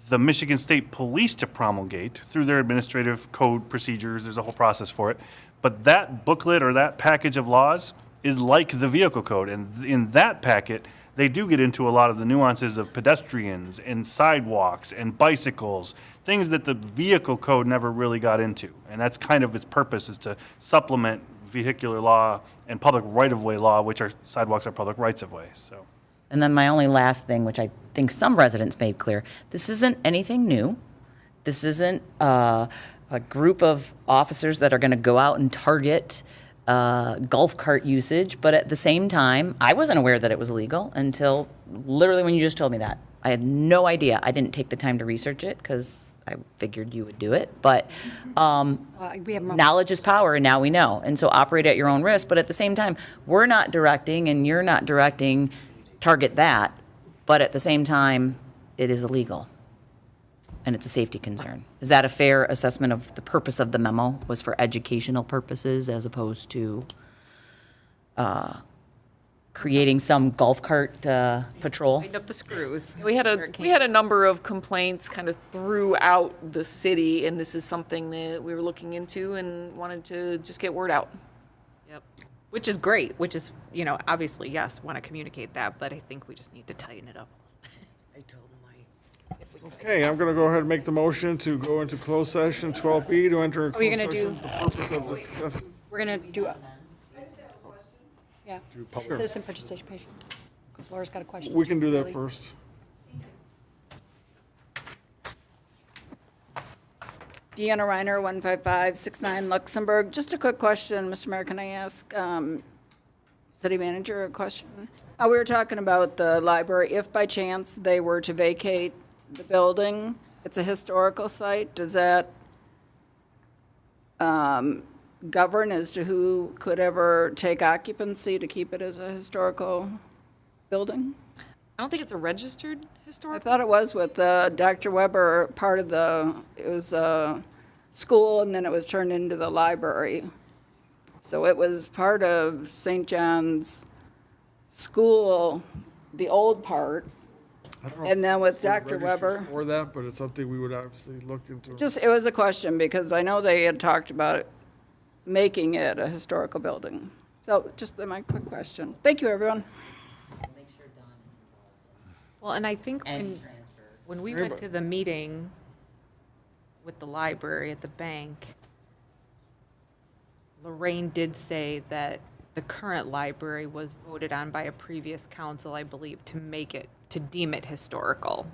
the Michigan State Police to promulgate through their administrative code procedures. There's a whole process for it. But that booklet or that package of laws is like the vehicle code. And in that packet, they do get into a lot of the nuances of pedestrians and sidewalks and bicycles, things that the vehicle code never really got into. And that's kind of its purpose, is to supplement vehicular law and public right-of-way law, which are sidewalks are public rights-of-way, so. And then my only last thing, which I think some residents made clear, this isn't anything new. This isn't a group of officers that are going to go out and target golf cart usage, but at the same time, I wasn't aware that it was illegal until literally when you just told me that. I had no idea. I didn't take the time to research it because I figured you would do it, but We have knowledge is power, and now we know. And so operate at your own risk, but at the same time, we're not directing and you're not directing, target that, but at the same time, it is illegal. And it's a safety concern. Is that a fair assessment of the purpose of the memo was for educational purposes as opposed to creating some golf cart patrol? Tighten up the screws. We had a number of complaints kind of throughout the city, and this is something that we were looking into and wanted to just get word out. Yep. Which is great, which is, obviously, yes, want to communicate that, but I think we just need to tighten it up. I told him Okay, I'm going to go ahead and make the motion to go into closed session 12B to enter a Oh, you're closed gonna session for the purpose of discussing. We're going to do. Yeah, citizen participation, because Laura's got a question. We can do that first. Deanna Reiner, 15569 Luxembourg. Just a quick question, Mr. Mayor, can I ask city manager a question? We were talking about the library. If by chance they were to vacate the building, it's a historical site, does that govern as to who could ever take occupancy to keep it as a historical building? I don't think it's a registered I historic. thought it was with Dr. Weber, part of it was a school and then it was turned into the library. So it was part of St. John's School, the old part, I don't know and then with if we're Dr. registered Weber. For that, but it's something we would obviously look into. It was a question because I know they had talked about making it a historical building. So just my quick question. Thank you, everyone. Well, and I think And when we went to the meeting with the library at the bank, Lorraine did say that the current library was voted on by a previous council, I believe, to deem it historical.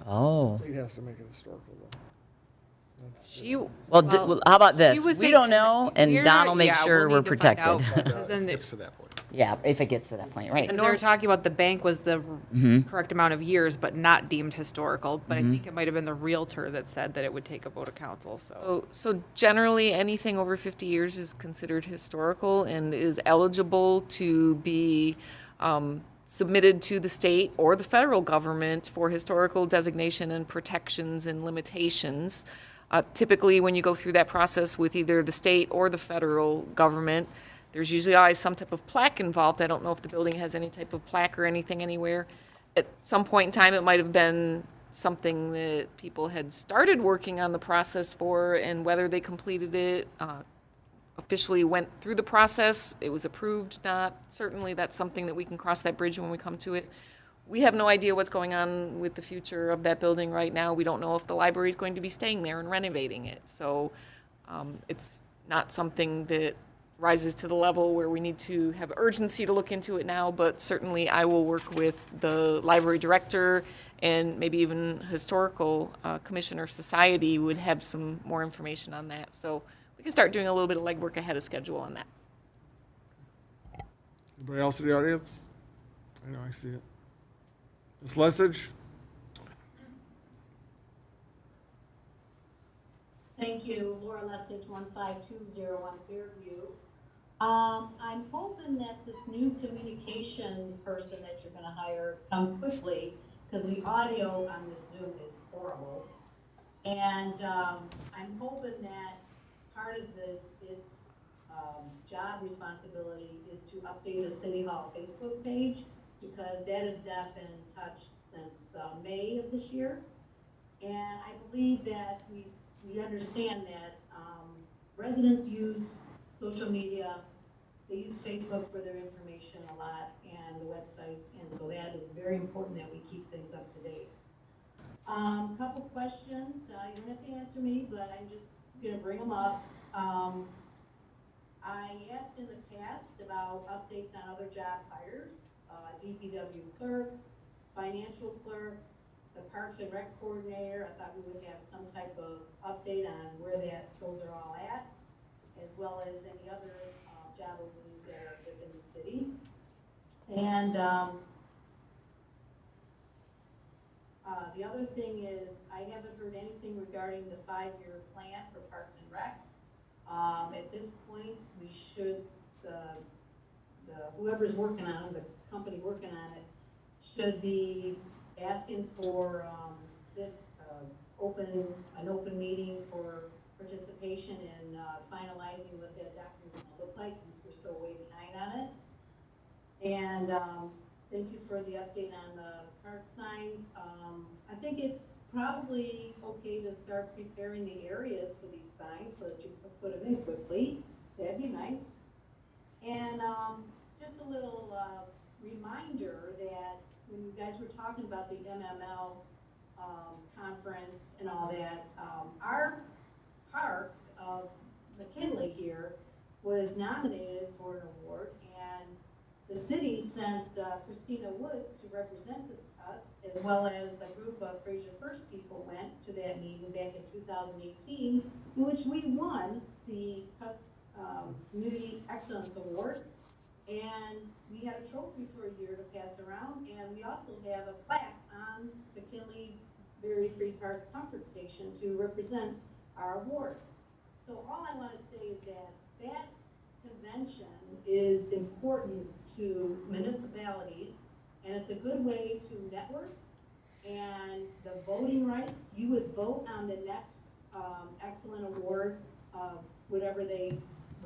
Oh. It has to make it historical, though. Well, how about this? she was We saying- don't know, and we're- Don will make yeah, sure we'll we're need to find out, protected. because then It's to that point. Yeah, if it gets to that point, right. And they were talking about the bank was the correct amount of years, but not deemed historical. But I think it might have been the Realtor that said that it would take a vote of council, so. So generally, anything over 50 years is considered historical and is eligible to be submitted to the state or the federal government for historical designation and protections and limitations. Typically, when you go through that process with either the state or the federal government, there's usually always some type of plaque involved. I don't know if the building has any type of plaque or anything anywhere. At some point in time, it might have been something that people had started working on the process for, and whether they completed it, officially went through the process, it was approved, not. Certainly, that's something that we can cross that bridge when we come to it. We have no idea what's going on with the future of that building right now. We don't know if the library is going to be staying there and renovating it. So It's not something that rises to the level where we need to have urgency to look into it now, but certainly I will work with the library director and maybe even Historical Commissioner Society would have some more information on that. So we can start doing a little bit of legwork ahead of schedule on that. Anybody else in the audience? I know, I see it. Ms. Lessig? Thank you, Laura Lessig, 15201 Fairview. I'm hoping that this new communication person that you're gonna hire comes quickly, because the audio on this Zoom is horrible. And I'm hoping that part of its job responsibility is to update the City Hall Facebook page, because that has not been touched since May of this year. And I believe that we understand that residents use social media, they use Facebook for their information a lot, and the websites, and so that is very important that we keep things up to date. Couple questions, you don't have to answer me, but I'm just gonna bring them up. I asked in the past about updates on other job hires, DPW clerk, financial clerk, the Parks and Rec coordinator. I thought we would have some type of update on where those are all at, as well as any other job openings that are within the city. And the other thing is, I haven't heard anything regarding the 5-year plan for Parks and Rec. At this point, we should, whoever's working on it, the company working on it, should be asking for an open meeting for participation in finalizing what that document's gonna look like, since we're so way behind on it. And thank you for the update on the park signs. I think it's probably okay to start preparing the areas for these signs so that you can put them in quickly. That'd be nice. And just a little reminder that when you guys were talking about the MML conference and all that, our park of McKinley here was nominated for an award, and the city sent Christina Woods to represent us, as well as a group of Fraser First people went to that meeting back in 2018, in which we won the Community Excellence Award. And we had a trophy for a year to pass around, and we also have a plaque on McKinley Berry Free Park Comfort Station to represent our award. So all I want to say is that convention is important to municipalities, and it's a good way to network. And the voting rights, you would vote on the next excellent award, whatever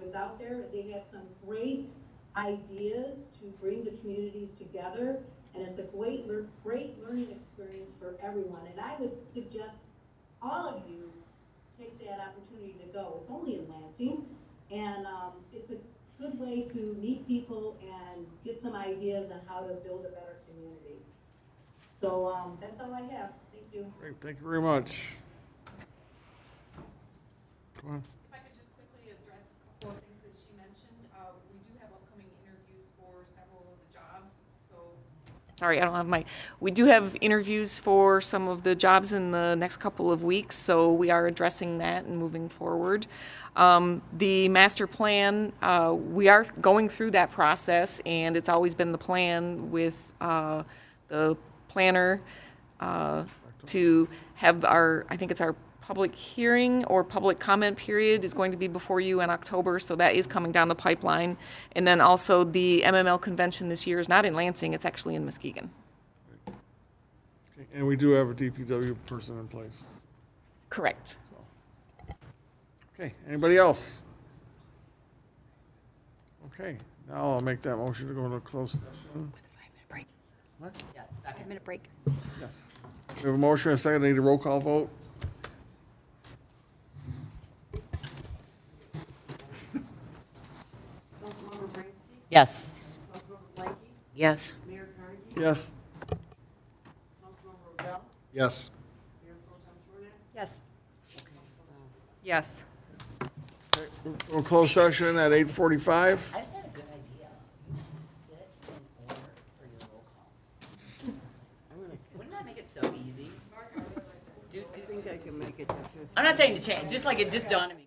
was out there. They have some great ideas to bring the communities together, and it's a great learning experience for everyone. And I would suggest all of you take that opportunity to go. It's only in Lansing, and it's a good way to meet people and get some ideas on how to build a better community. So that's all I have. Thank you. Great, thank you very much. Go on. If I could just quickly address a couple of things that she mentioned. We do have upcoming interviews for several of the jobs, so. Sorry, I don't have we do have interviews for some of the jobs in the next couple of weeks, so we are addressing that and moving forward. The master plan, we are going through that process, and it's always been the plan with the planner to have I think it's our public hearing or public comment period is going to be before you in October, so that is coming down the pipeline. And then also the MML convention this year is not in Lansing, it's actually in Muskegon. Okay, and we do have a DPW person in place. Correct. Okay, anybody else? Okay, now I'll make that motion to go into closed session. With a 5-minute break. What? Yes, 5-minute break. Yes. We have a motion and a second. I need a roll call vote. Yes. Yes. Yes. Yes. Yes. Yes. We'll close session at 8:45. I just had a good idea. You should sit and order for your roll call. Wouldn't that make it so easy? I think I can make it to 50. I'm not saying to change, just like it just dawned on me.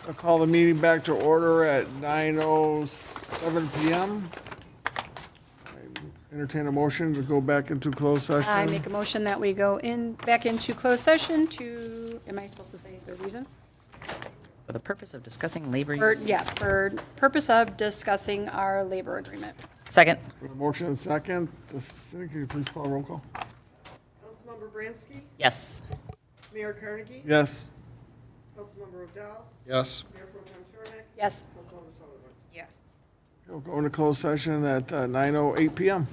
I'll call the meeting back to order at 9:07 PM. Entertain a motion to go back into closed session. I make a motion that we go back into closed session to, am I supposed to say the reason? For the purpose of discussing labor. For purpose of discussing our labor agreement. Second. With a motion and second, Cindy, can you please call roll call? Councilmember Bransky? Yes. Mayor Carnegie? Yes. Councilmember O'Dell? Yes. Mayor Pro Tem Shortnick? Yes. Councilmember Sullivan? Yes. We'll go into closed session at 9:08 PM.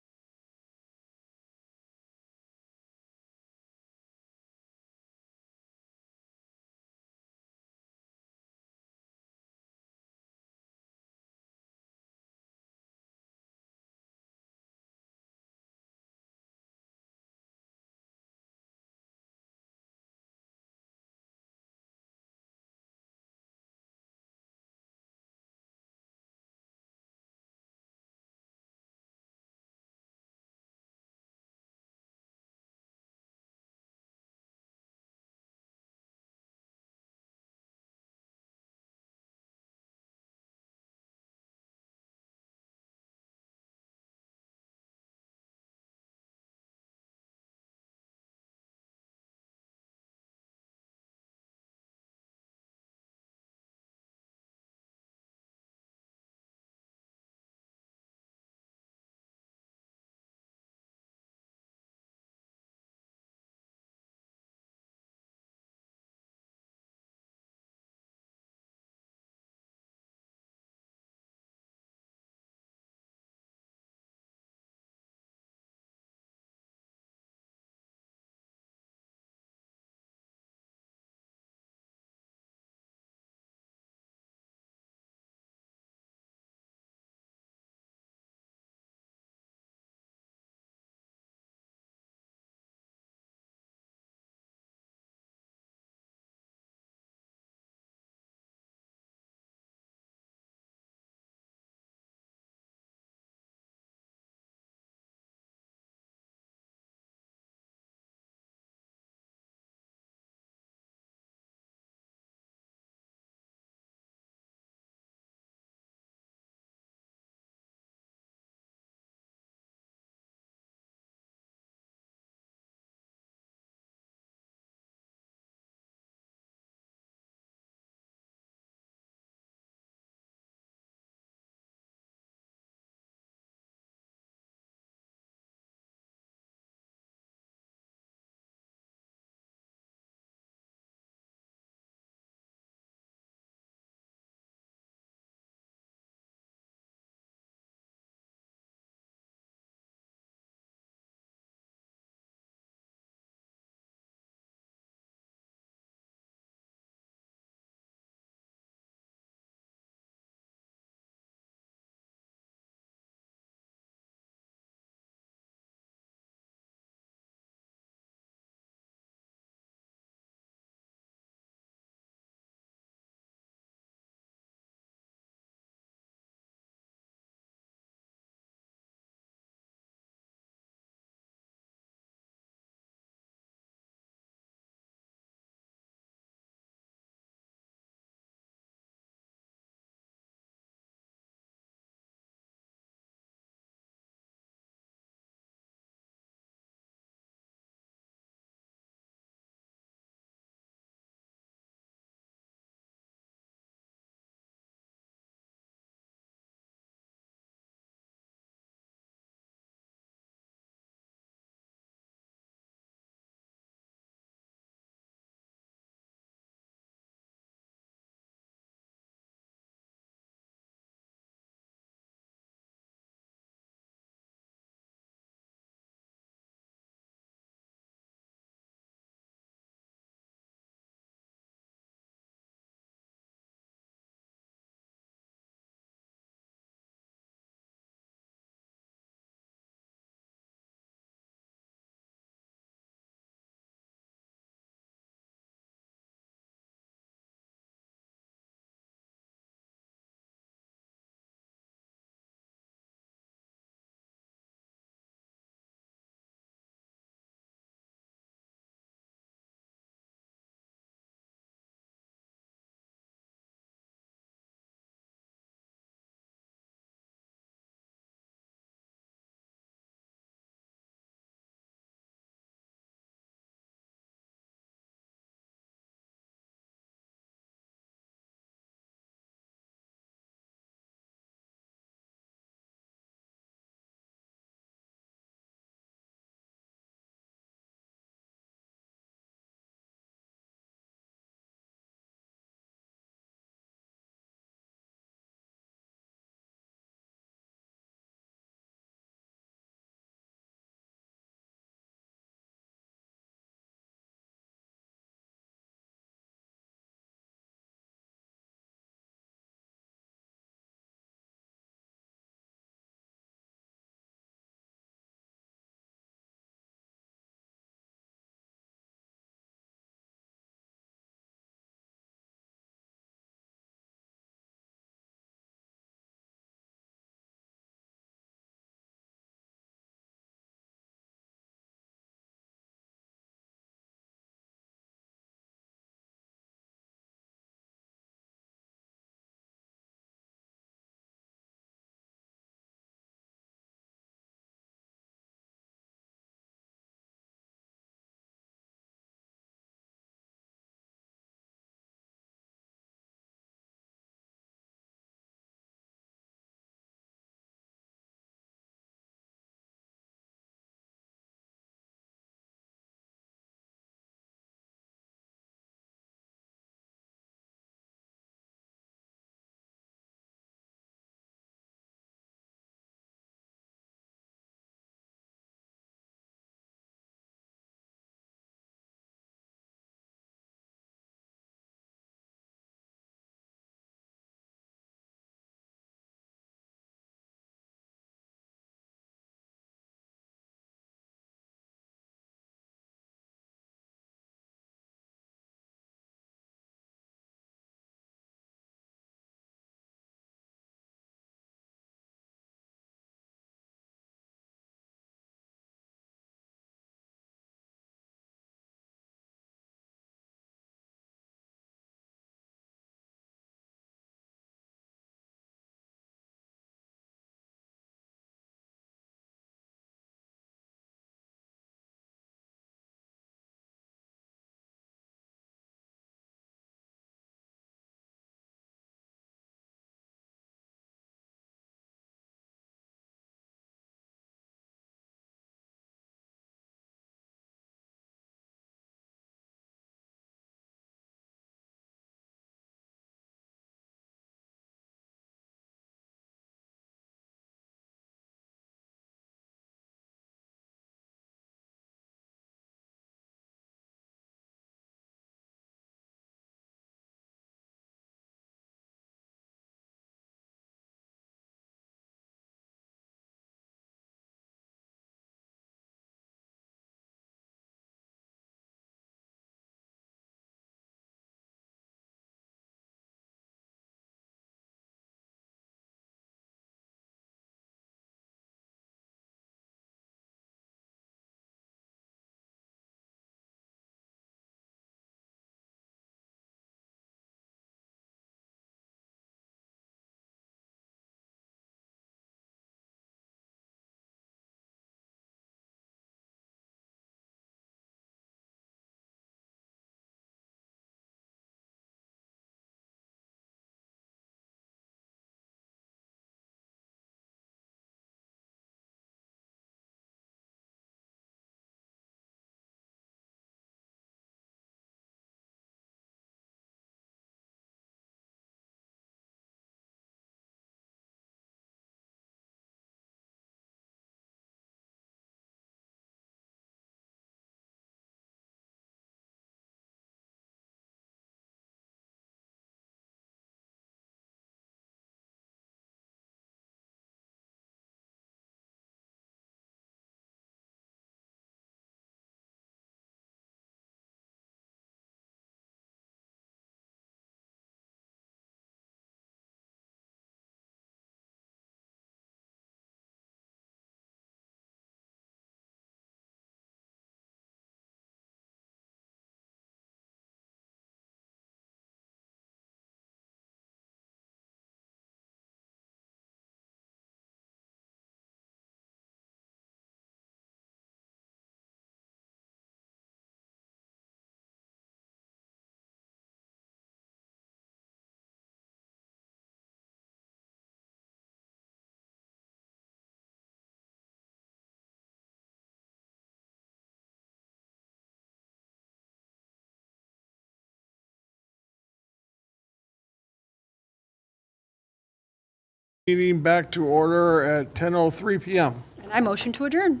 Meeting back to order at 10:03 PM. And I motion to adjourn.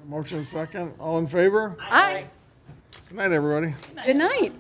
Motion second. All in favor? Aye. Good night, everybody. Good night.